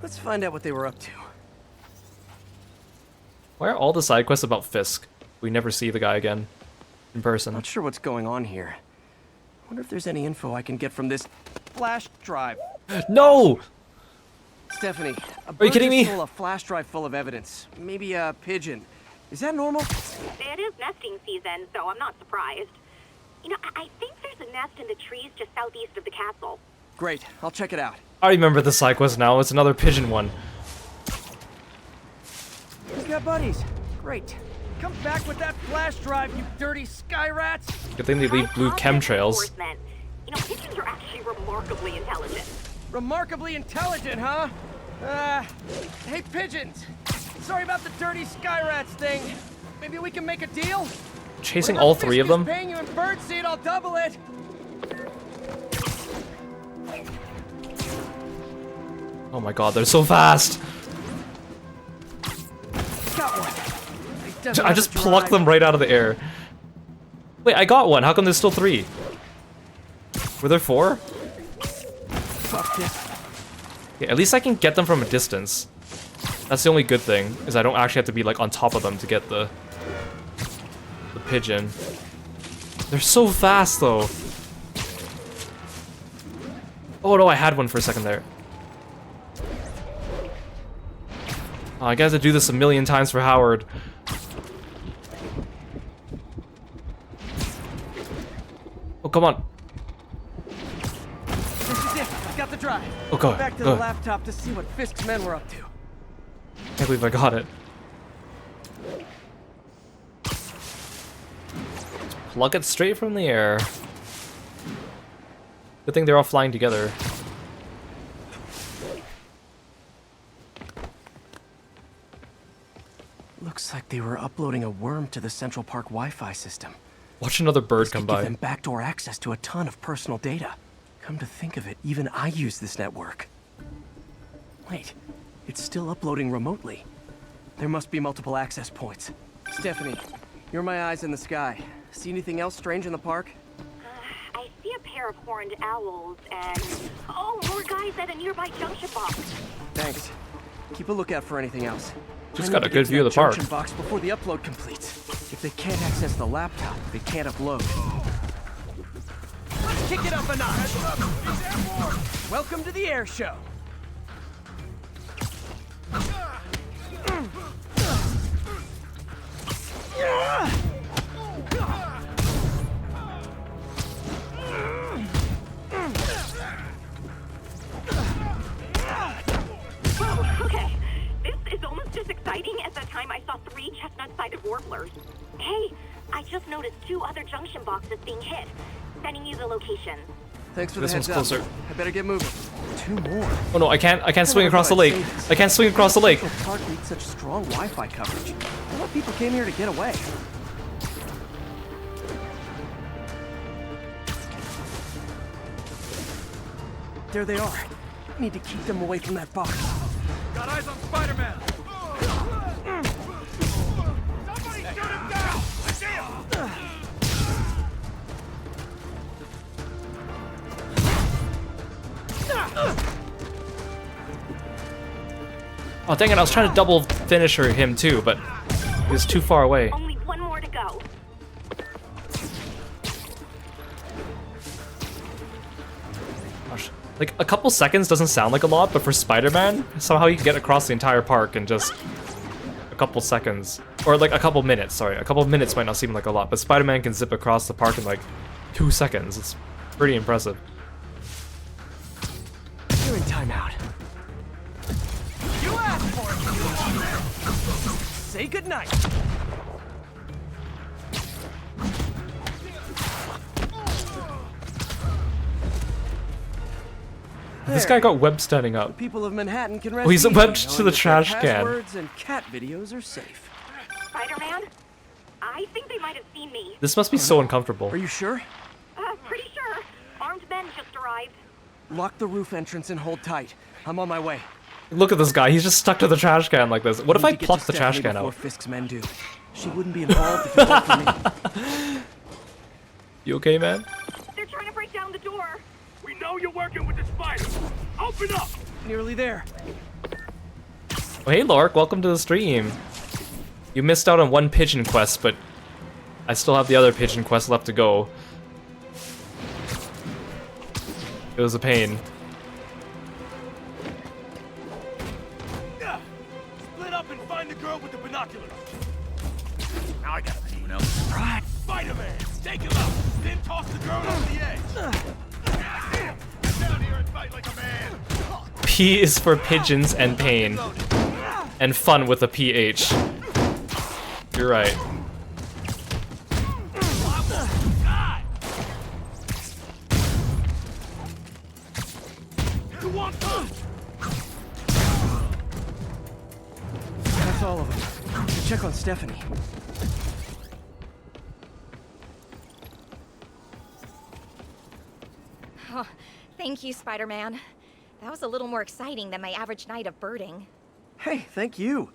Let's find out what they were up to. Why are all the side quests about Fisk? We never see the guy again in person. Not sure what's going on here. Wonder if there's any info I can get from this flash drive. No! Stephanie, Are you kidding me? Stole a flash drive full of evidence. Maybe a pigeon. Is that normal? It is nesting season, so I'm not surprised. You know, I think there's a nest in the trees just southeast of the castle. Great, I'll check it out. I remember the side quest now. It's another pigeon one. We've got buddies. Great. Come back with that flash drive, you dirty sky rats! Good thing they leave blue chemtrails. You know, pigeons are actually remarkably intelligent. Remarkably intelligent, huh? Hey, pigeons. Sorry about the dirty sky rats thing. Maybe we can make a deal? Chasing all three of them? Paying you in birdseed, I'll double it. Oh my god, they're so fast! Got one. I just plucked them right out of the air. Wait, I got one. How come there's still 3? Were there 4? Fuck this. Yeah, at least I can get them from a distance. That's the only good thing, is I don't actually have to be like on top of them to get the pigeon. They're so fast though. Oh no, I had one for a second there. Oh, I gotta do this a million times for Howard. Oh, come on. This is it. I got the drive. Oh, go. Back to the laptop to see what Fisk's men were up to. Can't believe I got it. Plug it straight from the air. Good thing they're all flying together. Looks like they were uploading a worm to the Central Park Wi-Fi system. Watch another bird This come could by. give them backdoor access to a ton of personal data. Come to think of it, even I use this network. Wait, it's still uploading remotely. There must be multiple access points. Stephanie, you're my eyes in the sky. See anything else strange in the park? I see a pair of horned owls and... Oh, more guys at a nearby junction box. Thanks. Keep a lookout for anything else. Just I got need a to good get to view of that the park. junction box before the upload completes. If they can't access the laptop, they can't upload. Let's kick it up a notch. Welcome to the air show. Whoa, okay. This is almost as exciting as the time I saw 3 chestnut-sided warblers. Hey, I just noticed 2 other junction boxes being hit. Sending you the location. Thanks for This the heads one's closer. up. I better get moving. 2 more. Oh no, I can't swing across the lake. I can't swing across the lake. Central Park needs such strong Wi-Fi coverage. A lot of people came here to get away. There they are. Need to keep them away from that box. Got eyes on Spider-Man! Somebody shoot him down! I see him! Oh dang it, I was trying to double finish him too, but he was too far away. Only 1 more to go. Gosh. Like, a couple seconds doesn't sound like a lot, but for Spider-Man, somehow you can get across the entire park in just a couple seconds. Or like a couple minutes, sorry. A couple minutes might not seem like a lot, but Spider-Man can zip across the park in like 2 seconds. It's pretty impressive. You're in timeout. You asked for it! Say goodnight! This guy got web standing up. People of Manhattan can rest Oh, he's easy webbed to knowing the that their trash can. passwords and cat videos are safe. Spider-Man? I think they might have seen me. This must be so uncomfortable. Are you sure? Pretty sure. Armed men just arrived. Lock the roof entrance and hold tight. I'm on my way. Look at this guy, he's just stuck to the trash can like this. What if I Need to get pluck to the trash Stephanie can before out? Fisk's men do. She wouldn't be involved if it weren't for me. You okay, man? They're trying to break down the door. We know you're working with the spiders! Open up! Nearly there. Oh, hey, Lork, welcome to the stream. You missed out on 1 pigeon quest, but I still have the other pigeon quest left to go. It was a pain. Split up and find the girl with the binoculars. Now I gotta anyone else. Right. Spider-Man, take him out. Then toss the girl over the edge. Get down here and fight like a man. P is for pigeons and pain. And fun with a PH. You're right. You want some? That's all of them. Check on Stephanie. Oh, thank you, Spider-Man. That was a little more exciting than my average night of birding. Hey, thank you.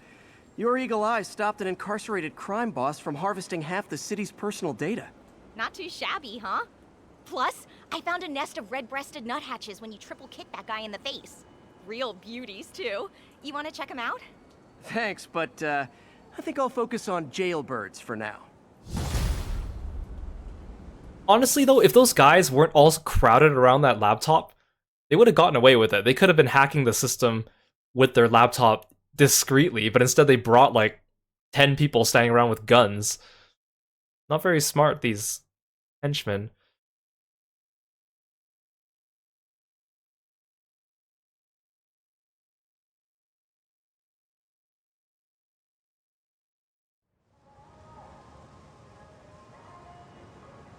Your eagle eyes stopped an incarcerated crime boss from harvesting half the city's personal data. Not too shabby, huh? Plus, I found a nest of red-breasted nuthatches when you triple kick that guy in the face. Real beauties, too. You want to check them out? Thanks, but I think I'll focus on jailbirds for now. Honestly though, if those guys weren't all crowded around that laptop, they would have gotten away with it. They could have been hacking the system with their laptop discreetly, but instead they brought like 10 people standing around with guns. Not very smart, these henchmen.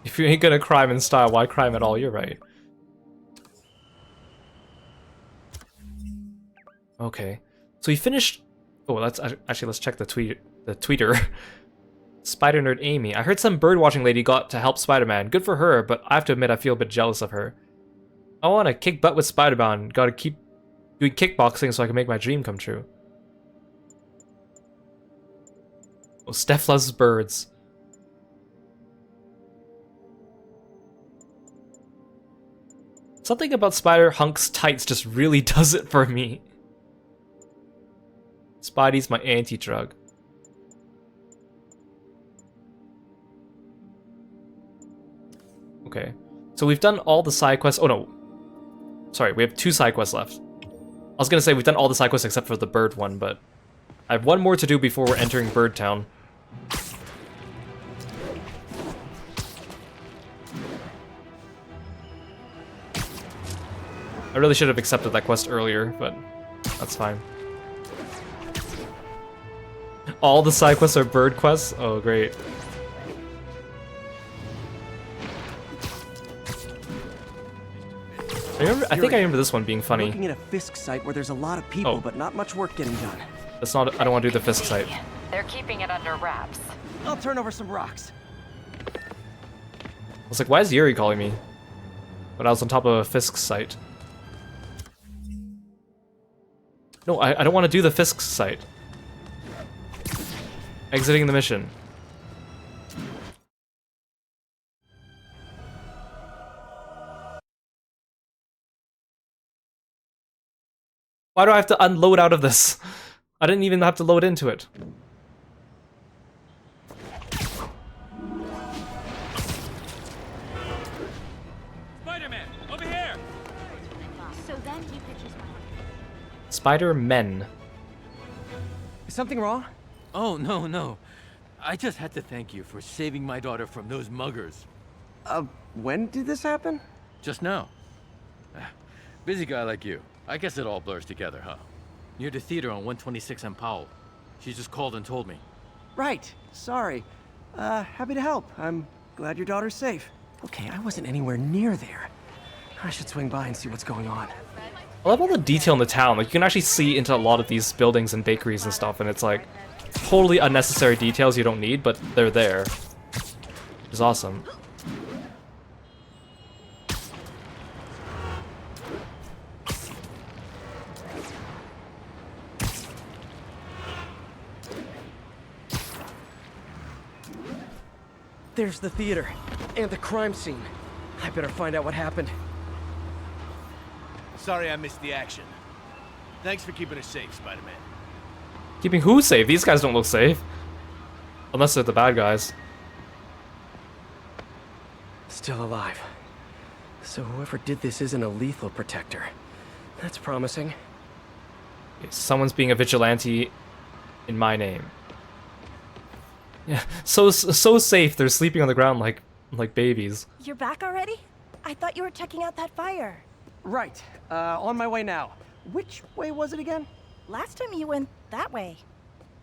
If you ain't gonna crime in style, why crime at all? You're right. Okay, so we finished. Oh, let's check the tweeter. Spider Nerd Amy. I heard some birdwatching lady got to help Spider-Man. Good for her, but I have to admit I feel a bit jealous of her. I want to kick butt with Spider-Man. Gotta keep doing kickboxing so I can make my dream come true. Oh, Steph loves birds. Something about Spider-Hunk's tights just really does it for me. Spidey's my anti-drug. Okay, so we've done all the side quests. Oh no, sorry, we have 2 side quests left. I was gonna say we've done all the side quests except for the bird one, but I have 1 more to do before we're entering Bird Town. I really should have accepted that quest earlier, but that's fine. All the side quests are bird quests? Oh, great. I think I remember this one being funny. Looking at a Fisk site where there's a lot of people, but not much work getting done. That's not. I don't want to do the Fisk site. They're keeping it under wraps. I'll turn over some rocks. I was like, why is Yuri calling me? But I was on top of a Fisk site. No, I don't want to do the Fisk site. Exiting the mission. Why do I have to unload out of this? I didn't even have to load into it. Spider-Man, over here! So then you could just... Spider-Men. Is something wrong? Oh, no. I just had to thank you for saving my daughter from those muggers. When did this happen? Just now. Busy guy like you. I guess it all blurs together, huh? Near the theater on 126 and Powell. She just called and told me. Right. Sorry. Happy to help. I'm glad your daughter's safe. Okay, I wasn't anywhere near there. I should swing by and see what's going on. I love all the detail in the town. Like, you can actually see into a lot of these buildings and bakeries and stuff, and it's like totally unnecessary details you don't need, but they're there. Which is awesome. There's the theater and the crime scene. I better find out what happened. Sorry I missed the action. Thanks for keeping us safe, Spider-Man. Keeping who safe? These guys don't look safe. Unless they're the bad guys. Still alive. So whoever did this isn't a lethal protector. That's promising. Someone's being a vigilante in my name. Yeah, so safe. They're sleeping on the ground like babies. You're back already? I thought you were checking out that fire. Right. On my way now. Which way was it again? Last time you went that way.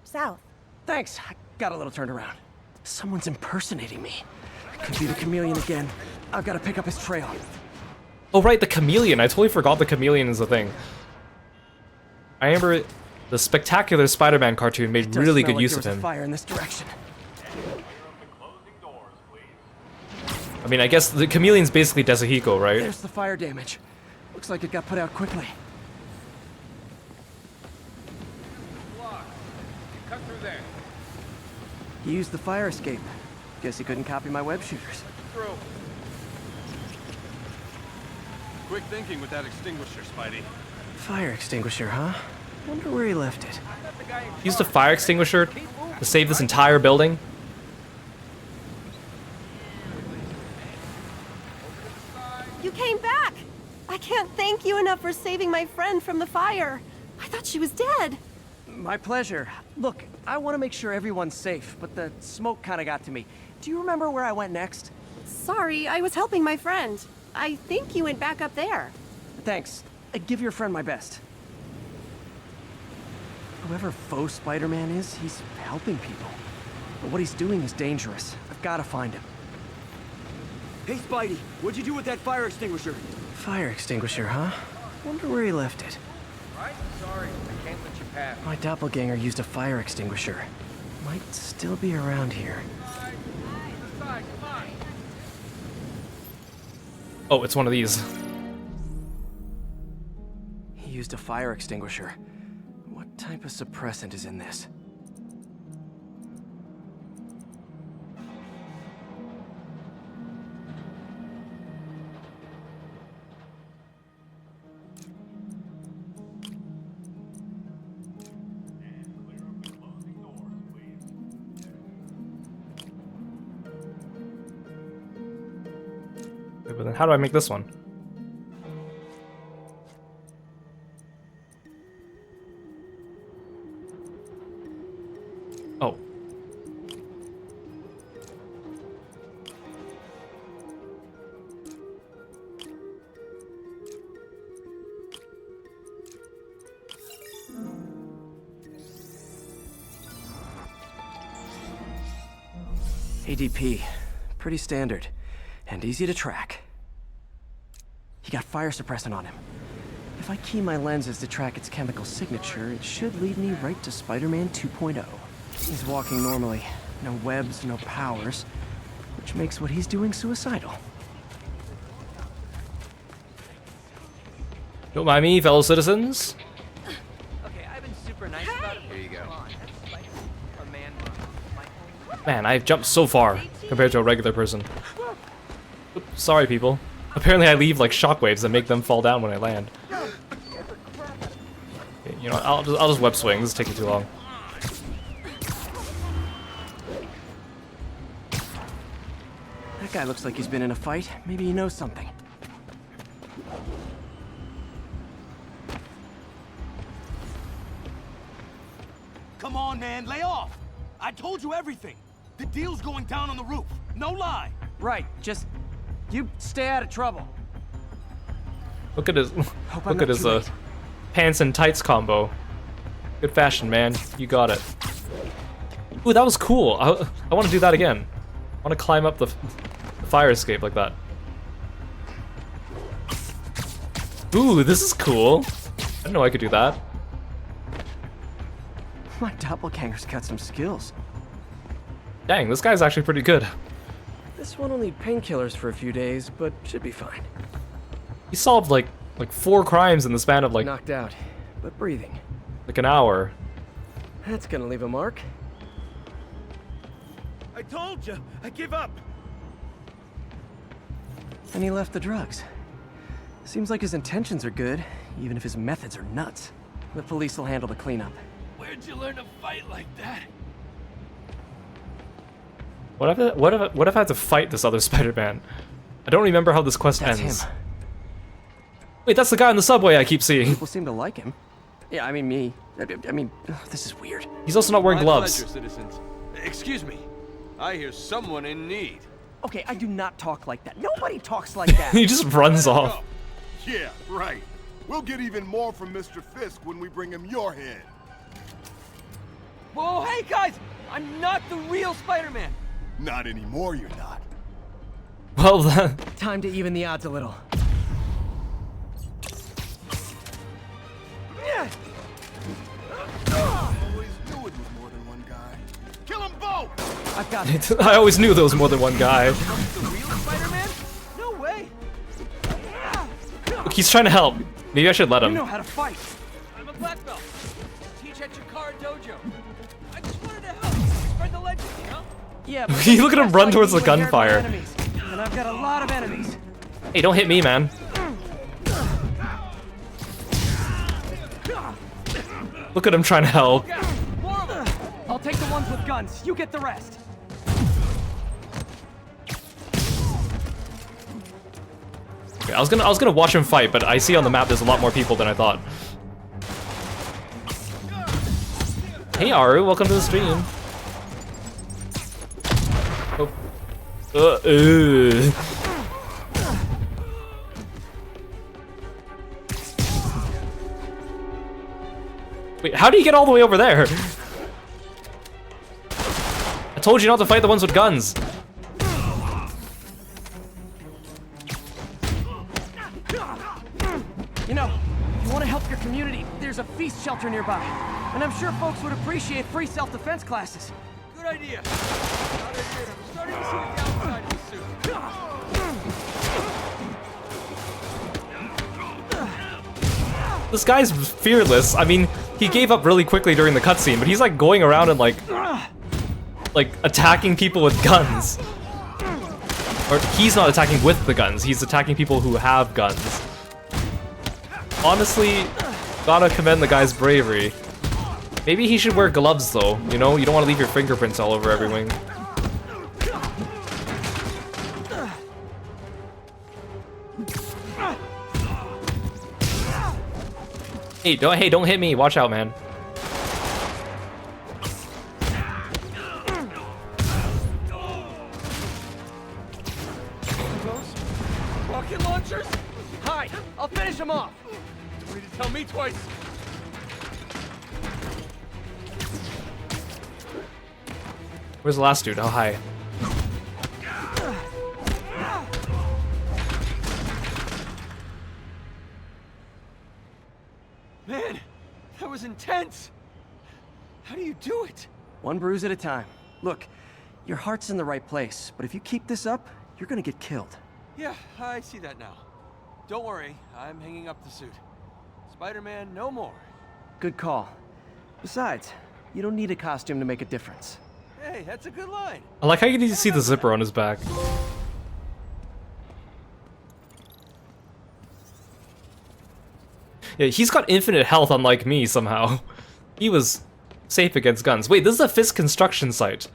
South. Thanks. I got a little turned around. Someone's impersonating me. Could be the chameleon again. I've got to pick up his trail. Oh right, the chameleon. I totally forgot the chameleon is a thing. I remember the Spectacular Spider-Man cartoon made really good use of him. Fire in this direction. I mean, I guess the chameleon's basically Desahiko, right? There's the fire damage. Looks like it got put out quickly. Cut through there. He used the fire escape. Guess he couldn't copy my web shooters. Through. Quick thinking with that extinguisher, Spidey. Fire extinguisher, huh? Wonder where he left it. Used a fire extinguisher to save this entire building. You came back! I can't thank you enough for saving my friend from the fire. I thought she was dead. My pleasure. Look, I want to make sure everyone's safe, but the smoke kind of got to me. Do you remember where I went next? Sorry, I was helping my friend. I think you went back up there. Thanks. Give your friend my best. Whoever faux Spider-Man is, he's helping people. But what he's doing is dangerous. I've got to find him. Hey, Spidey, what'd you do with that fire extinguisher? Fire extinguisher, huh? Wonder where he left it. Right? Sorry, I can't let you pass. My doppelganger used a fire extinguisher. Might still be around here. Oh, it's one of these. He used a fire extinguisher. What type of suppressant is in this? But then how do I make this one? Oh. ADP. Pretty standard. And easy to track. He got fire suppressant on him. If I key my lenses to track its chemical signature, it should lead me right to Spider-Man 2.0. He's walking normally. No webs, no powers. Which makes what he's doing suicidal. Don't mind me, fellow citizens. Okay, I've been super nice about it. Here you go. Man, I've jumped so far compared to a regular person. Oops, sorry, people. Apparently I leave like shockwaves that make them fall down when I land. Okay, you know what, I'll just web swing. This is taking too long. That guy looks like he's been in a fight. Maybe he knows something. Come on, man, lay off! I told you everything! The deal's going down on the roof, no lie! Right, just... you stay out of trouble. Look at his pants and tights combo. Good fashion, man. You got it. Ooh, that was cool. I want to do that again. I want to climb up the fire escape like that. Ooh, this is cool. I didn't know I could do that. My doppelganger's got some skills. Dang, this guy's actually pretty good. This one will need painkillers for a few days, but should be fine. He solved like 4 crimes in the span of like knocked out, but breathing. Like an hour. That's gonna leave a mark. I told you, I give up! And he left the drugs. Seems like his intentions are good, even if his methods are nuts. The police will handle the cleanup. Where'd you learn to fight like that? What if I have to fight this other Spider-Man? I don't remember how this quest That's ends. him. Wait, that's the guy in the subway I keep seeing. People seem to like him. Yeah, I mean me. I mean, this is weird. He's also not wearing My gloves. pleasure, citizens. Excuse me. I hear someone in need. Okay, I do not talk like that. Nobody talks like that. He just runs off. Yeah, right. We'll get even more from Mr. Fisk when we bring him your head. Whoa, hey guys! I'm not the real Spider-Man! Not anymore, you're not. Well, time to even the odds a little. I've got it. I always knew there was more than one guy. The real Spider-Man? No way. Look, he's trying to help. Maybe I should let You him. know how to fight. I'm a black belt. Teach at your car dojo. I just wanted to help. Spread the legend, you know? Yeah. But Look at him run towards the when you're my gunfire. enemies, and I've got a lot of enemies. Hey, don't hit me, man. Look at him trying to help. More of them. I'll take the ones with guns. You get the rest. Okay, I was gonna watch him fight, but I see on the map there's a lot more people than I thought. Hey Aru, welcome to the stream. Oh. Wait, how do you get all the way over there? I told you not to fight the ones with guns. You know, if you want to help your community, there's a feast shelter nearby. And I'm sure folks would appreciate free self-defense classes. Good idea. I'm starting to see the downside of the suit. This guy's fearless. I mean, he gave up really quickly during the cutscene, but he's like going around and like attacking people with guns. Or he's not attacking with the guns, he's attacking people who have guns. Honestly, gotta commend the guy's bravery. Maybe he should wear gloves though, you know? You don't want to leave your fingerprints all over every wing. Hey, don't hit me. Watch out, man. Rocket launchers? Hi, I'll finish him off. Don't need to tell me twice. Where's the last dude? Oh, hi. Man, that was intense. How do you do it? One bruise at a time. Look, your heart's in the right place, but if you keep this up, you're gonna get killed. Yeah, I see that now. Don't worry, I'm hanging up the suit. Spider-Man, no more. Good call. Besides, you don't need a costume to make a difference. Hey, that's a good line. I like how you need to see the zipper on his back. Yeah, he's got infinite health unlike me somehow. He was safe against guns. Wait, this is a Fisk construction site.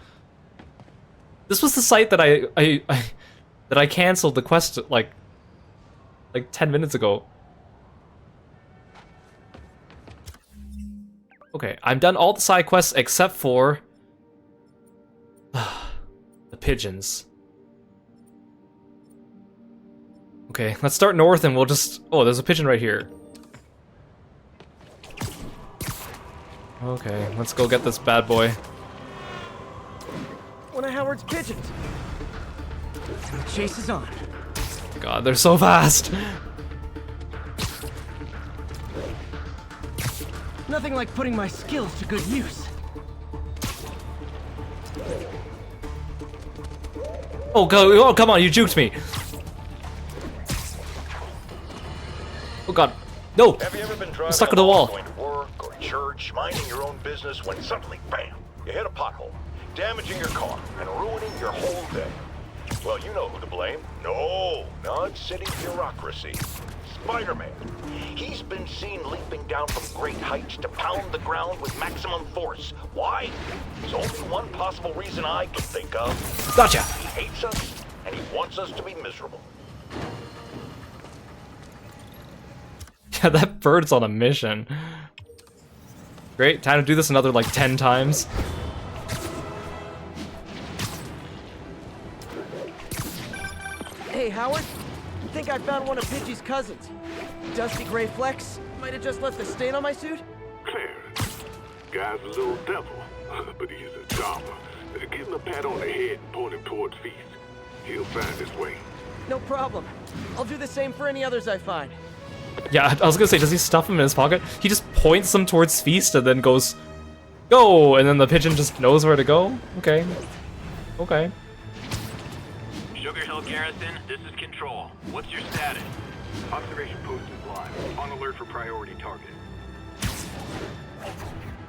This was the site that I canceled the quest like 10 minutes ago. Okay, I'm done all the side quests except for the pigeons. Okay, let's start north and we'll just... Oh, there's a pigeon right here. Okay, let's go get this bad boy. One of Howard's pigeons. Chase is on. God, they're so fast. Nothing like putting my skills to good use. Oh, go! Oh, come on! You juked me. Oh God, no! Have you ever been I'm driving stuck to the wall. going to work or church, minding your own business, when suddenly, bam, you hit a pothole, damaging your car and ruining your whole day? Well, you know who to blame. No, not city bureaucracy. Spider-Man. He's been seen leaping down from great heights to pound the ground with maximum force. Why? There's only one possible reason I can think of. Gotcha. He hates us, and he wants us to be miserable. Yeah, that bird's on a mission. Great, time to do this another like 10 times. Hey, Howard. I think I found one of Pidgey's cousins. Dusty gray flecks. Might have just left a stain on my suit. Clarence. Guy's a little devil, but he's a charmer. Give him a pat on the head and point him towards Feast. He'll find his way. No problem. I'll do the same for any others I find. Yeah, I was gonna say, does he stuff him in his pocket? He just points them towards Feast and then goes, go! And then the pigeon just knows where to go? Okay. Okay. Sugar Hill Garrison, this is Control. What's your status? Observation post is live. On alert for priority target.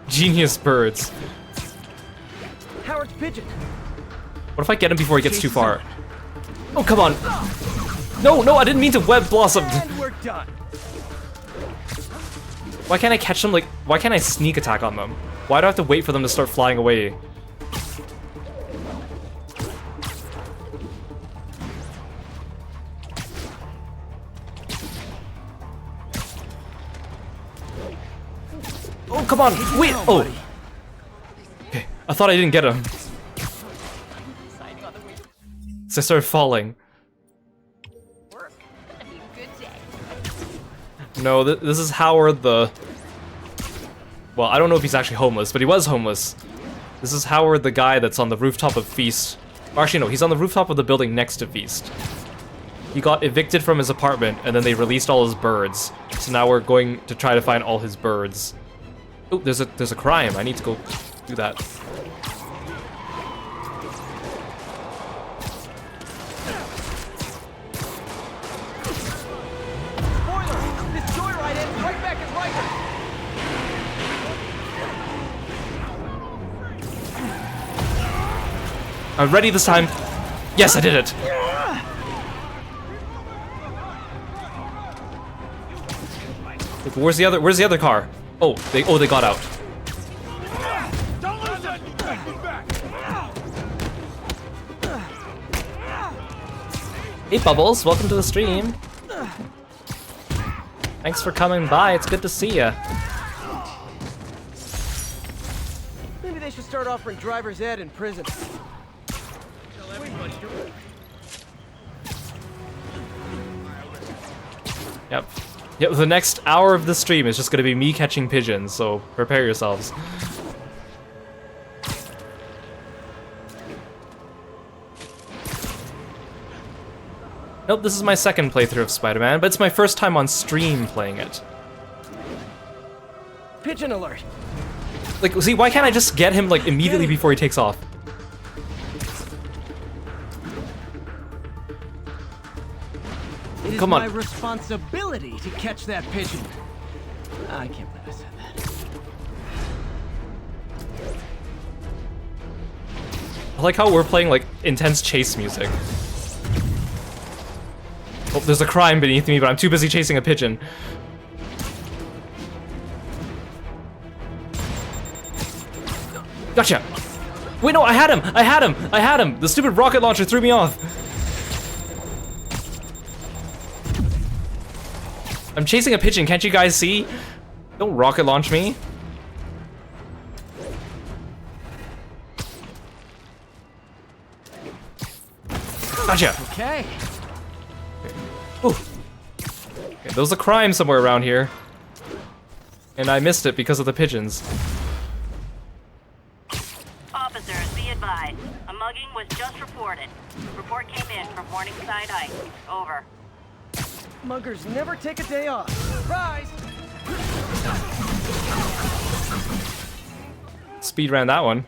Genius birds. Howard's pigeon. What if I get him before he gets too far? Oh, come on. No, no, I didn't mean to web blossom. And we're done. Why can't I catch them, like, why can't I sneak attack on them? Why do I have to wait for them to start flying away? Oh, come on, wait, oh. Okay, I thought I didn't get him. So I started falling. No, this is Howard the... Well, I don't know if he's actually homeless, but he was homeless. This is Howard the guy that's on the rooftop of Feast. Or actually, no, he's on the rooftop of the building next to Feast. He got evicted from his apartment, and then they released all his birds. So now we're going to try to find all his birds. Oh, there's a crime. I need to go do that. I'm ready this time. Yes, I did it. Look, where's the other car? Oh, they got out. Don't lose it. Hey Bubbles, welcome to the stream. Thanks for coming by. It's good to see ya. Maybe they should start offering driver's ed in prison. Yep. Yep, the next hour of the stream is just gonna be me catching pigeons, so prepare yourselves. Nope, this is my second playthrough of Spider-Man, but it's my first time on stream playing it. Pigeon alert! Like, see, why can't I just get him, like, immediately before he takes off? It is Come on. my responsibility to catch that pigeon. I can't believe I said that. I like how we're playing, like, intense chase music. Oh, there's a crime beneath me, but I'm too busy chasing a pigeon. Gotcha! Wait, no, I had him! I had him! I had him! The stupid rocket launcher threw me off! I'm chasing a pigeon, can't you guys see? Don't rocket launch me. Gotcha! Okay. Ooh. Okay, there was a crime somewhere around here. And I missed it because of the pigeons. Officers, be advised. A mugging was just reported. Report came in from Morningside Heights. Over. Muggers never take a day off. Surprise! Speed ran that one.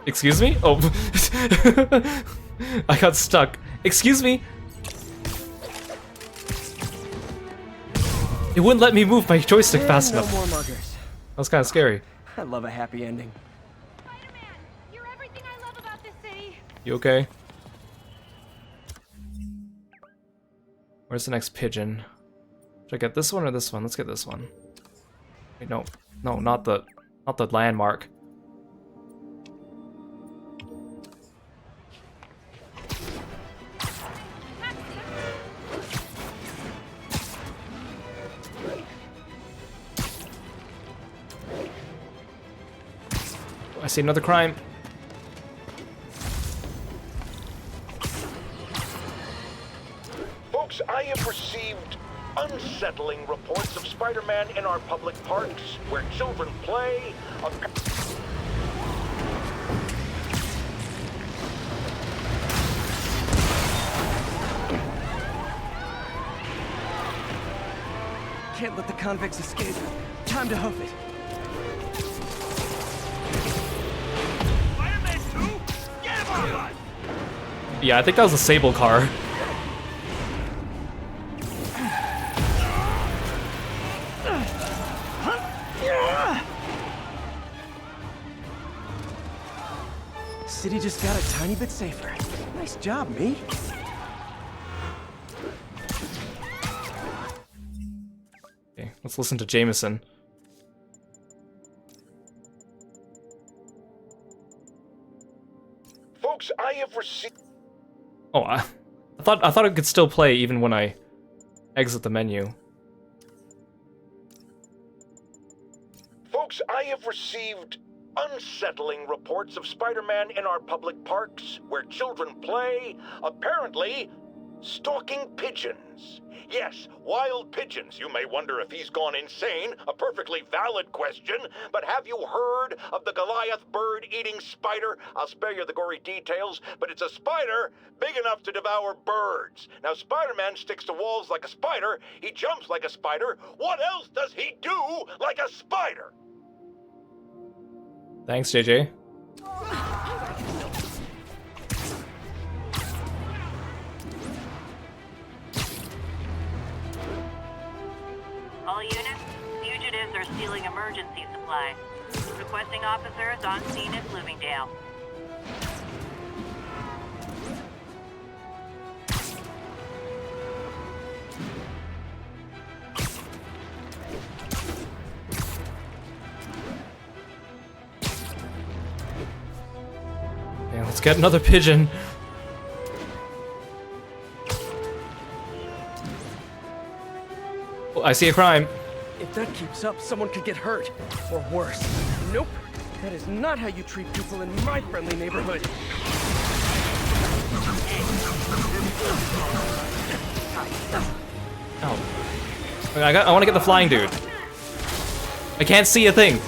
Excuse me? Oh. I got stuck. Excuse me? It wouldn't let me move my joystick fast enough. No more muggers. That was kind of scary. I love a happy ending. You're everything I love about this city. You okay? Where's the next pigeon? Should I get this one or this one? Let's get this one. Wait, no. No, not the landmark. I see another crime. Folks, I have received unsettling reports of Spider-Man in our public parks, where children play. Can't let the convicts escape. Time to hoof it. Spider-Man 2? Get him on us! Yeah, I think that was a Sable car. City just got a tiny bit safer. Nice job, me. Okay, let's listen to Jameson. Folks, I have received... Oh, I thought it could still play even when I exit the menu. Folks, I have received unsettling reports of Spider-Man in our public parks, where children play, apparently stalking pigeons. Yes, wild pigeons. You may wonder if he's gone insane, a perfectly valid question, but have you heard of the Goliath bird-eating spider? I'll spare you the gory details, but it's a spider big enough to devour birds. Now, Spider-Man sticks to walls like a spider, he jumps like a spider. What else does he do like a spider? Thanks, JJ. All units, fugitives are stealing emergency supplies. Requesting officers on scene at Bloomingdale. Yeah, let's get another pigeon. Oh, I see a crime. If that keeps up, someone could get hurt. Or worse. Nope. That is not how you treat people in my friendly neighborhood. Oh. I want to get the flying dude. I can't see a thing.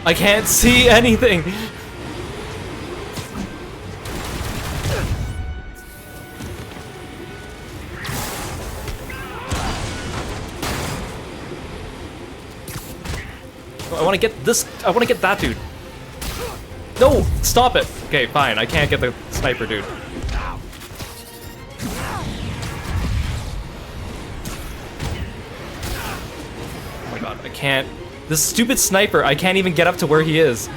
I can't see anything. I want to get this. I want to get that dude. No, stop it. Okay, fine. I can't get the sniper dude. Oh my god, I can't. This stupid sniper, I can't even get up to where he is.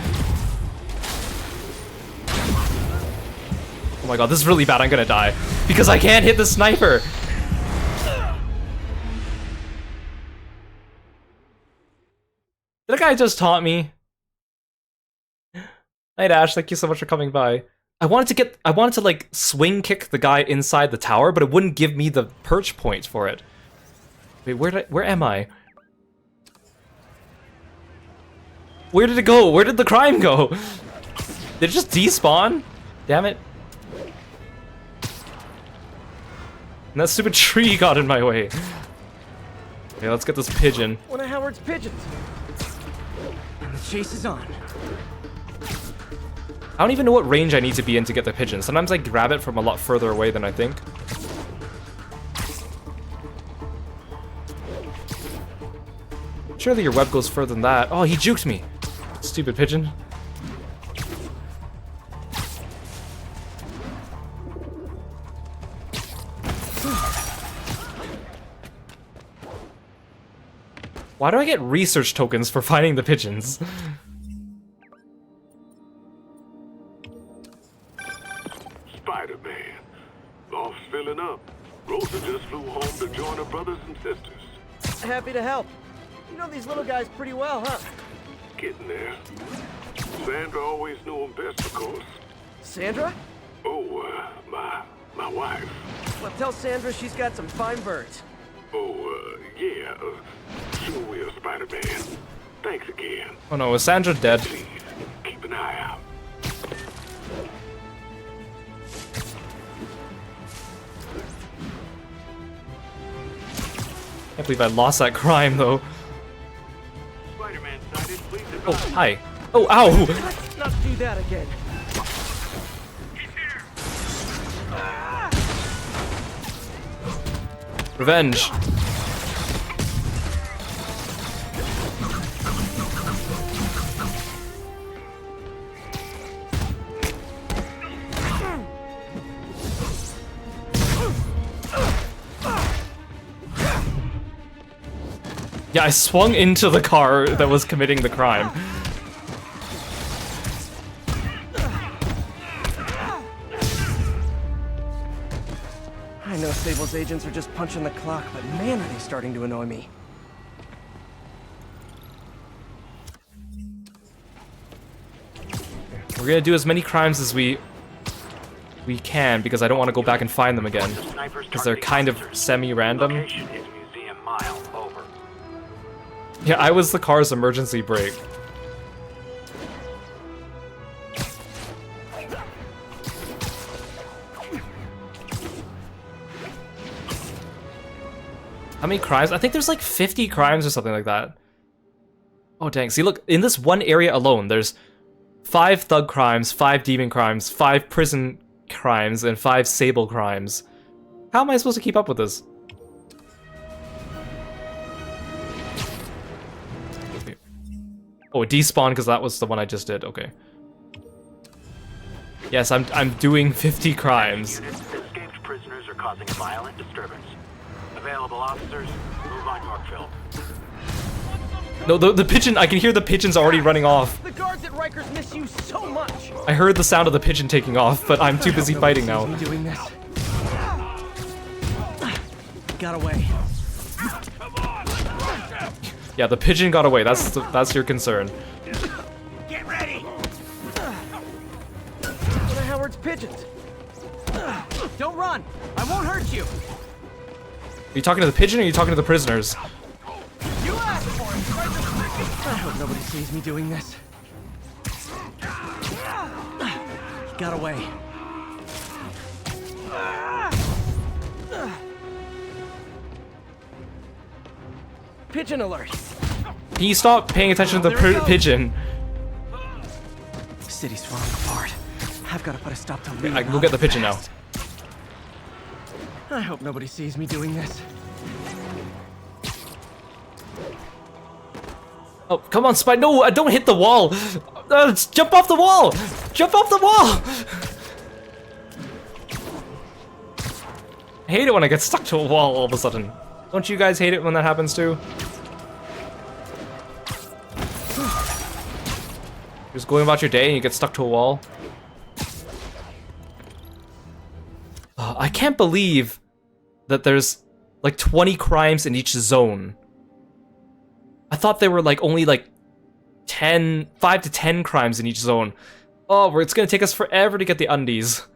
Oh my god, this is really bad. I'm gonna die. Because I can't hit the sniper. Did that guy just taunt me? Night Ash, thank you so much for coming by. I wanted to like swing kick the guy inside the tower, but it wouldn't give me the perch point for it. Wait, where am I? Where did it go? Where did the crime go? Did it just despawn? Damn it. And that stupid tree got in my way. Okay, let's get this pigeon. One of Howard's pigeons. And the chase is on. I don't even know what range I need to be in to get the pigeon. Sometimes I grab it from a lot further away than I think. Surely your web goes further than that. Oh, he juked me. Stupid pigeon. Why do I get research tokens for finding the pigeons? Spider-Man. Loft's filling up. Rosa just flew home to join her brothers and sisters. Happy to help. You know these little guys pretty well, huh? Getting there. Sandra always knew him best, of course. Sandra? Oh, my wife. Well, tell Sandra she's got some fine birds. Oh, yeah. Sure will, Spider-Man. Thanks again. Oh no, is Sandra dead? Please, keep an eye out. Can't believe I lost that crime though. Spider-Man sighted. Please Oh, hi. Oh, ow! Let's not do that again. Revenge. Yeah, I swung into the car that was committing the crime. I know Sable's agents are just punching the clock, but man, are they starting to annoy me. We're gonna do as many crimes as we can, because I don't want to go back and find them again. Because they're kind of semi-random. Yeah, I was the car's emergency brake. How many crimes? I think there's like 50 crimes or something like that. Oh dang, see look, in this one area alone, there's 5 thug crimes, 5 demon crimes, 5 prison crimes, and 5 Sable crimes. How am I supposed to keep up with this? Okay. Oh, it despawned because that was the one I just did, okay. Yes, I'm doing 50 crimes. Escaped prisoners are causing violent disturbance. Available officers, move on Yorkville. No, the pigeon, I can hear the pigeons already running off. The guards at Rikers miss you so much. I heard the sound of the pigeon taking off, but I'm too busy fighting now. Doing this. Got away. Yeah, the pigeon got away. That's your concern. Get ready. What the Howard's pigeons? Don't run. I won't hurt you. Are you talking to the pigeon or are you talking to the prisoners? You asked for it. I hope nobody sees me doing this. He got away. Pigeon alert. Can you stop paying attention to the pigeon? City's falling apart. I've got to put a stop to Okay, I can go get the pigeon now. I hope nobody sees me doing this. Oh, come on, Spy. No, don't hit the wall. Jump off the wall. Jump off the wall. I hate it when I get stuck to a wall all of a sudden. Don't you guys hate it when that happens too? Just going about your day and you get stuck to a wall. I can't believe that there's like 20 crimes in each zone. I thought there were like only like 5 to 10 crimes in each zone. Oh, it's gonna take us forever to get the undies.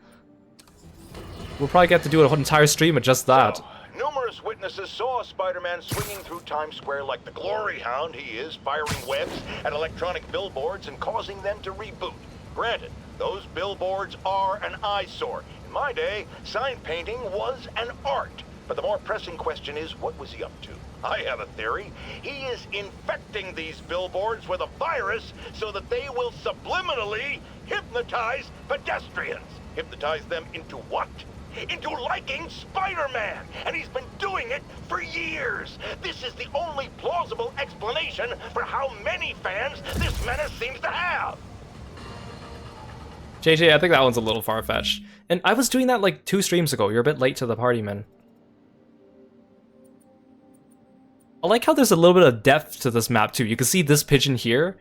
We'll probably get to do an entire stream of just that. Numerous witnesses saw Spider-Man swinging through Times Square like the glory hound he is, firing webs at electronic billboards and causing them to reboot. Granted, those billboards are an eyesore. In my day, sign painting was an art. But the more pressing question is, what was he up to? I have a theory. He is infecting these billboards with a virus so that they will subliminally hypnotize pedestrians. Hypnotize them into what? Into liking Spider-Man! And he's been doing it for years! This is the only plausible explanation for how many fans this menace seems to have! JJ, I think that one's a little far-fetched. And I was doing that like 2 streams ago. You're a bit late to the party, man. I like how there's a little bit of depth to this map too. You can see this pigeon here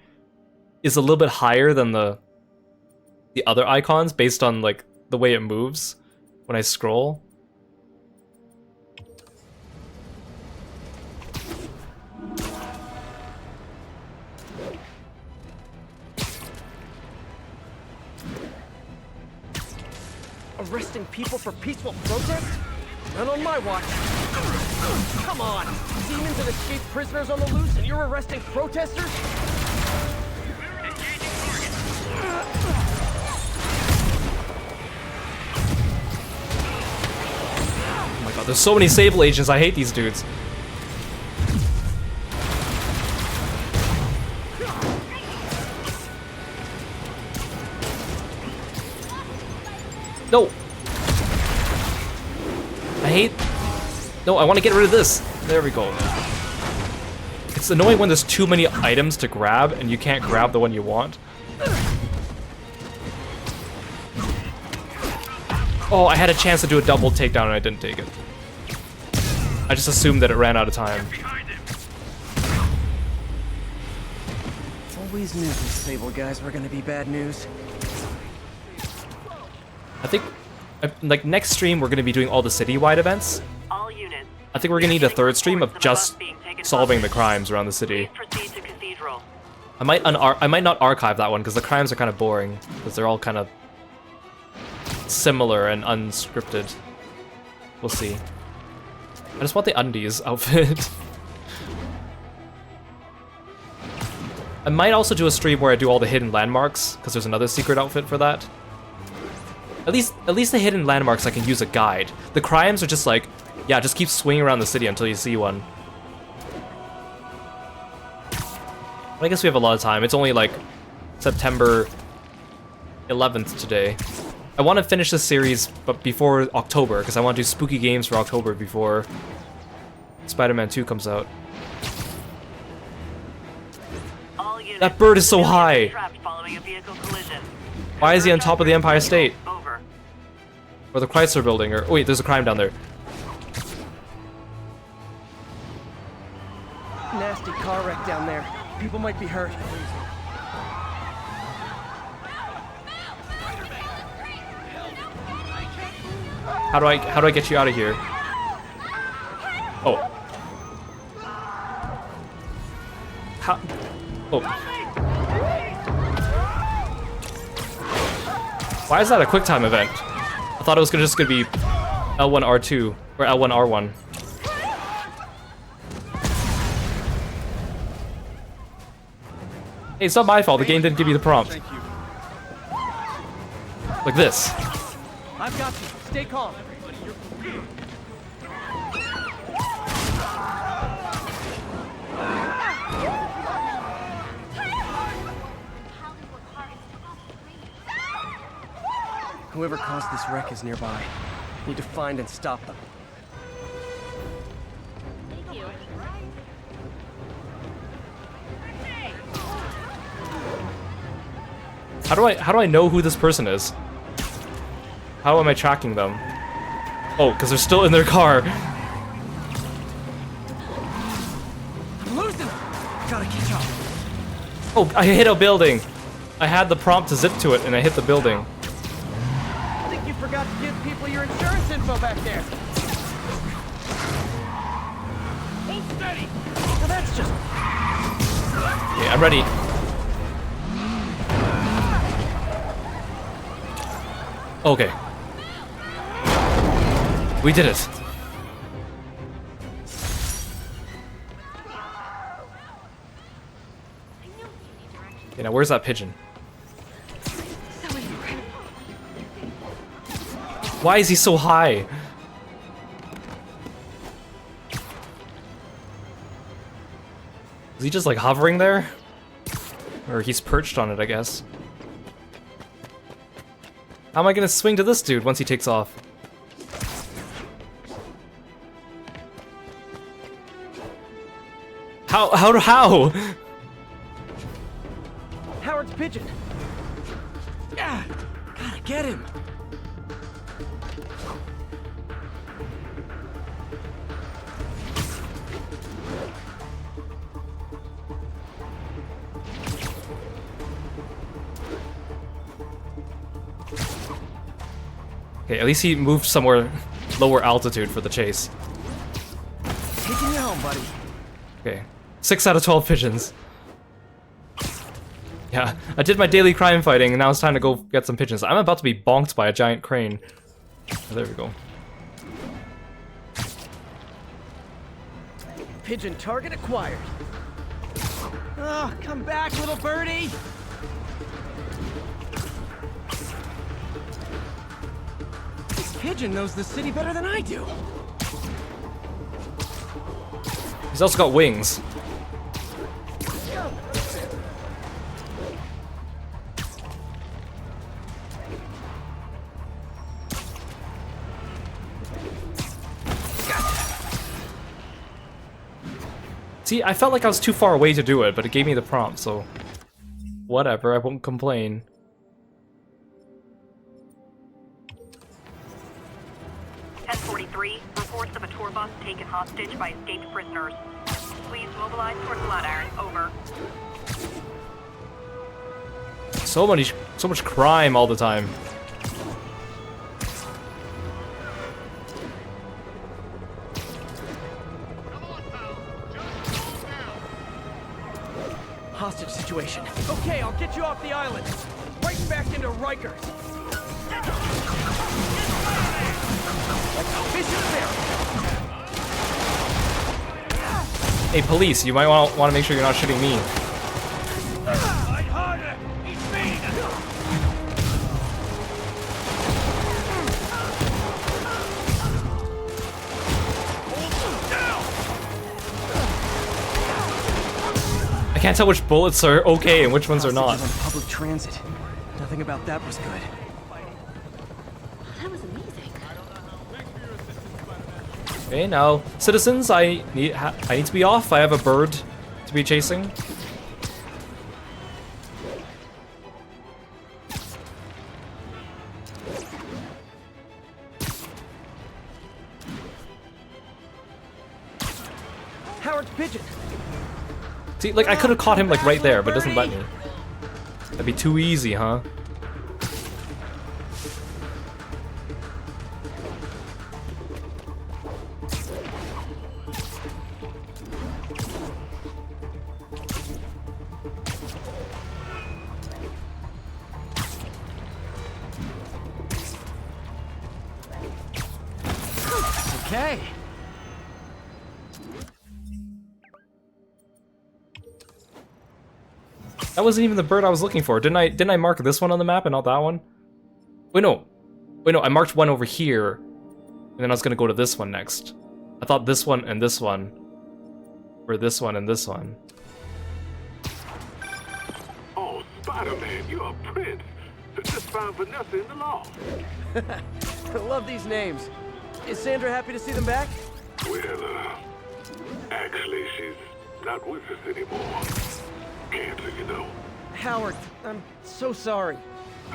is a little bit higher than the other icons based on like the way it moves when I scroll. Arresting people for peaceful protest? Not on my watch. Come on! Demons and escaped prisoners on the loose, and you're arresting protesters? Oh my god, there's so many Sable agents. I hate these dudes. No! I hate No, I want to get rid of this. There we go. It's annoying when there's too many items to grab and you can't grab the one you want. Oh, I had a chance to do a double takedown and I didn't take it. I just assumed that it ran out of time. Always knew these Sable guys were gonna be bad news. I think, like, next stream we're gonna be doing all the city-wide events. All units. I think we're gonna need a third stream of just solving the crimes around the city. Proceed to Cathedral. I might not archive that one because the crimes are kind of boring because they're all kind of similar and unscripted. We'll see. I just want the undies outfit. I might also do a stream where I do all the hidden landmarks because there's another secret outfit for that. At least the hidden landmarks I can use a guide. The crimes are just like, yeah, just keep swinging around the city until you see one. I guess we have a lot of time. It's only like September 11th today. I want to finish this series, but before October, because I want to do spooky games for October before Spider-Man 2 comes out. That bird is so high! Why is he on top of the Empire State? Or the Chrysler Building, or... Oh wait, there's a crime down there. Nasty car wreck down there. People might be hurt. How do I get you out of here? Oh. How? Oh. Why is that a QuickTime event? I thought it was just gonna be L1 R2 or L1 R1. Hey, it's not my fault. The game didn't give you the prompt. Like this. I've got you. Stay calm. Whoever caused this wreck is nearby. Need to find and stop them. How do I know who this person is? How am I tracking them? Oh, because they're still in their car. I'm losing. Gotta catch up. Oh, I hit a building. I had the prompt to zip to it, and I hit the building. I think you forgot to give people your insurance info back there. Hold steady. Well, that's just... Yeah, I'm ready. Okay. We did it. Okay, now where's that pigeon? Why is he so high? Is he just like hovering there? Or he's perched on it, I guess. How am I gonna swing to this dude once he takes off? How? Howard's pigeon. Yeah, gotta get him. Okay, at least he moved somewhere lower altitude for the chase. Taking you home, buddy. Okay, 6 out of 12 pigeons. Yeah, I did my daily crime fighting, and now it's time to go get some pigeons. I'm about to be bonked by a giant crane. Oh, there we go. Pigeon target acquired. Oh, come back, little birdie. This pigeon knows the city better than I do. He's also got wings. See, I felt like I was too far away to do it, but it gave me the prompt, so... Whatever, I won't complain. Reports of a tour bus taken hostage by escaped prisoners. Please mobilize toward Flatiron. Over. So much crime all the time. Hostage situation. Okay, I'll get you off the island. Right back into Rikers. Like a fish in a barrel. Hey, police, you might want to make sure you're not shooting me. Fight harder! He's beating us! I can't tell which bullets are okay and which ones are not. On public transit. Nothing about that was good. That was amazing. Okay, now, citizens, I need to be off. I have a bird to be chasing. Howard's pigeon. See, like, I could have caught him, like, right there, but it doesn't let me. That'd be too easy, huh? Okay. That wasn't even the bird I was looking for. Didn't I mark this one on the map and not that one? Wait, no. Wait, no, I marked one over here. And then I was gonna go to this one next. I thought this one and this one were this one and this one. Oh, Spider-Man, you're a prince. Just found Vanessa in the law. I love these names. Is Sandra happy to see them back? Well, actually, she's not with us anymore. Cancer, you know. Howard, I'm so sorry.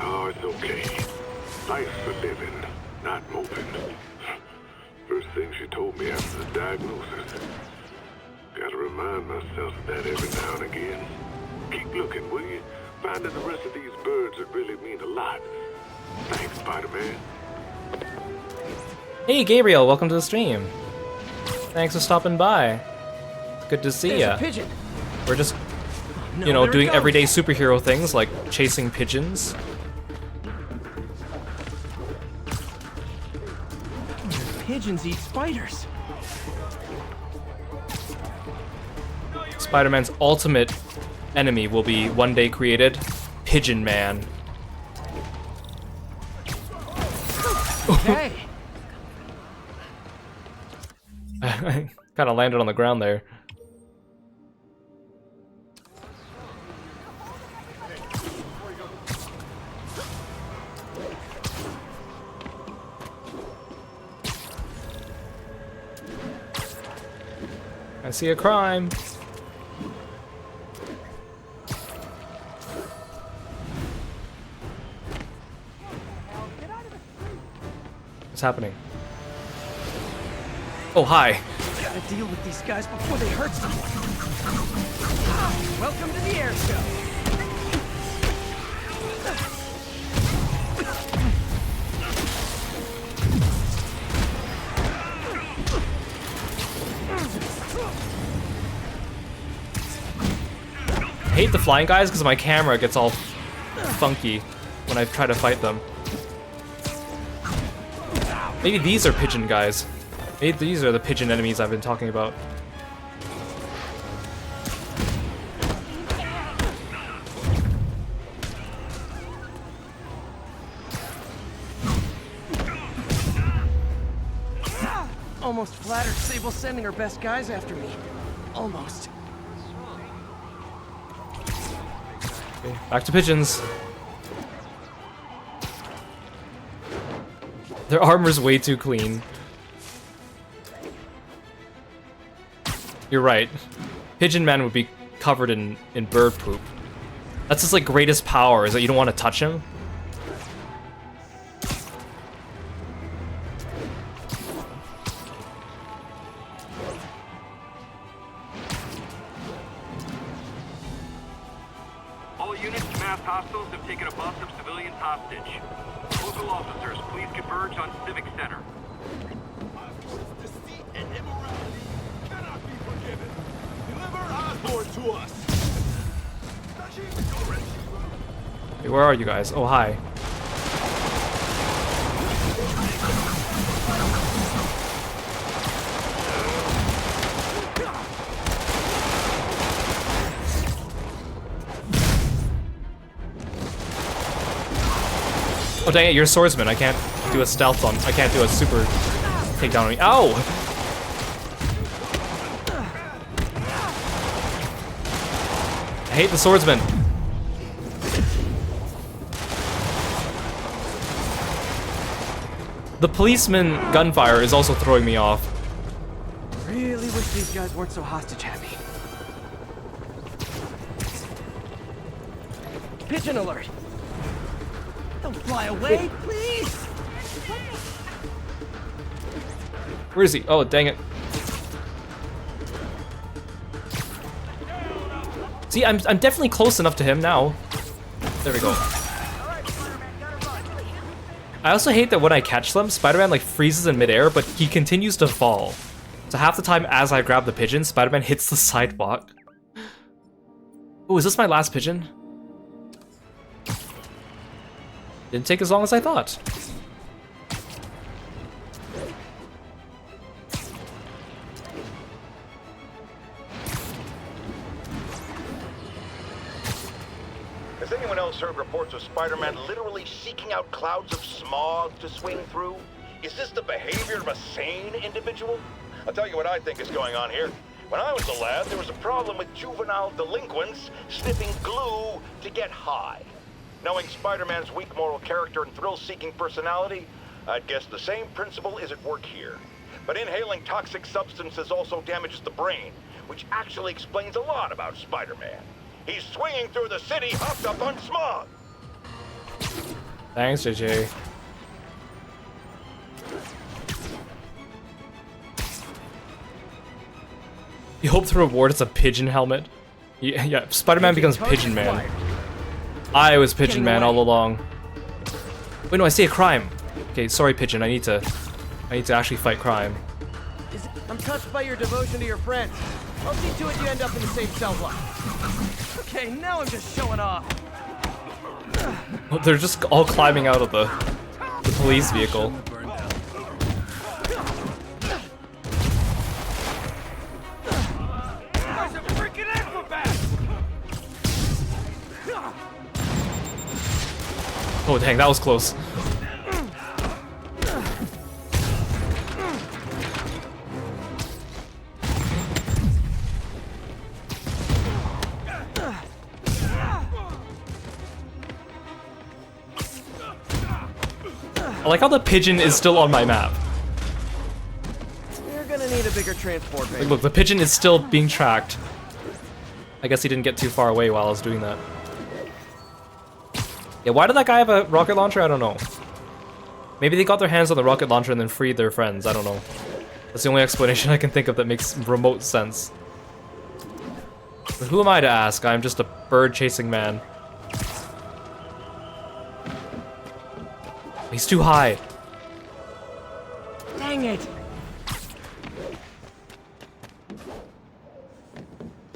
Oh, it's okay. Life's for living, not moving. First thing she told me after the diagnosis. Gotta remind myself of that every now and again. Keep looking, will you? Finding the rest of these birds would really mean a lot. Thanks, Spider-Man. Hey, Gabriel, welcome to the stream. Thanks for stopping by. Good to see ya. Pigeon. We're just, No, you know, there it doing goes. everyday superhero things like chasing pigeons. Pigeons eat spiders. Spider-Man's ultimate enemy will be one day created, Pigeon Man. Okay. I kind of landed on the ground there. I see a crime. What's happening? Oh, hi. Gotta deal with these guys before they hurt someone. Welcome to the air show. I hate the flying guys because my camera gets all funky when I try to fight them. Maybe these are pigeon guys. Maybe these are the pigeon enemies I've been talking about. Almost flattered Sable's sending her best guys after me. Almost. Okay, back to pigeons. Their armor's way too clean. You're right. Pigeon Man would be covered in bird poop. That's his like greatest power, is that you don't want to touch him. All units to mass hostiles have taken a bus of civilians hostage. Local officers, please converge on Civic Center. Deceit and immorality cannot be forgiven. Deliver Osborne to us. Hey, where are you guys? Oh, hi. Oh dang it, you're a swordsman. I can't do a stealth on. I can't do a super takedown on me. Ow! I hate the swordsman. The policeman gunfire is also throwing me off. Really wish these guys weren't so hostage happy. Pigeon alert! Don't fly away, please! Where is he? Oh, dang it. See, I'm definitely close enough to him now. There we go. I also hate that when I catch them, Spider-Man like freezes in midair, but he continues to fall. So half the time as I grab the pigeon, Spider-Man hits the sidewalk. Oh, is this my last pigeon? Didn't take as long as I thought. Has anyone else heard reports of Spider-Man literally seeking out clouds of smog to swing through? Is this the behavior of a sane individual? I'll tell you what I think is going on here. When I was a lad, there was a problem with juvenile delinquents sniffing glue to get high. Knowing Spider-Man's weak moral character and thrill-seeking personality, I'd guess the same principle is at work here. But inhaling toxic substances also damages the brain, which actually explains a lot about Spider-Man. He's swinging through the city hopped up on smog! Thanks, JJ. You hope the reward is a pigeon helmet? Yeah, Spider-Man becomes Pigeon Man. I was Pigeon Man all along. Wait, no, I see a crime. Okay, sorry, Pigeon. I need to actually fight crime. I'm touched by your devotion to your friends. I'll see to it you end up in the safe cell block. Okay, now I'm just showing off. Oh, they're just all climbing out of the police vehicle. Oh dang, that was close. I like how the pigeon is still on my map. You're gonna need a bigger transport van. Like, look, the pigeon is still being tracked. I guess he didn't get too far away while I was doing that. Yeah, why did that guy have a rocket launcher? I don't know. Maybe they got their hands on the rocket launcher and then freed their friends. I don't know. That's the only explanation I can think of that makes remote sense. But who am I to ask? I'm just a bird-chasing man. He's too high. Dang it!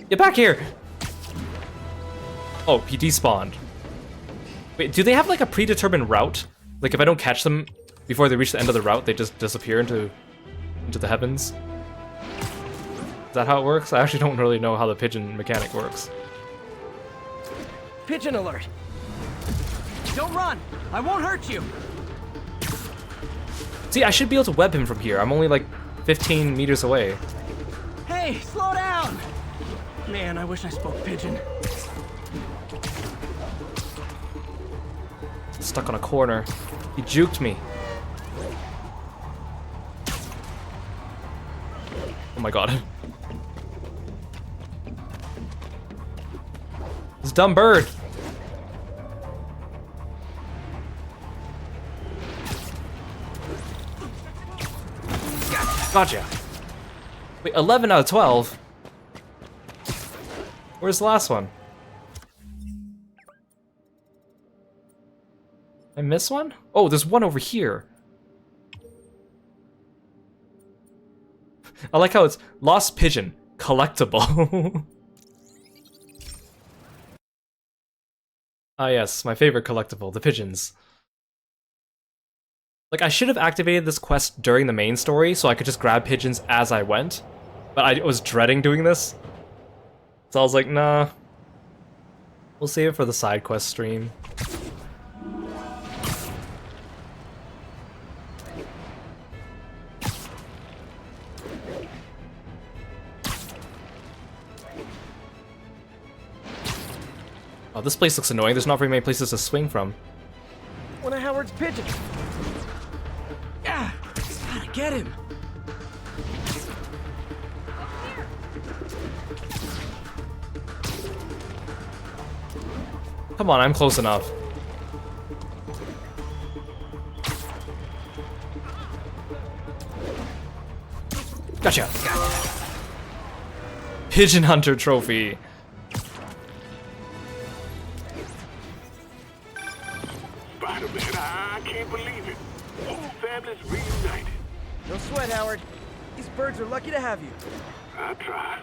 Get back here! Oh, he despawned. Wait, do they have like a predetermined route? Like if I don't catch them before they reach the end of the route, they just disappear into the heavens? Is that how it works? I actually don't really know how the pigeon mechanic works. Pigeon alert! Don't run! I won't hurt you! See, I should be able to web him from here. I'm only like 15 meters away. Hey, slow down! Man, I wish I spoke pigeon. Stuck on a corner. He juked me. Oh my god. This dumb bird. Gotcha. Wait, 11 out of 12? Where's the last one? I missed one? Oh, there's one over here. I like how it's Lost Pigeon, collectible. Ah yes, my favorite collectible, the pigeons. Like, I should have activated this quest during the main story so I could just grab pigeons as I went. But I was dreading doing this. So I was like, nah. We'll save it for the side quest stream. Oh, this place looks annoying. There's not very many places to swing from. One of Howard's pigeons. Yeah, gotta get him. Come on, I'm close enough. Gotcha. Pigeon Hunter trophy. Spider-Man, I can't believe it. Whole family's reunited. No sweat, Howard. These birds are lucky to have you. I try.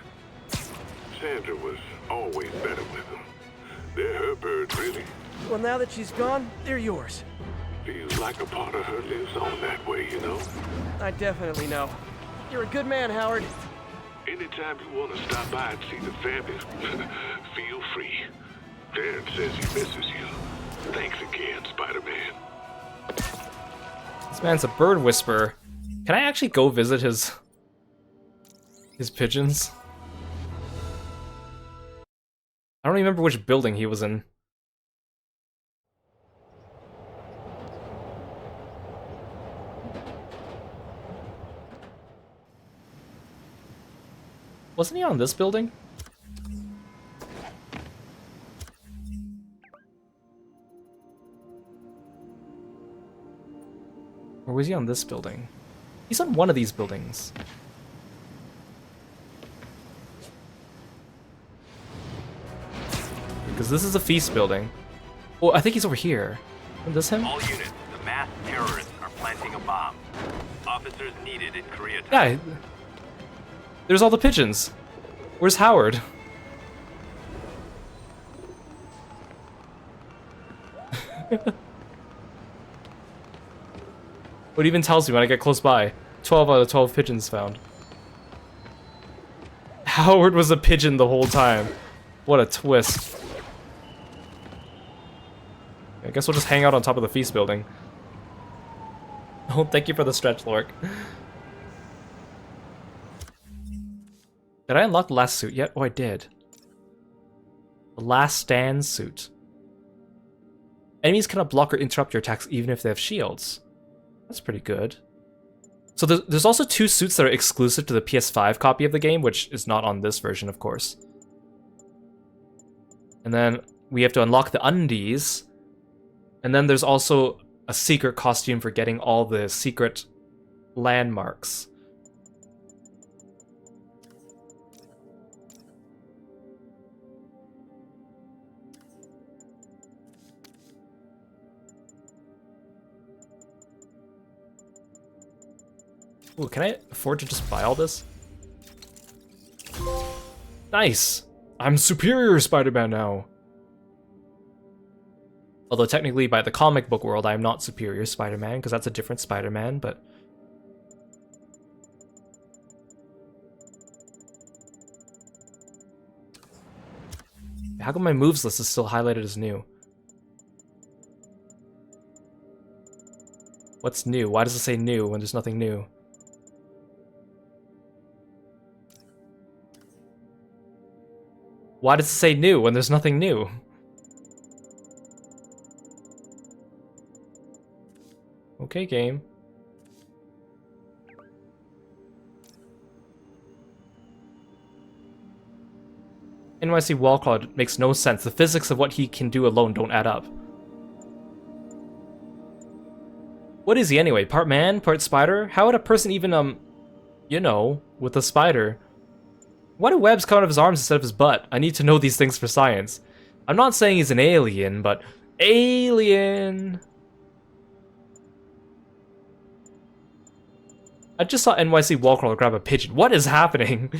Sandra was always better with them. They're her birds, really. Well, now that she's gone, they're yours. Feels like a part of her lives on that way, you know? I definitely know. You're a good man, Howard. Anytime you want to stop by and see the family, feel free. Darren says he misses you. Thanks again, Spider-Man. This man's a bird whisperer. Can I actually go visit his pigeons? I don't remember which building he was in. Wasn't he on this building? Or was he on this building? He's on one of these buildings. Because this is a feast building. Oh, I think he's over here. Is this him? All units, the masked terrorists are planting a bomb. Officers needed in Koreatown. Yeah. There's all the pigeons. Where's Howard? What even tells me when I get close by. 12 out of 12 pigeons found. Howard was a pigeon the whole time. What a twist. I guess we'll just hang out on top of the feast building. Oh, thank you for the stretch, Lork. Did I unlock the last suit yet? Oh, I did. The last stand suit. Enemies cannot block or interrupt your attacks even if they have shields. That's pretty good. So there's also two suits that are exclusive to the PS5 copy of the game, which is not on this version, of course. And then we have to unlock the undies. And then there's also a secret costume for getting all the secret landmarks. Ooh, can I afford to just buy all this? Nice! I'm Superior Spider-Man now! Although technically by the comic book world I am not Superior Spider-Man, because that's a different Spider-Man, but... How come my moves list is still highlighted as new? What's new? Why does it say new when there's nothing new? Why does it say new when there's nothing new? Okay, game. NYC Wallclaw makes no sense. The physics of what he can do alone don't add up. What is he anyway? Part man, part spider? How would a person even, you know, with a spider? Why do webs come out of his arms instead of his butt? I need to know these things for science. I'm not saying he's an alien, but... Alien! I just saw NYC Wallcrawler grab a pigeon. What is happening?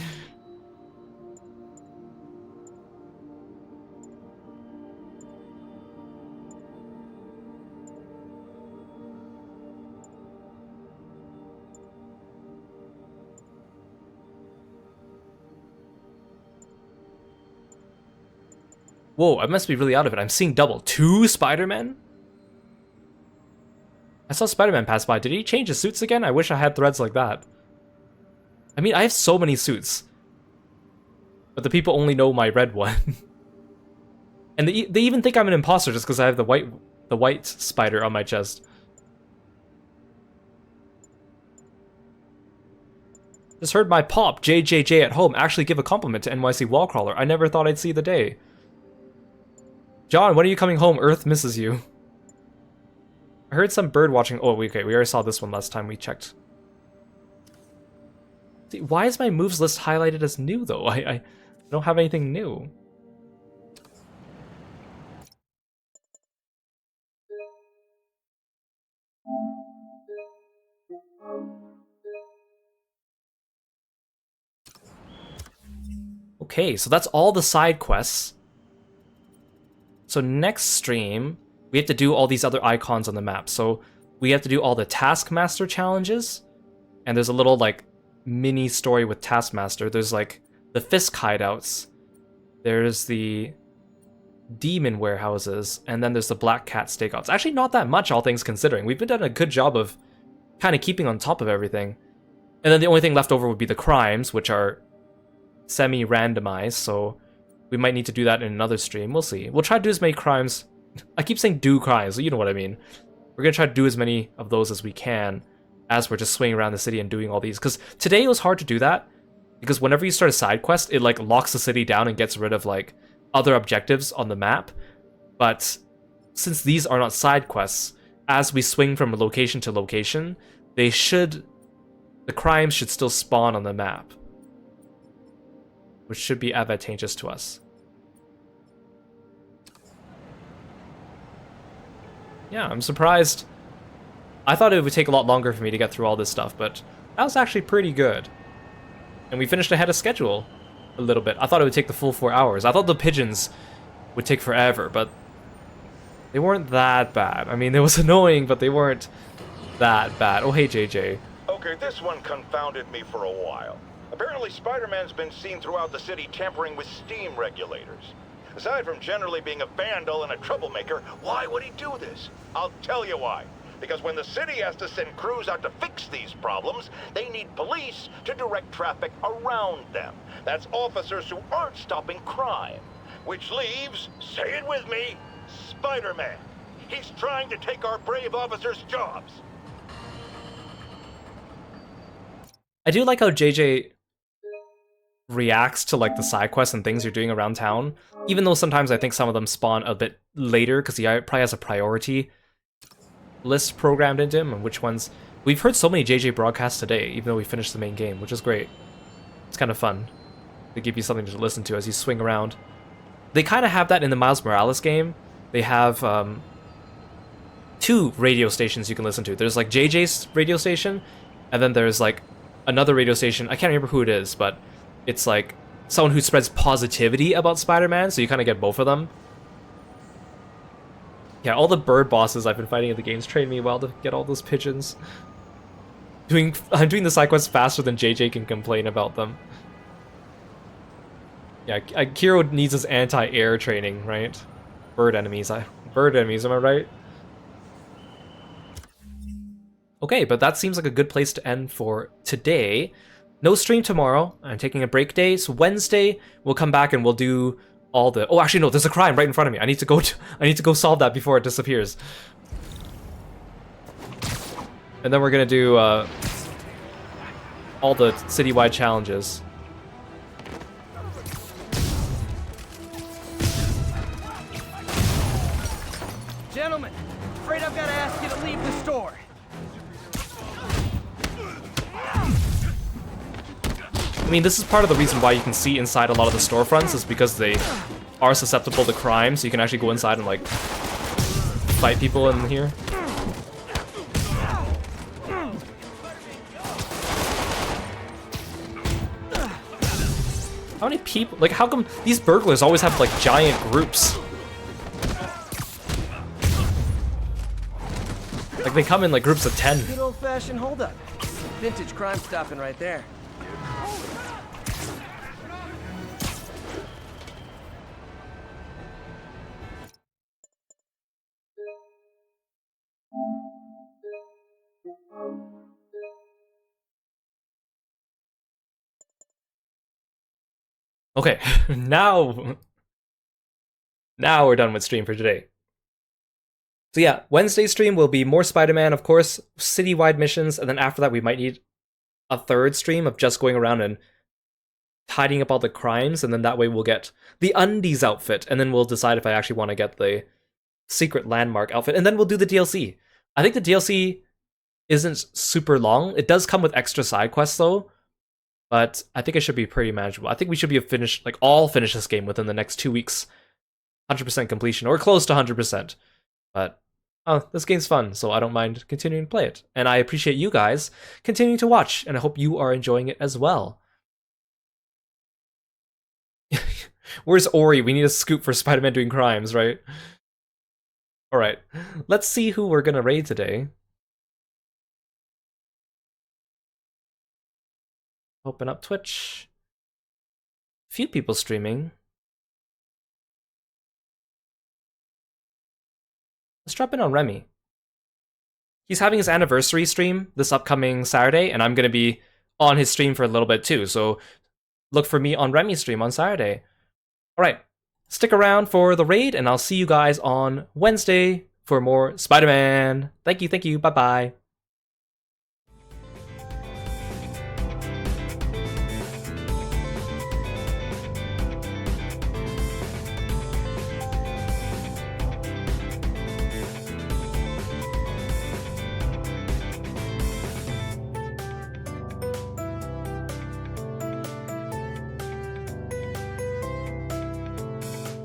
Whoa, I must be really out of it. I'm seeing double. 2 Spider-Men? I saw Spider-Man pass by. Did he change his suits again? I wish I had threads like that. I mean, I have so many suits. But the people only know my red one. And they even think I'm an imposter just because I have the white spider on my chest. Just heard my pop, JJJ at home, actually give a compliment to NYC Wallcrawler. I never thought I'd see the day. John, when are you coming home? Earth misses you. I heard some bird watching. Oh, okay, we already saw this one last time we checked. See, why is my moves list highlighted as new, though? I don't have anything new. Okay, so that's all the side quests. So next stream, we have to do all these other icons on the map. So we have to do all the Taskmaster challenges. And there's a little, like, mini story with Taskmaster. There's, like, the Fisk hideouts. There's the Demon warehouses. And then there's the Black Cat stakeouts. Actually, not that much, all things considering. We've been doing a good job of kind of keeping on top of everything. And then the only thing left over would be the crimes, which are semi-randomized. So we might need to do that in another stream. We'll see. We'll try to do as many crimes. I keep saying do crimes, so you know what I mean. We're going to try to do as many of those as we can as we're just swinging around the city and doing all these. Because today it was hard to do that. Because whenever you start a side quest, it like locks the city down and gets rid of like other objectives on the map. But since these are not side quests, as we swing from location to location, the crimes should still spawn on the map. Which should be advantageous to us. Yeah, I'm surprised. I thought it would take a lot longer for me to get through all this stuff, but that was actually pretty good. And we finished ahead of schedule a little bit. I thought it would take the full 4 hours. I thought the pigeons would take forever, but they weren't that bad. I mean, it was annoying, but they weren't that bad. Oh, hey, JJ. Okay, this one confounded me for a while. Apparently, Spider-Man's been seen throughout the city tampering with steam regulators. Aside from generally being a vandal and a troublemaker, why would he do this? I'll tell you why. Because when the city has to send crews out to fix these problems, they need police to direct traffic around them. That's officers who aren't stopping crime. Which leaves, say it with me, Spider-Man. He's trying to take our brave officers' jobs. I do like how JJ reacts to like the side quests and things you're doing around town, even though sometimes I think some of them spawn a bit later because he probably has a priority list programmed into him and which ones. We've heard so many JJ broadcasts today, even though we finished the main game, which is great. It's kind of fun. They give you something to listen to as you swing around. They kind of have that in the Miles Morales game. They have 2 radio stations you can listen to. There's like JJ's radio station, and then there's like another radio station. I can't remember who it is, but it's like someone who spreads positivity about Spider-Man, so you kind of get both of them. Yeah, all the bird bosses I've been fighting in the games trained me well to get all those pigeons. I'm doing the side quests faster than JJ can complain about them. Yeah, Kiro needs his anti-air training, right? Bird enemies, am I right? Okay, but that seems like a good place to end for today. No stream tomorrow. I'm taking a break day. So Wednesday, we'll come back and we'll do all the... Oh, actually, no, there's a crime right in front of me. I need to go solve that before it disappears. And then we're gonna do all the citywide challenges. Gentlemen, afraid I've got to ask you to leave the store. I mean, this is part of the reason why you can see inside a lot of the storefronts is because they are susceptible to crime, so you can actually go inside and, like, fight people in here. How many people? Like, how come these burglars always have, like, giant groups? Like, they come in, like, groups of 10. Good old-fashioned holdup. Vintage crime stopping right there. Okay, now we're done with stream for today. So yeah, Wednesday stream will be more Spider-Man, of course, citywide missions, and then after that we might need a third stream of just going around and tidying up all the crimes, and then that way we'll get the Undies outfit, and then we'll decide if I actually want to get the secret landmark outfit, and then we'll do the DLC. I think the DLC isn't super long. It does come with extra side quests though, but I think it should be pretty manageable. I think we should be finished, like all finish this game within the next 2 weeks. 100% completion, or close to 100%. But, oh, this game's fun, so I don't mind continuing to play it. And I appreciate you guys continuing to watch, and I hope you are enjoying it as well. Where's Ori? We need a scoop for Spider-Man doing crimes, right? Alright, let's see who we're gonna raid today. Open up Twitch. Few people streaming. Let's drop in on Remy. He's having his anniversary stream this upcoming Saturday, and I'm going to be on his stream for a little bit too, so look for me on Remy's stream on Saturday. Alright, stick around for the raid, and I'll see you guys on Wednesday for more Spider-Man. Thank you, bye-bye.